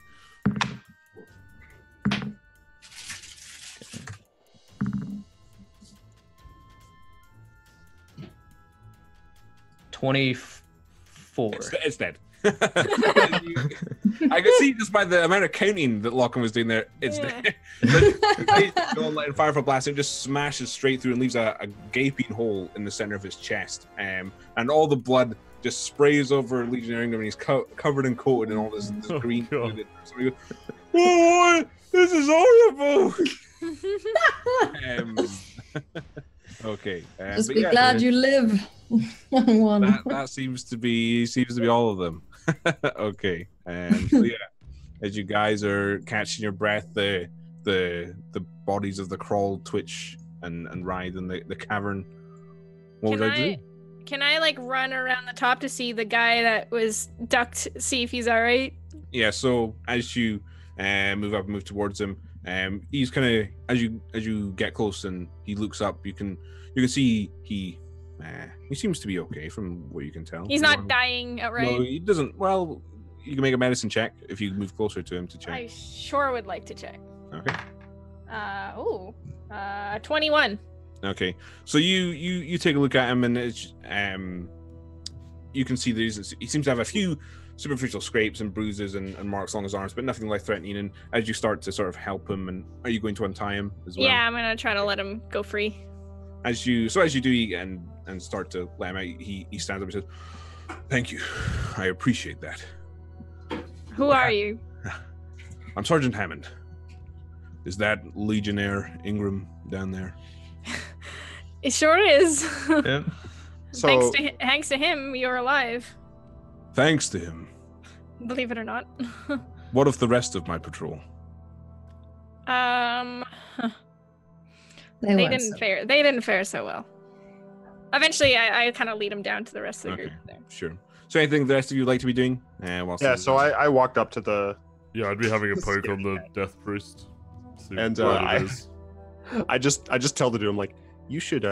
It's dead. I could see just by the amount of counting that Lachlan was doing there, it's dead. Letting fire for blast, it just smashes straight through and leaves a gaping hole in the center of his chest. And all the blood just sprays over Legionnaire Ingram, and he's covered and coated in all this green fluid. So he goes, "Oh, this is horrible." Okay. Just be glad you live. One. That seems to be all of them. Okay. So yeah, as you guys are catching your breath, the bodies of the Kraul twitch and writhe in the cavern. What would I do? Can I like run around the top to see the guy that was ducked, see if he's all right? Yeah. So as you move towards him, he's kind of as you get close and he looks up, you can see he seems to be okay from what you can tell. He's not dying outright. No, he doesn't. Well, you can make a medicine check if you move closer to him to check. I sure would like to check. Okay. 21. Okay, so you take a look at him, and it's, you can see he seems to have a few superficial scrapes and bruises and marks along his arms, but nothing life-threatening. And as you start to sort of help him, and are you going to untie him as well? Yeah, I'm gonna try to let him go free. As you do and start to let him out, he stands up and says, "Thank you, I appreciate that." Who are you? I'm Sergeant Hammond. Is that Legionnaire Ingram down there? It sure is. Yep. So, Thanks to him, you're alive. Thanks to him. Believe it or not. What of the rest of my patrol? They didn't fare so well. Eventually, I kind of lead them down to the rest of the group there. Sure. So anything the rest of you would like to be doing? so I walked up to the... Yeah, I'd be having a poke on the Death Priest. And I just tell the dude, I'm like, you should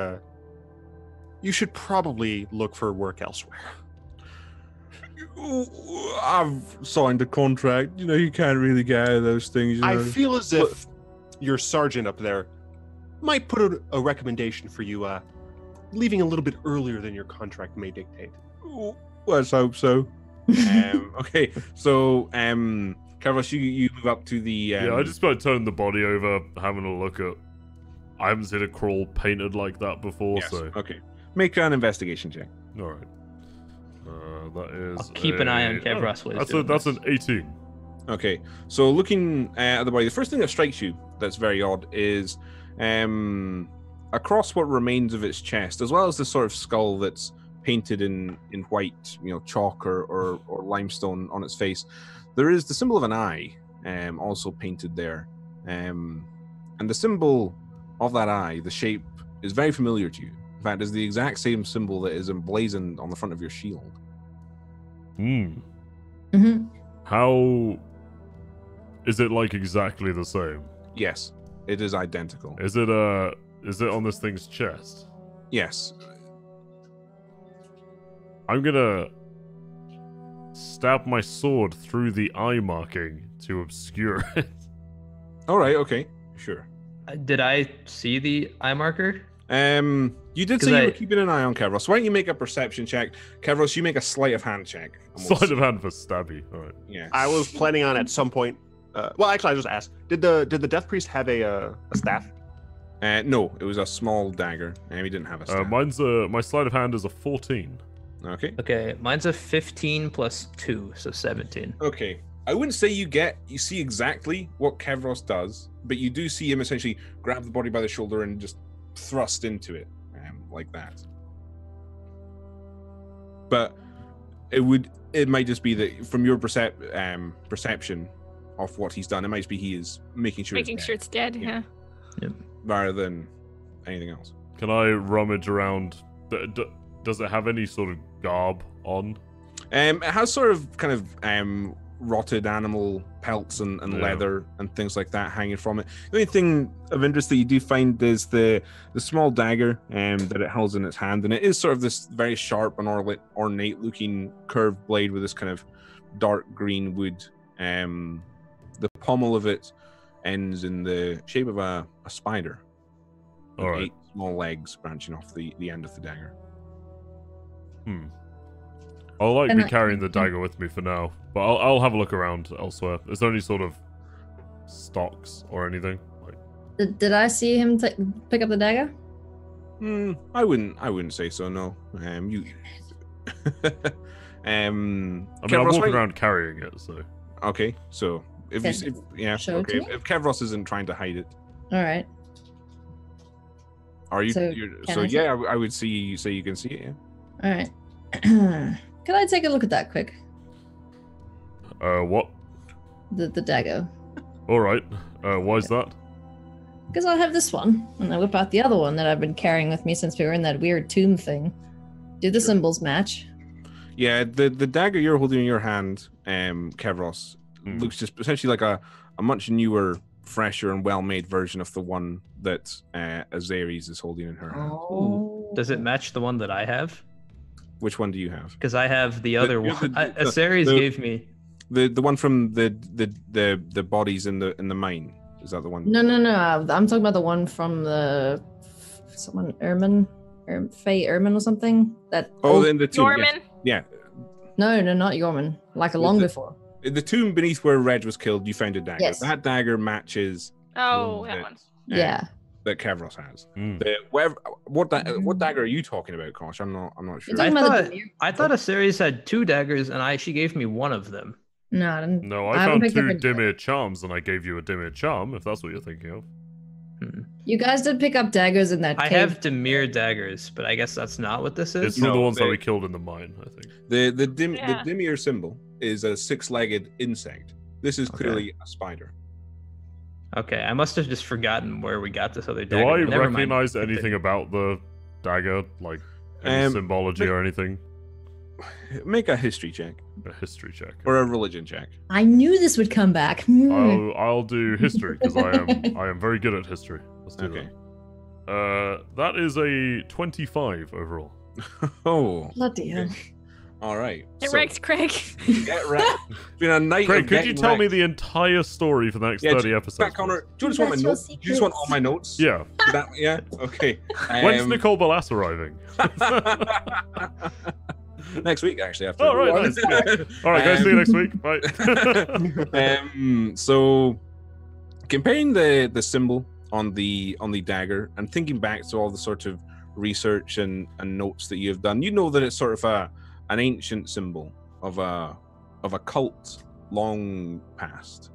probably look for work elsewhere. I've signed a contract. You can't really get out of those things. I feel as if your sergeant up there might put a recommendation for you leaving a little bit earlier than your contract may dictate. Let's hope so. Okay, so Carlos, you move up to the... Yeah, I just about turned the body over, having a look at... I haven't seen a Kraul painted like that before, yes. so... Okay, make an investigation check. Alright. That is... I'll keep an eye on Kevros. That's an 18. Okay, so looking at the body, the first thing that strikes you that's very odd is across what remains of its chest, as well as the sort of skull that's painted in white, chalk or limestone on its face, there is the symbol of an eye, also painted there, and the symbol of that eye, the shape, is very familiar to you. In fact, it's the exact same symbol that is emblazoned on the front of your shield. Hmm. Mm-hmm. How is it like exactly the same? Yes, it is identical. Is it on this thing's chest? Yes. I'm gonna stab my sword through the eye marking to obscure it. All right. Okay. Sure. Did I see the eye marker? You did 'Cause say you I- were keeping an eye on Kevros. Why don't you make a perception check? Kevros, you make a sleight of hand check. And we'll Sleight see. of hand for stabby. All right. Yeah. I was planning on at some point. Well, actually, I just asked. Did the Death Priest have a staff? No, it was a small dagger, and he didn't have a staff. My sleight of hand is a 14. Okay. Okay, mine's a 15 plus 2, so 17. Okay. I wouldn't say you see exactly what Kevros does, but you do see him essentially grab the body by the shoulder and just thrust into it, like that. But it might just be that from your perception of what he's done, it might just be he is making sure It's dead. Yeah. Yeah. rather than anything else. Can I rummage around? Does it have any sort of garb on? It has sort of kind of rotted animal pelts and Yeah. leather and things like that hanging from it. The only thing of interest that you do find is the small dagger that it holds in its hand, and it is sort of this very sharp and ornate looking curved blade with this kind of dark green wood. The pommel of it ends in the shape of a spider. All with right. 8 small legs branching off the end of the dagger. I'll Can be I- carrying the dagger with me for now, but I'll have a look around elsewhere. Is there any sort of stocks or anything? Like, Did I see him pick up the dagger? I wouldn't say so. No. You. I'm Kevros, walking why- around carrying it, so Okay, so if you Can yeah, show it to okay. me? If Kevros isn't trying to hide it, All right. are you? So, You're, can so I see yeah, I would say you can see it. Yeah. All right. Can I take a look at that quick? what? The dagger. All right. Why is that? Because I have this one, and I whip out the other one that I've been carrying with me since we were in that weird tomb thing. Do the symbols match? Yeah, the dagger you're holding in your hand, Kevros, looks just essentially like a much newer, fresher, and well-made version of the one that Azares is holding in her hand. Oh. Does it match the one that I have? Which one do you have? Because I have the other the- one. the- Azares the- gave me. The one from the bodies in the mine. Is that the one? No. I'm talking about the one from someone Faye Erman or something. That Oh, old- in the tomb. Yes. Norman. Yeah. no, not Yorman. Like long the- before. In the tomb beneath where Reg was killed, you found a dagger. Yes. That dagger matches Oh, the that one. Yeah. that Kevros has. Mm. What dagger are you talking about, Kosh? I'm not sure. You're talking about the thought- Demir? I thought Azares had 2 daggers, and she gave me one of them. No, I didn't. No, I I haven't found picked up 2 any- Dimir charms, and I gave you a Dimir charm, if that's what you're thinking of. You guys did pick up daggers in that I cave. have Demir daggers, but I guess that's not what this It's is. from the No, ones that they- we killed in the mine, I think. The Yeah. Dimir symbol is a 6-legged insect. This is Okay. clearly a spider. Okay, I must have just forgotten where we got this other Do dagger. I but never mind. recognize anything about the dagger, like any symbology or anything? Make a history check A history check. or a religion check. I knew this would come back. I'll do history because I am very good at history. Let's do Okay. that. That is a 25 overall. Oh, Bloody hell. all right. Get So, wrecked, Craig. Get wrecked. It's been a night. Craig, of could you getting tell me wrecked. the entire story for the next Yeah, 30 just- episodes? Back, Connor, do you just want my That's your notes? Do you just want all my notes? please? Yeah. Yeah. Okay. When's Nicole Balas arriving? Next week, actually. After. Oh, right, nice. All right, guys. See you next week. Bye. So, comparing the symbol on the dagger and thinking back to all the sort of research and notes that you have done, you know that it's sort of an ancient symbol of a cult long past,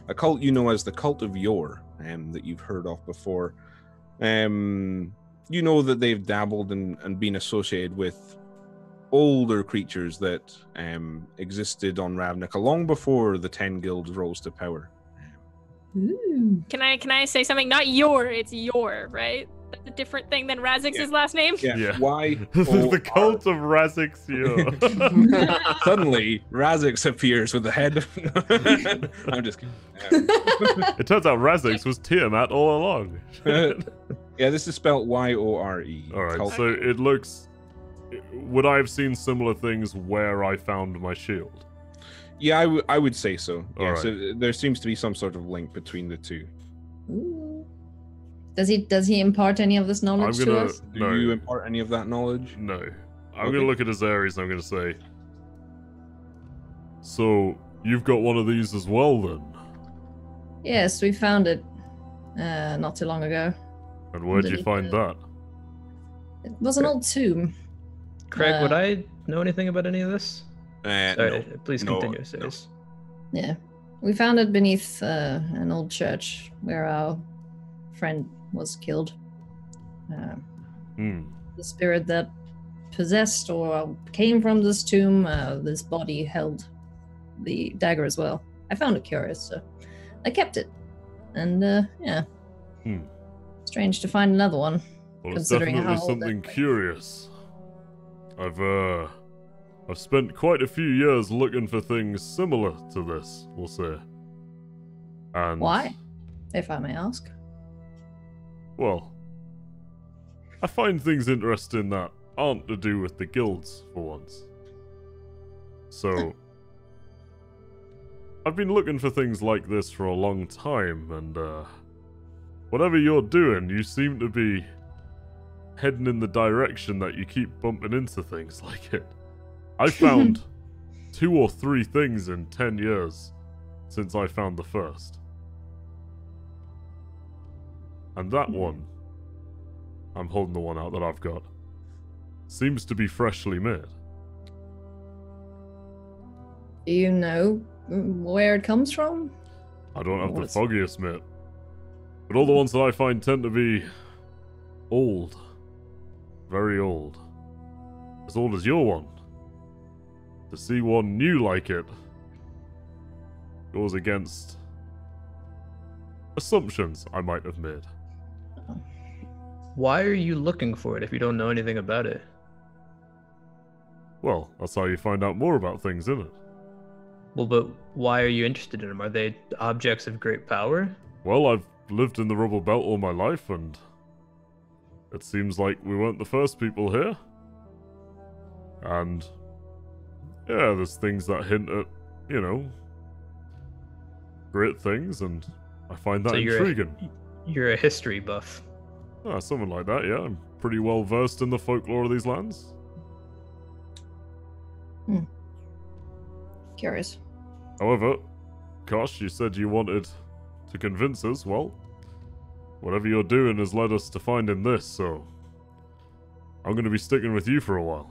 a cult you know as the cult of Yore, that you've heard of before. You know that they've dabbled and been associated with older creatures that existed on Ravnica long before the 10 guilds rose to power. Ooh. Can I say something? Not your, it's your, right? That's a different thing than Razix's last name. Yeah. Why? The cult of Razix. Suddenly, Razix appears with the head. I'm just kidding. It turns out Razix was Tiamat all along. Yeah, this is spelled Y-O-R-E. All right, Cult- so it looks. Would I have seen similar things where I found my shield? Yeah, I would say so. Yeah, All right. so there seems to be some sort of link between the two. Ooh. Does he impart any of this knowledge to us? Do you impart any of that knowledge? No. I'm going to look at his Aries and I'm going to say, so you've got one of these as well then? Yes, we found it not too long ago. And where'd you find that? It was an old tomb. Craig, would I know anything about any of this? Sorry, No. please No, continue, no. Serious. Yeah. We found it beneath an old church where our friend was killed. The spirit that possessed or came from this tomb, this body held the dagger as well. I found it curious, so I kept it. And yeah. Strange to find another one. Well, it's Considering definitely how old something that thing is. curious. I've spent quite a few years looking for things similar to this, we'll say. And Why? If I may ask. well, I find things interesting that aren't to do with the guilds for once. So I've been looking for things like this for a long time, and whatever you're doing, you seem to be heading in the direction that you keep bumping into things like it. I found 2 or 3 things in 10 years since I found the first. And that one, I'm holding the one out that I've got, seems to be freshly made. Do you know where it comes from? I don't have the What's- foggiest, mate. But all the ones that I find tend to be old. Very old. As old as your one. To see one new like it goes against assumptions I might have made. Why are you looking for it if you don't know anything about it? Well, that's how you find out more about things, isn't it? Well, but why are you interested in them? Are they objects of great power? Well, I've lived in the Rubblebelt all my life, and it seems like we weren't the first people here. And yeah, there's things that hint at, you know, great things, and I find that So intriguing. You're a history buff. Something like that, yeah. I'm pretty well versed in the folklore of these lands. Curious. However, Kosh, you said you wanted to convince us. Well, whatever you're doing has led us to finding this, so I'm going to be sticking with you for a while.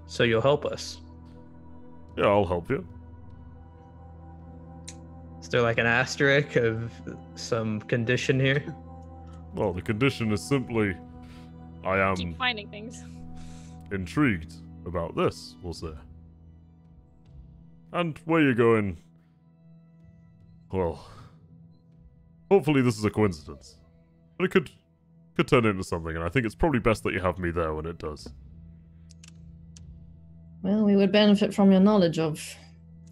So you'll help us. Yeah, I'll help you. Is there like an asterisk of some condition here? Well, the condition is simply I Keep am finding things. intrigued about this, we'll say. And where you're going, well, hopefully this is a coincidence. But it could turn into something, and I think it's probably best that you have me there when it does. Well, we would benefit from your knowledge of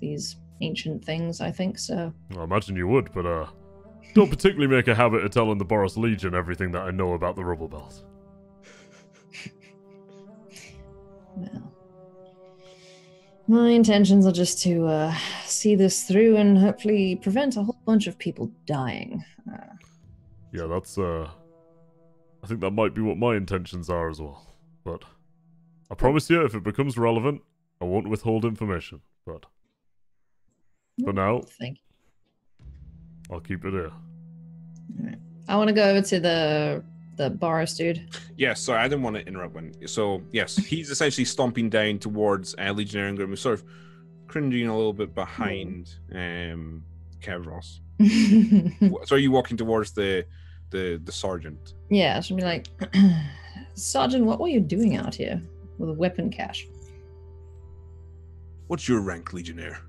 these ancient things, I think so. I imagine you would, but don't particularly make a habit of telling the Boros Legion everything that I know about the Rubblebelt. Well, my intentions are just to see this through and hopefully prevent a whole bunch of people dying. Yeah, that's I think that might be what my intentions are as well. But I promise you, if it becomes relevant, I won't withhold information. But for now, Thank I'll keep it here. you. Alright. I want to go over to the Boris dude. Yes, sorry, I didn't want to interrupt when. So, yes, he's essentially stomping down towards Legionnaire and Grim, sort of cringing a little bit behind Kevros. So, are you walking towards the sergeant? Yeah, she'll be like, Sergeant, what were you doing out here with a weapon cache? What's your rank, Legionnaire?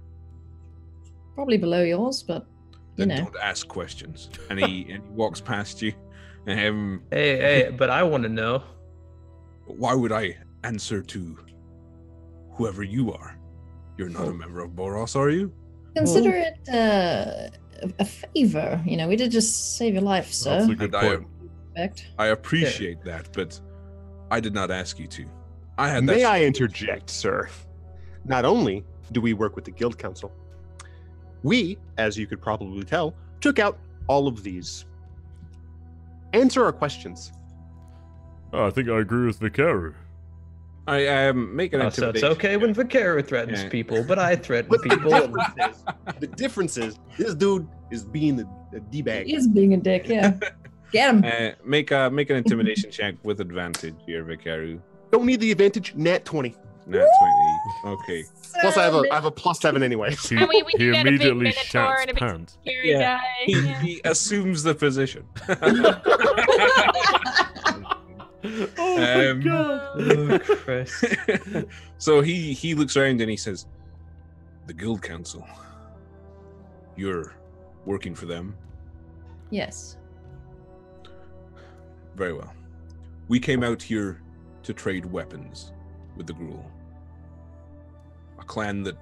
Probably below yours, but you Then know. don't ask questions. And he walks past you. Hey, but I want to know. Why would I answer to whoever you are? You're not a member of Boros, are you? Consider it a favor. You know, we did just save your life, sir. That's a good point. Respect. I appreciate that, but I did not ask you to. I had May that. I interject, sir? Not only do we work with the Guild Council, we, as you could probably tell, took out all of these. Answer our questions. Oh, I think I agree with Vicaru. I make an Oh, so intimidation. it's okay when Vicaru threatens Yeah. people, but I threaten But people. the difference is this dude is being a D-bag. He is being a dick, yeah. Get him. Make an intimidation check with advantage here, Vicaru. Don't need the advantage. Nat 20. Nat 20. Okay. Plus, I have a +7 anyway. He, And we he got a big immediately minotaur shouts and a big pant. scary Yeah. guy. Yeah. He assumes the position. Oh my god! Oh, Christ. So he looks around and he says, "The Guild Council. You're working for them. Yes. Very well. We came out here to trade weapons with the Gruul. A clan that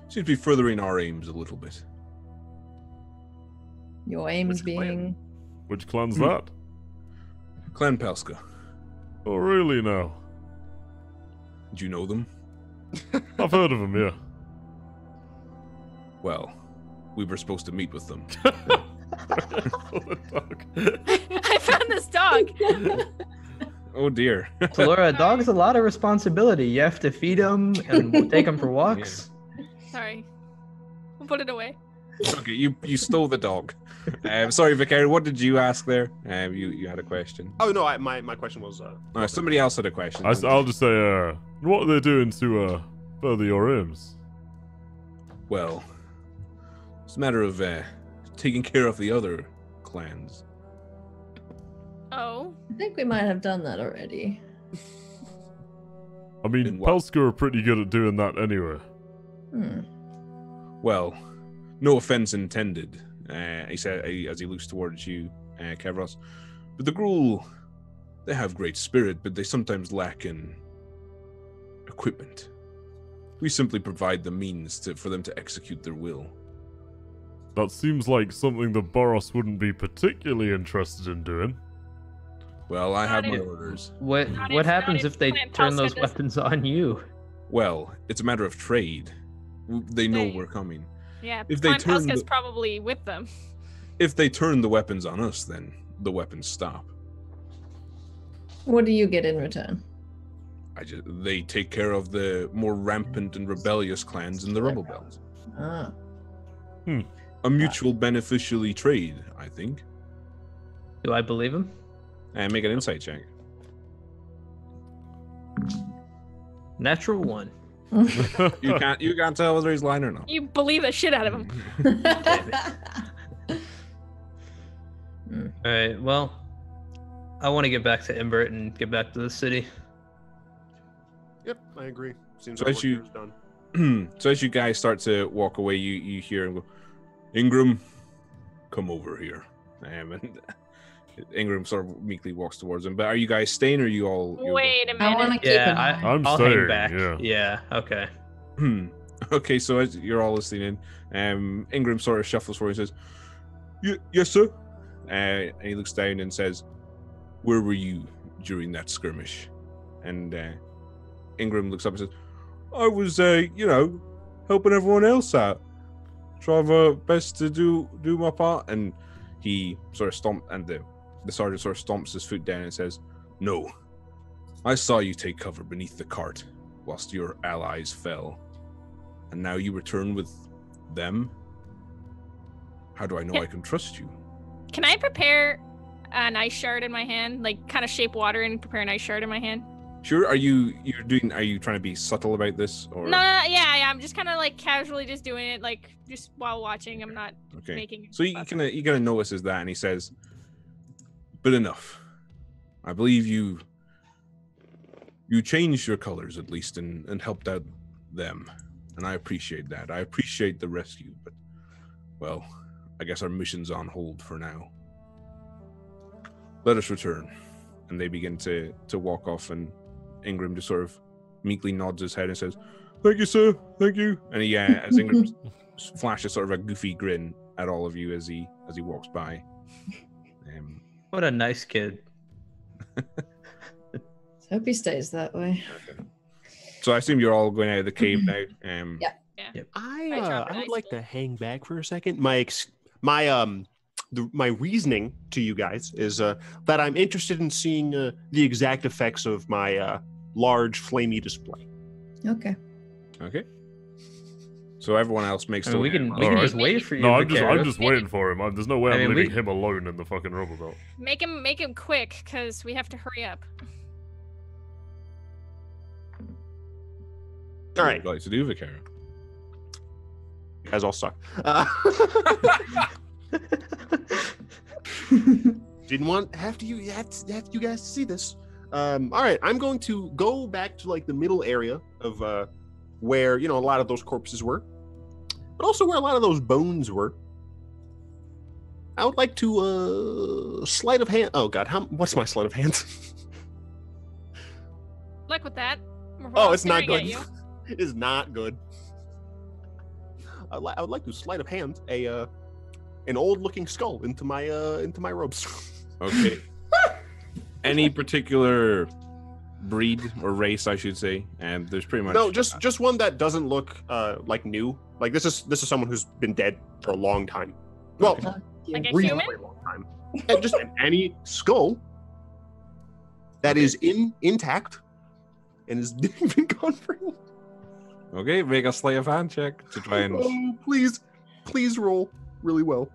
seems to be furthering our aims a little bit. Your aims Which clan? being Which clan's that? Clan Pelska. Oh, really now? Do you know them? I've heard of him, yeah. Well, we were supposed to meet with them. I found this dog. Oh dear. So Laura, a dog's a lot of responsibility. You have to feed them and take them for walks. Sorry. We'll put it away. Okay, you stole the dog. Sorry, Vicario, what did you ask there? You had a question. Oh no, my question was. Somebody else had a question. I'll just say, what are they doing to further your aims? Well, it's a matter of taking care of the other clans. Oh. I think we might have done that already. I mean, In what? Pelska are pretty good at doing that anyway. Well, no offense intended, he said as he looks towards you, Kavros. But the Gruul, they have great spirit, but they sometimes lack in equipment. We simply provide the means for them to execute their will. That seems like something the Boros wouldn't be particularly interested in doing. Well, I have my Not if- orders. What Not what if- happens not if they Plant turn Pulse those had this- weapons on you? Well, it's a matter of trade. They know They- we're coming. Yeah, If they Clan turn Pelska's the- probably with them. If they turn the weapons on us, then the weapons stop. What do you get in return? They take care of the more rampant and rebellious clans in the Rubblebelt. Ah. A mutual beneficially trade, I think. Do I believe him? And make an insight check. Natural 1. You can't tell whether he's lying or not. You believe the shit out of him. All right. Well, I want to get back to Embert and get back to the city. Yep, I agree. Seems So our as work you- here is done. So as you guys start to walk away, you hear him go, Ingram, come over here. And Ingram sort of meekly walks towards him. But are you guys staying, or are you all? Wait a I want to minute. keep Yeah, an eye. I'm I'll staying, hang back. yeah. Okay. Okay, so as you're all listening in, Ingram sort of shuffles forward and says, yes, sir. And he looks down and says, where were you during that skirmish? And Ingram looks up and says, I was, helping everyone else out. Try my best to do my part. And he sort of the sergeant sort of stomps his foot down and says, no, I saw you take cover beneath the cart whilst your allies fell. And now you return with them? How do I know I can trust you? Can I prepare an ice shard in my hand? Like, kind of shape water and prepare an ice shard in my hand? Sure. Are you trying to be subtle about this, or No, yeah, I'm just kind of like casually just doing it, like just while watching. I'm not okay? making. So you kind of notices that, and he says, "But enough. I believe you you changed your colors at least and helped out them, and I appreciate that. I appreciate the rescue, but well, I guess our mission's on hold for now. Let us return. And they begin to walk off, and Ingram just sort of meekly nods his head and says, "Thank you, sir. Thank you." And he, as Ingram flashes sort of a goofy grin at all of you as he walks by. What a nice kid. Hope he stays that way. Okay. So I assume you're all going out of the cave now. Yeah. Yep. I would like to hang back for a second. My reasoning to you guys is that I'm interested in seeing the exact effects of my large flamey display. Okay. Okay. So everyone else makes. I mean, we can Alright. just wait for you. No, I'm Vaquero. just waiting for him. There's no way I I'm mean, leaving him alone in the fucking Rubblebelt. Make him quick, because we have to hurry up. All right, What would you like to do, Vaquero? you guys all suck. Didn't want have you guys to see this. All right, I'm going to go back to like the middle area of where a lot of those corpses were, but also where a lot of those bones were. I would like to sleight of hand. Oh God, what's my sleight of hand? Luck with that. We're Oh, all it's not staring at good. you. It is not good. I would like to sleight of hand an old looking skull into my robes. Okay. Any particular breed or race, I should say, and there's pretty much No, just one that doesn't look like new. Like this is someone who's been dead for a long time. Well, Okay. Like a reasonably human? long time. And just any skull that is intact and has been gone for. Okay, make a sleight of hand check to try and. Oh, please roll really well.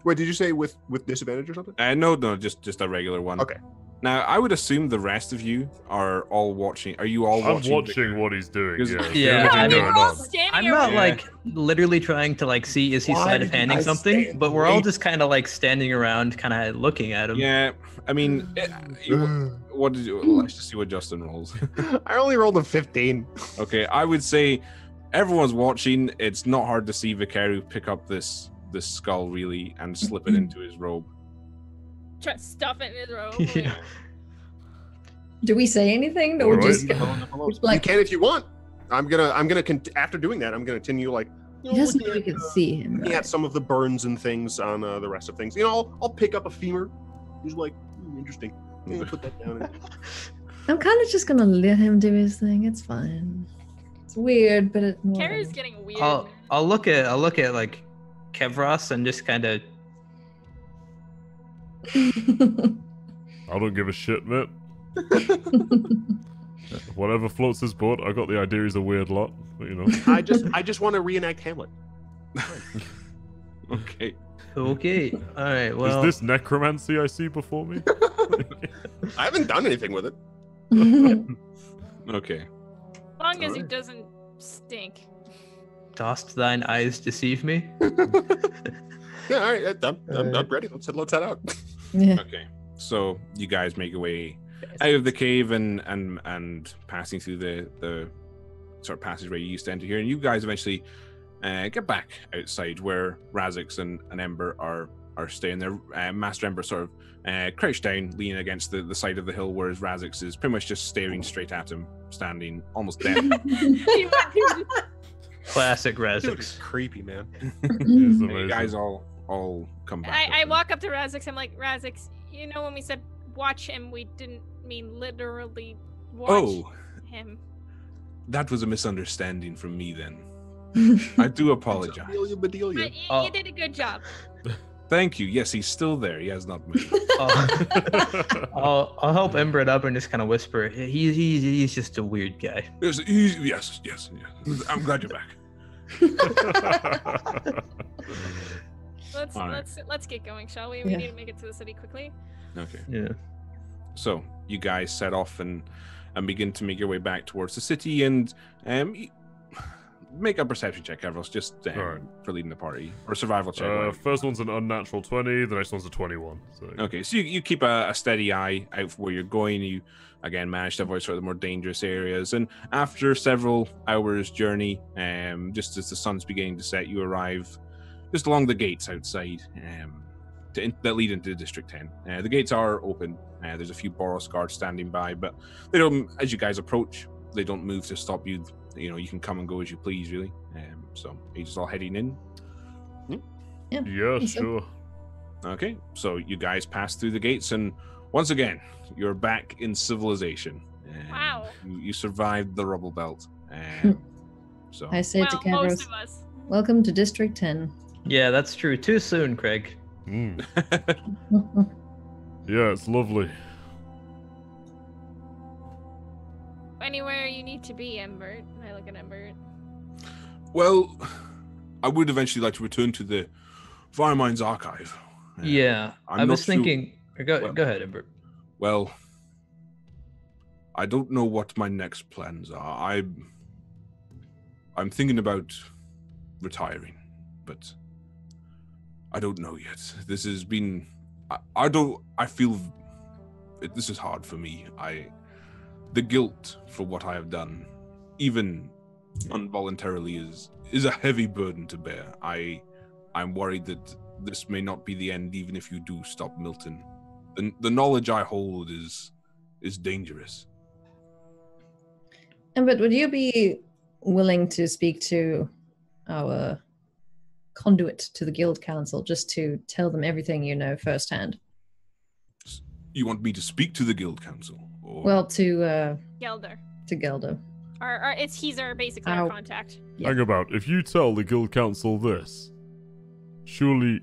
Wait, did you say with disadvantage or something? No, just a regular one. Okay. Now, I would assume the rest of you are all watching. Are you all I'm watching? watching what he's doing. Because- Yeah. Yeah, Everything I mean, going we're all on. standing I'm here not with- like literally trying to like see is he Why sleight of did you handing guys something, stand? but we're all Wait. just kind of like standing around, kind of looking at him. Yeah, I mean, what did you? Let's just see what Justin rolls. I only rolled a 15. Okay, I would say everyone's watching. It's not hard to see Vicaru pick up this skull really and slip it into his robe. Try to stuff it in his robe. Yeah. Do we say anything? No, we're Alright. just You like can if you want. I'm gonna after doing that, I'm gonna continue like he doesn't know looking we can see him. looking Right? at some of the burns and things on the rest of things. I'll pick up a femur. He's like, interesting. Yeah, put that down. I'm kind of just gonna let him do his thing. It's fine. It's weird, but it. Carrie's getting weird. I'll look at like Kevros and just kind of I don't give a shit, mate. Whatever floats his boat. I got the idea he's a weird lot, but I just want to reenact Hamlet. Okay. okay. All right. Well, Is this necromancy I see before me? I haven't done anything with it. Okay. As long as he Alright. doesn't stink. dost thine eyes deceive me? Yeah, all right, I'm ready. Let's head out. yeah. Okay. So you guys make your way out of the cave and passing through the sort of passageway you used to enter here, and you guys eventually get back outside where Razix and Ember are staying there. Master Ember sort of crouched down, leaning against the side of the hill, whereas Razix is pretty much just staring straight at him, standing almost dead. Classic Dude, it's Razix. creepy, man. It's And amazing. you guys all come back. I walk up to Razix. I'm like, Razix, when we said watch him, we didn't mean literally watch Oh, him. that was a misunderstanding from me then. I do apologize. Bedelia, Bedelia. But you Oh. did a good job. Thank you. Yes, he's still there. He has not moved. I'll help Ember it up and just kind of whisper. He's just a weird guy. Yes. I'm glad you're back. All right. Let's get going, shall we? We Yeah. need to make it to the city quickly. Okay. Yeah. So you guys set off and begin to make your way back towards the city, and make a perception check, Everos, just Alright. for leading the party, or survival check. whatever. First one's an unnatural 20, the next one's a 21. So. Okay, so you keep a steady eye out for where you're going. You again manage to avoid sort of the more dangerous areas, and after several hours journey, just as the sun's beginning to set, you arrive just along the gates outside that lead into District 10. The gates are open. There's a few Boros guards standing by, but they don't. As you guys approach, they don't move to stop you. You know, you can come and go as you please, really. So are you just all heading in? Yeah, sure. Okay, so you guys pass through the gates, and once again, you're back in civilization. Wow. You survived the Rubblebelt. So I say to Well, Kavros, most of us. welcome to District 10. Yeah, that's true. Too soon, Craig. Mm. Yeah, it's lovely. Anywhere you need to be, Embert. I look at Embert. well, I would eventually like to return to the Firemind's archive. Yeah, I'm I not was sure- thinking. Well- Go ahead, Ember. Well, I don't know what my next plans are. I'm thinking about retiring, but I don't know yet. This has been. I feel. This is hard for me. The guilt for what I have done, even involuntarily, is a heavy burden to bear. I'm worried that this may not be the end, even if you do stop Milton. The knowledge I hold is dangerous. But would you be willing to speak to our conduit to the Guild Council just to tell them everything you know firsthand? You want me to speak to the Guild Council? Or... Well, to Gelder. Geldo. He's basically our Ow. contact. Yeah. Hang about. If you tell the Guild Council this, surely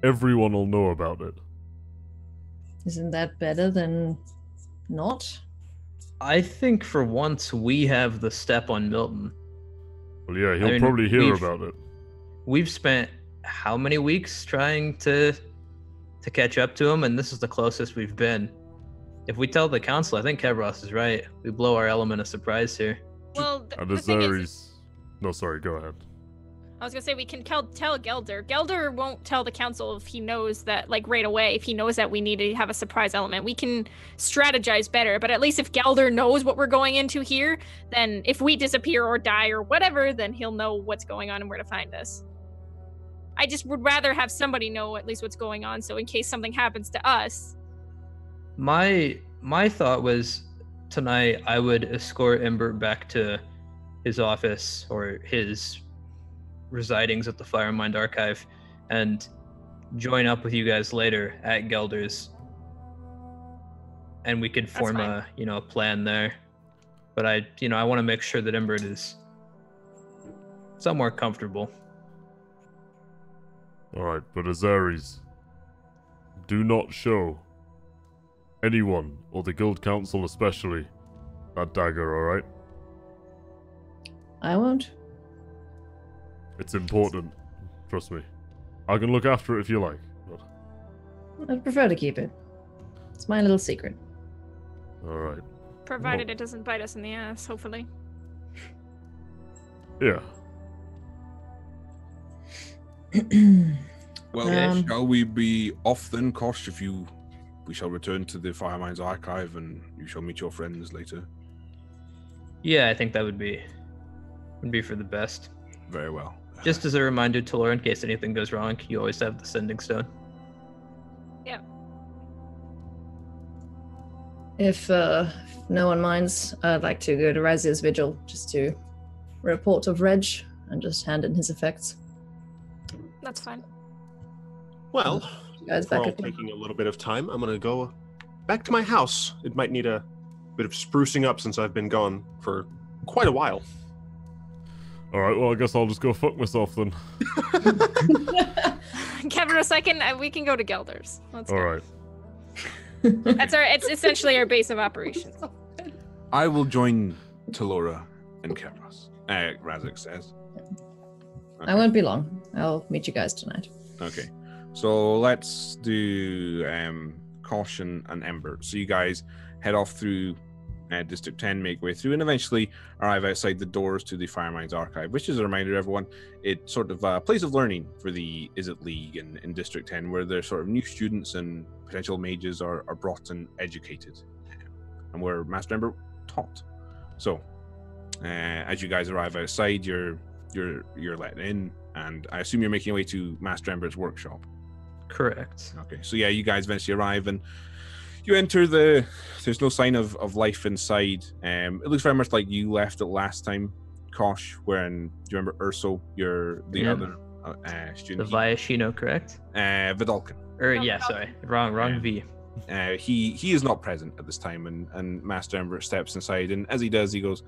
everyone will know about it. Isn't that better than not? I think for once we have the step on Milton. Well, yeah, he'll I mean, probably hear we've- about it. We've spent how many weeks trying to catch up to him, and this is the closest we've been. If we tell the council, I think Kevros is right. We blow our element of surprise here. Well, And the thing is, Azaris... No, sorry, go ahead. I was gonna say we can tell Gelder. Gelder won't tell the council if he knows that, like, right away. If he knows that we need to have a surprise element, we can strategize better. But at least if Gelder knows what we're going into here, then if we disappear or die or whatever, then he'll know what's going on and where to find us. I just would rather have somebody know at least what's going on, so in case something happens to us. My thought was tonight I would escort Ember back to his office or his residings at the Firemind Archive and join up with you guys later at Gelder's, and we could form fine. a plan there. But I want to make sure that Ember is somewhere comfortable. Alright, but Azaris, do not show anyone, or the Guild Council especially, that dagger, alright? I won't. It's important. Trust me. I can look after it if you like. But... I'd prefer to keep it. It's my little secret. Alright. Provided it doesn't bite us in the ass, hopefully. Yeah. Well, shall we be off then, Kosh? We shall return to the Firemind's archive, and you shall meet your friends later. Yeah, I think that would be for the best. Very well. Just as a reminder to Laura, in case anything goes wrong, you always have the sending stone. Yeah. If no one minds, I'd like to go to Razia's vigil just to report of Reg and just hand in his effects. That's fine. Well, You guys if we're back all at taking a little bit of time, I'm going to go back to my house. It might need a bit of sprucing up since I've been gone for quite a while. Alright, well, I guess I'll just go fuck myself then. Kevin, a second, we can go to Gelder's. Let's go. Alright. It's essentially our base of operations. I will join Talora and Kevros. Razik says. I won't be long. I'll meet you guys tonight. Okay. So let's do Caution and Ember. So you guys head off through District 10, make way through, and eventually arrive outside the doors to the Firemines Archive, which is a reminder to everyone, it's sort of a place of learning for the Izzet League in District 10, where there's sort of new students and potential mages are brought and educated, and where Master Ember taught. So, as you guys arrive outside, you're let in, and I assume you're making your way to Master Ember's workshop. Correct. Okay, so yeah, you guys eventually arrive, and you enter there's no sign of life inside. It looks very much like you left it last time, Kosh, when, do you remember Urso, the other student? The Viashino, correct? Vidalkin. Sorry. Wrong V. He is not present at this time, and Master Ember steps inside, and as he does, he goes,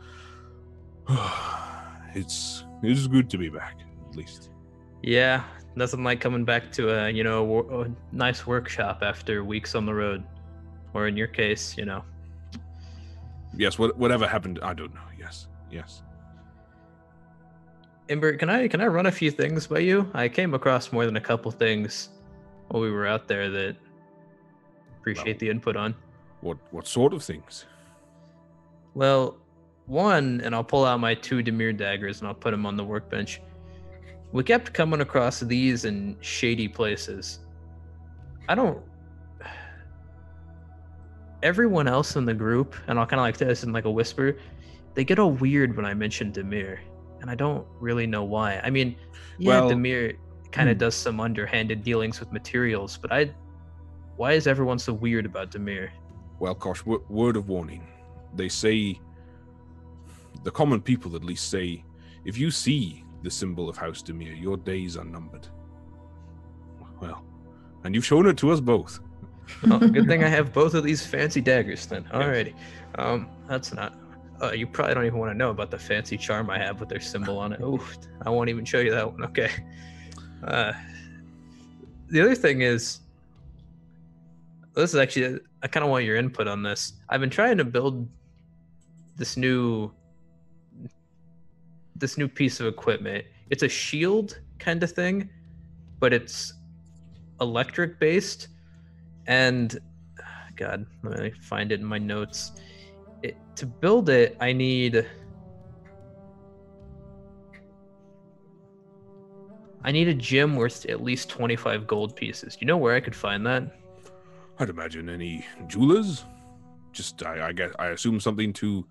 it's good to be back, at least. Yeah, nothing like coming back to a nice workshop after weeks on the road. Or in your case, Yes, whatever happened, I don't know. Yes. Ember, can I run a few things by you? I came across more than a couple things while we were out there that appreciate the input on. What sort of things? Well, one, and I'll pull out my 2 Dimir daggers and I'll put them on the workbench. We kept coming across these in shady places. Everyone else in the group, and I'll kind of like this in like a whisper, they get all weird when I mention Dimir, and I don't really know why. I mean, Dimir kind of does some underhanded dealings with materials, but why is everyone so weird about Dimir? Well, Kosh, word of warning. They say, the common people at least say, if you see the symbol of House Dimir, your days are numbered. Well, and you've shown it to us both. Well, good thing I have both of these fancy daggers then. Alrighty. That's not... you probably don't even want to know about the fancy charm I have with their symbol on it. Oh, I won't even show you that one. Okay. The other thing is... This is actually... I kind of want your input on this. I've been trying to build this new piece of equipment. It's a shield kind of thing, but it's electric based. And God, let me find it in my notes. To build it, I need a gem worth at least 25 gold pieces. Do you know where I could find that? I'd imagine any jewelers. Just I assume something to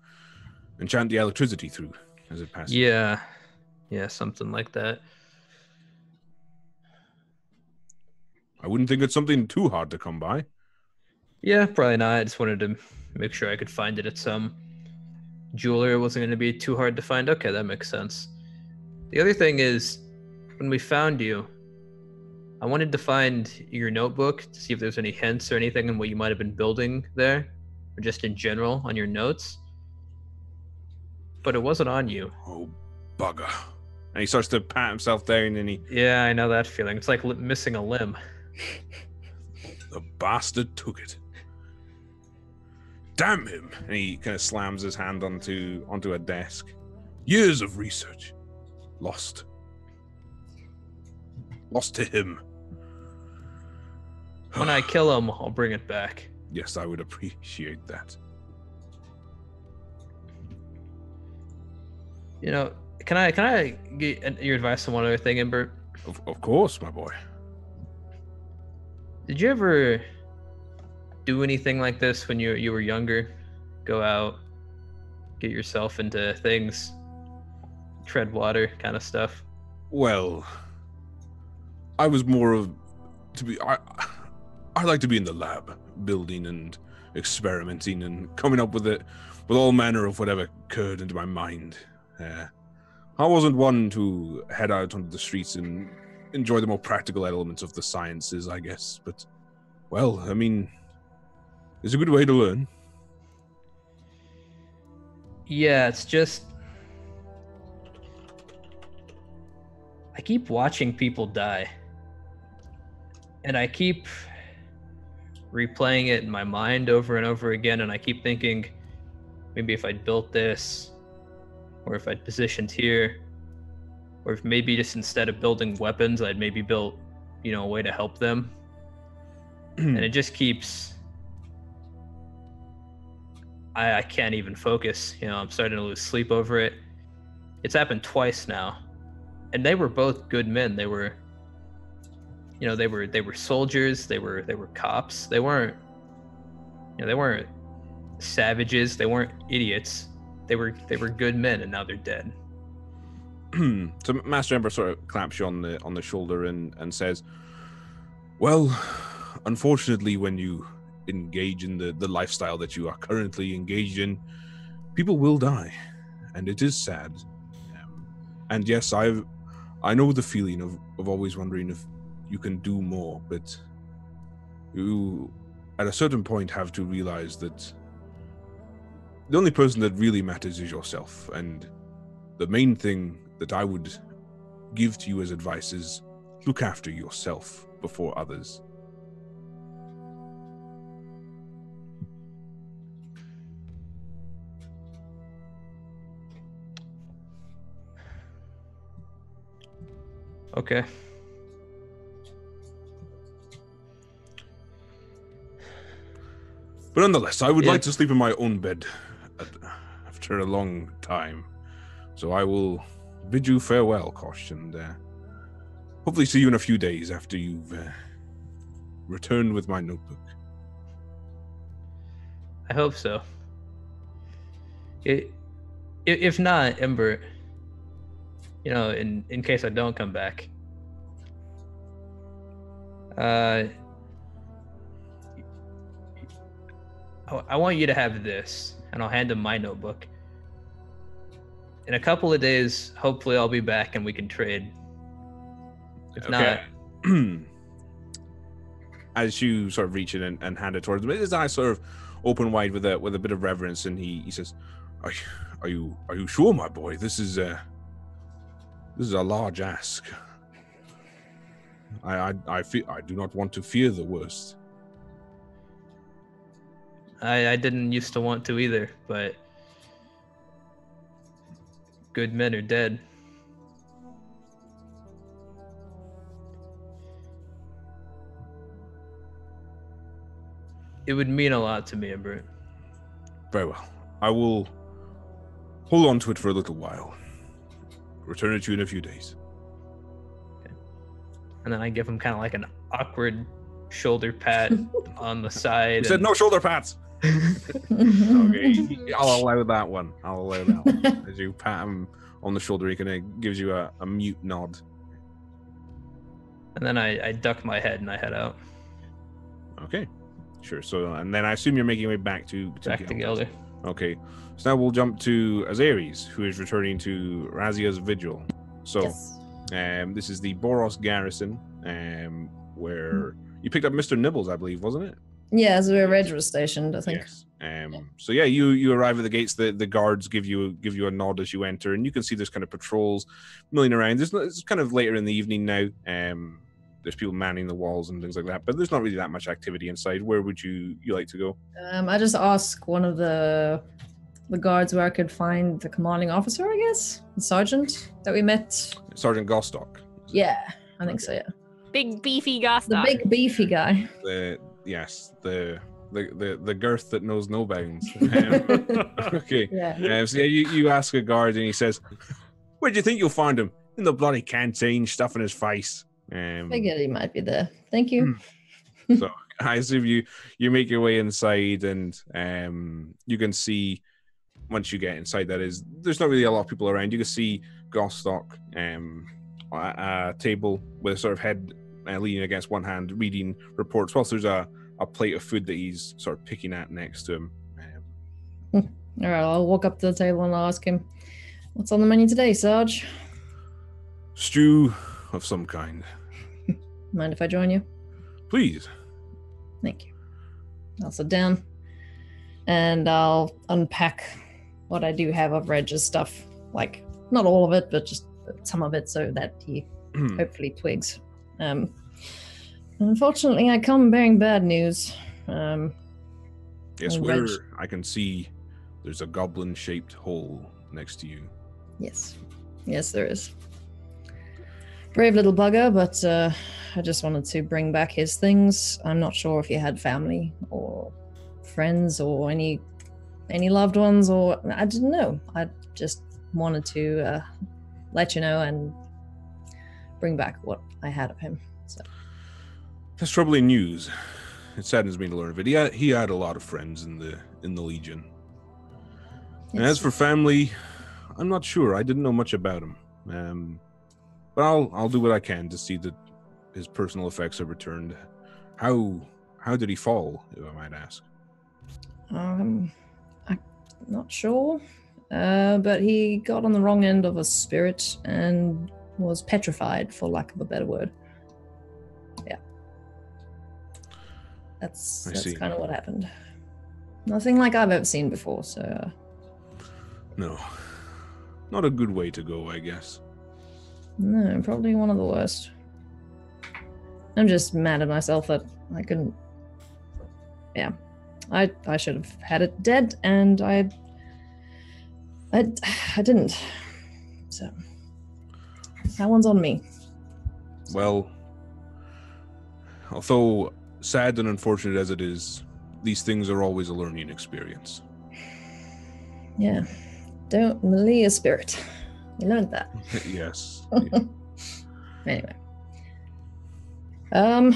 enchant the electricity through as it passes. Yeah, something like that. I wouldn't think it's something too hard to come by. Yeah, probably not. I just wanted to make sure I could find it at some jeweler. It wasn't going to be too hard to find. Okay, that makes sense. The other thing is, when we found you, I wanted to find your notebook to see if there's any hints or anything in what you might have been building there, or just in general on your notes. But it wasn't on you. Oh, bugger. And he starts to pat himself down, and he... Yeah, I know that feeling. It's like missing a limb. The bastard took it. Damn him! And he kind of slams his hand onto a desk. Years of research. Lost to him. When I kill him, I'll bring it back. Yes, I would appreciate that. Can I get your advice on one other thing, Ember? Of course, my boy. Did you ever do anything like this when you were younger? Go out, get yourself into things, tread water kind of stuff? Well, I was more of I like to be in the lab, building and experimenting and coming up with all manner of whatever occurred into my mind. I wasn't one to head out onto the streets and enjoy the more practical elements of the sciences, I guess. But, well, I mean, it's a good way to learn. Yeah, it's just... I keep watching people die. And I keep replaying it in my mind over and over again, and I keep thinking, maybe if I'd built this, or if I'd positioned here, or if maybe just instead of building weapons, I'd maybe built, a way to help them. And it just keeps... I can't even focus. You know, I'm starting to lose sleep over it. It's happened twice now, and they were both good men. They were, you know, they were soldiers. They were cops. They weren't, you know, they weren't savages. They weren't idiots. They were good men, and now they're dead. So Master Ember sort of claps you on the shoulder and says, "Well, unfortunately, when you engage in the lifestyle that you are currently engaged in, people will die, and it is sad. And yes, I know the feeling of always wondering if you can do more, but you, at a certain point, have to realize that the only person that really matters is yourself, and the main thing that I would give to you as advice is look after yourself before others." Okay. But nonetheless, I would like to sleep in my own bed after a long time. So I will bid you farewell, Kosh, and hopefully see you in a few days after you've returned with my notebook. I hope so. If not, Ember, you know, in case I don't come back, I want you to have this, and I'll hand him my notebook. In a couple of days, hopefully I'll be back and we can trade. If not... As you sort of reach in and hand it towards him, his eyes sort of open wide with a bit of reverence, and he says, Are you sure, my boy? This is a large ask. I do not want to fear the worst. I didn't used to want to either, but good men are dead. It would mean a lot to me, Ember. Very well. I will hold on to it for a little while. Return it to you in a few days. Okay. And then I give him kind of like an awkward shoulder pat on the side. You said no shoulder pats! Okay, I'll allow that one. As you pat him on the shoulder, he kind of gives you a mute nod. And then I duck my head and I head out. Okay, sure. So, and then I assume you're making your way back to Gilder. Okay, so now we'll jump to Azares, who is returning to Razia's vigil. So, Yes. This is the Boros garrison, where you picked up Mr. Nibbles, I believe, wasn't it? Yeah, so where Reg was stationed, I think. Yes. So yeah, you arrive at the gates. The guards give you a nod as you enter, and you can see there's kind of patrols milling around. It's kind of later in the evening now. There's people manning the walls and things like that, but there's not really that much activity inside. Where would you like to go? I just asked one of the guards where I could find the commanding officer, I guess, the sergeant that we met. Sergeant Gostock. Yeah, I think so. Yeah, Big beefy Gostock. the big beefy guy. The girth that knows no bounds. Okay. Yeah. So yeah, you ask a guard, and he says, "Where do you think you'll find him? In the bloody canteen, stuffing his face." Figured he might be there. Thank you. So I assume you make your way inside, and you can see once you get inside, that is, there's not really a lot of people around. You can see Gostock at a table with a sort of head leaning against one hand, reading reports. Whilst there's a plate of food that he's sort of picking at next to him. All right, I'll walk up to the table and I'll ask him, "What's on the menu today, Sarge?" Stew of some kind. Mind if I join you? Please. Thank you. I'll sit down and I'll unpack what I do have of Reg's stuff. Like, not all of it, but just some of it so that he hopefully twigs. Unfortunately, I come bearing bad news. Yes, where I can see there's a goblin-shaped hole next to you. Yes. Yes, there is. Brave little bugger, but I just wanted to bring back his things. I'm not sure if he had family or friends or any any loved ones, or I didn't know. I just wanted to let you know and bring back what I had of him. So That's troubling news. It saddens me to learn of it. He had a lot of friends in the Legion. And as for family, I'm not sure. I didn't know much about him. But I'll do what I can to see that his personal effects are returned. How did he fall, if I might ask? I'm not sure. But he got on the wrong end of a spirit and was petrified, for lack of a better word. Yeah. That's kind of what happened. Nothing like I've ever seen before, so... No. Not a good way to go, I guess. No, probably one of the worst. I'm just mad at myself that I couldn't... Yeah. I should have had it dead, and I didn't. So... That one's on me. Well, although sad and unfortunate as it is, these things are always a learning experience. Yeah. Don't melee a spirit. You learned that. Yes. Anyway. Yeah.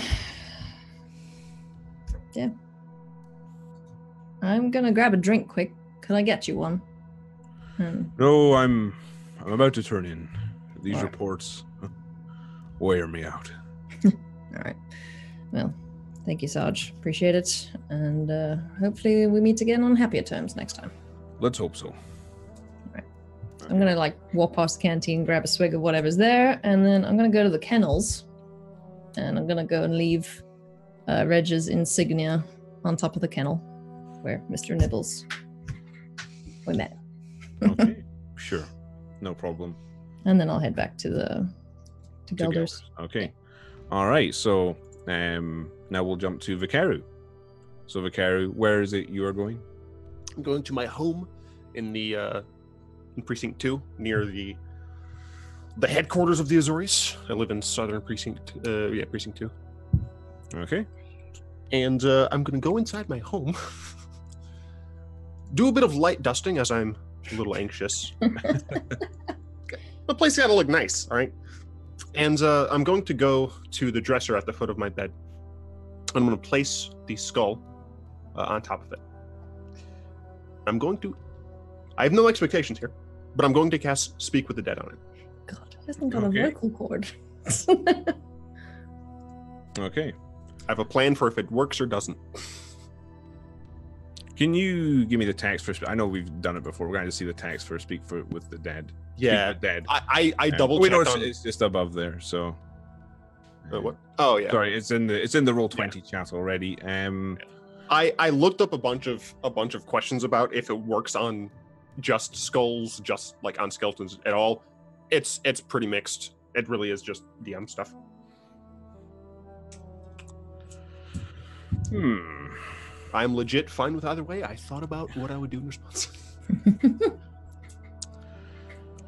I'm gonna grab a drink quick. Can I get you one? No, I'm about to turn in. These All right. reports wear me out. All right. Well, thank you, Sarge. Appreciate it. And hopefully we meet again on happier terms next time. Let's hope so. I'm gonna walk past the canteen, grab a swig of whatever's there, and then I'm gonna go to the kennels, and I'm gonna go and leave Reg's insignia on top of the kennel, where Mr. Nibbles we met. Okay, sure, no problem. And then I'll head back to Gelders. Okay, all right. So now we'll jump to Vikaru. So Vikaru, where is it you are going? I'm going to my home in the in Precinct 2, near the headquarters of the Azores. I live in southern Precinct, Precinct 2. Okay. And I'm going to go inside my home, do a bit of light dusting as I'm a little anxious. The place got to look nice, all right? And I'm going to go to the dresser at the foot of my bed. I'm going to place the skull on top of it. I have no expectations here, but I'm going to cast Speak with the Dead on it. God, he hasn't got Okay. a vocal cord. Okay. I have a plan for if it works or doesn't. Can you give me the text for? I know we've done it before. We're going to see the text for Speak with the Dead. Yeah, Speak with the Dead. I double We know checked on it's just above there. So. what? Oh yeah. Sorry, it's in the Roll20 chat already. I looked up a bunch of questions about if it works on just skulls, just like on skeletons at all. It's pretty mixed. It really is just DM stuff. I'm legit fine with either way. I thought about what I would do in response.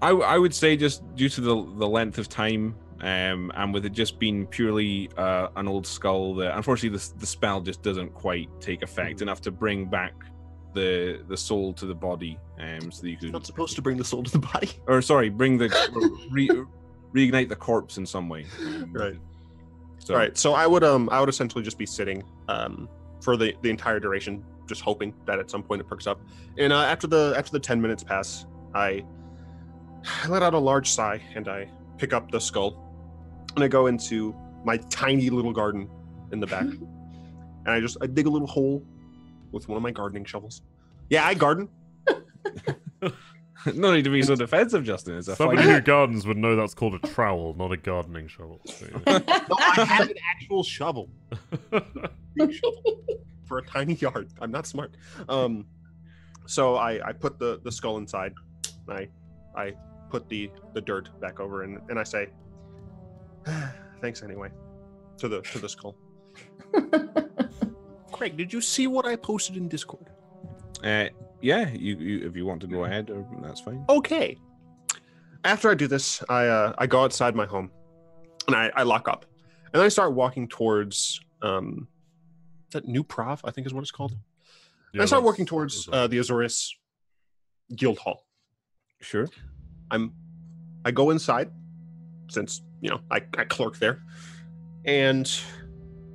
I would say just due to the length of time, and with it just being purely an old skull, that unfortunately the spell just doesn't quite take effect enough to bring back the soul to the body. So that you could Not supposed to bring the soul to the body. or sorry, bring the reignite the corpse in some way. Right. So, All right. So I would essentially just be sitting for the entire duration, just hoping that at some point it perks up. And after the 10 minutes pass, I let out a large sigh and I pick up the skull and I go into my tiny little garden in the back. And I dig a little hole with one of my gardening shovels. Yeah, I garden. no need to be so defensive, Justin. It's a Somebody fight. who gardens would know that's called a trowel, not a gardening shovel. So, No, I have an actual shovel. Big shovel for a tiny yard. I'm not smart. So I put the skull inside. I put the dirt back over and I say, thanks anyway, to the skull. Craig, did you see what I posted in Discord? Yeah, you if you want to go ahead, that's fine. Okay. After I do this, I go outside my home and I lock up. And then I start walking towards that New Prov, I think is what it's called. I start working towards the Azorius Guild Hall. Sure. I go inside, since I clerk there, and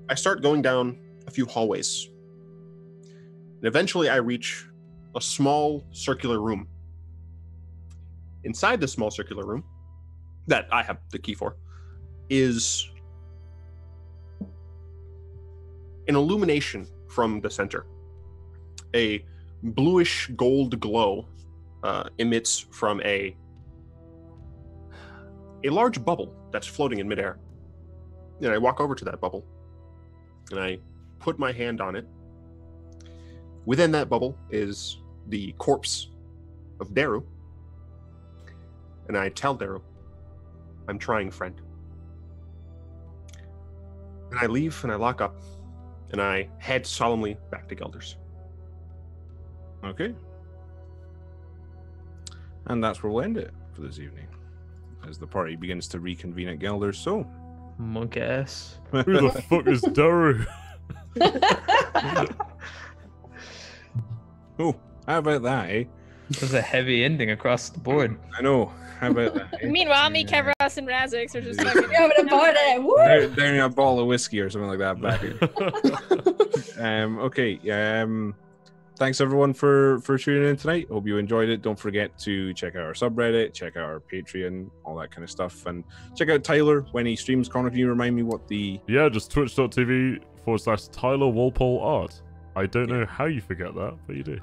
I start going down a few hallways. And eventually I reach a small circular room. Inside the small circular room, that I have the key for, is an illumination from the center. A bluish gold glow emits from a large bubble that's floating in midair. And I walk over to that bubble, and I put my hand on it. Within that bubble is the corpse of Daru. And I tell Daru, I'm trying, friend. And I leave, and I lock up, and I head solemnly back to Gelders. Okay. And that's where we'll end it for this evening, as the party begins to reconvene at Gelders. So, monk ass. Who the fuck is Daru? oh, how about that, eh? That was a heavy ending across the board. I know. How about that? Eh? Meanwhile, me, Kevros, and Razix are just fucking You're having a party. Woo! They're in a bottle of whiskey or something like that back here. Okay. Thanks everyone for tuning in tonight. Hope you enjoyed it. Don't forget to check out our subreddit, check out our Patreon, all that kind of stuff, and check out Tyler when he streams. Connor, can you remind me what the... Yeah, just twitch.tv/Tyler Walpole Art. I don't know how you forget that, but you do.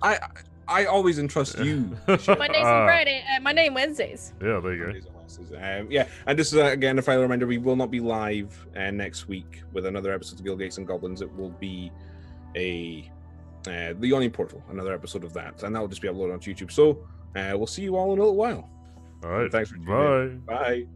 I always entrust you. Mondays and Friday, Monday and Wednesdays. Yeah, there you go. Yeah, and just again, a final reminder: we will not be live next week with another episode of Guildgates and Goblins. It will be the Yawning Portal, another episode of that, and that will just be uploaded on YouTube. So we'll see you all in a little while. All right. Thanks for tuning in. Bye. Bye.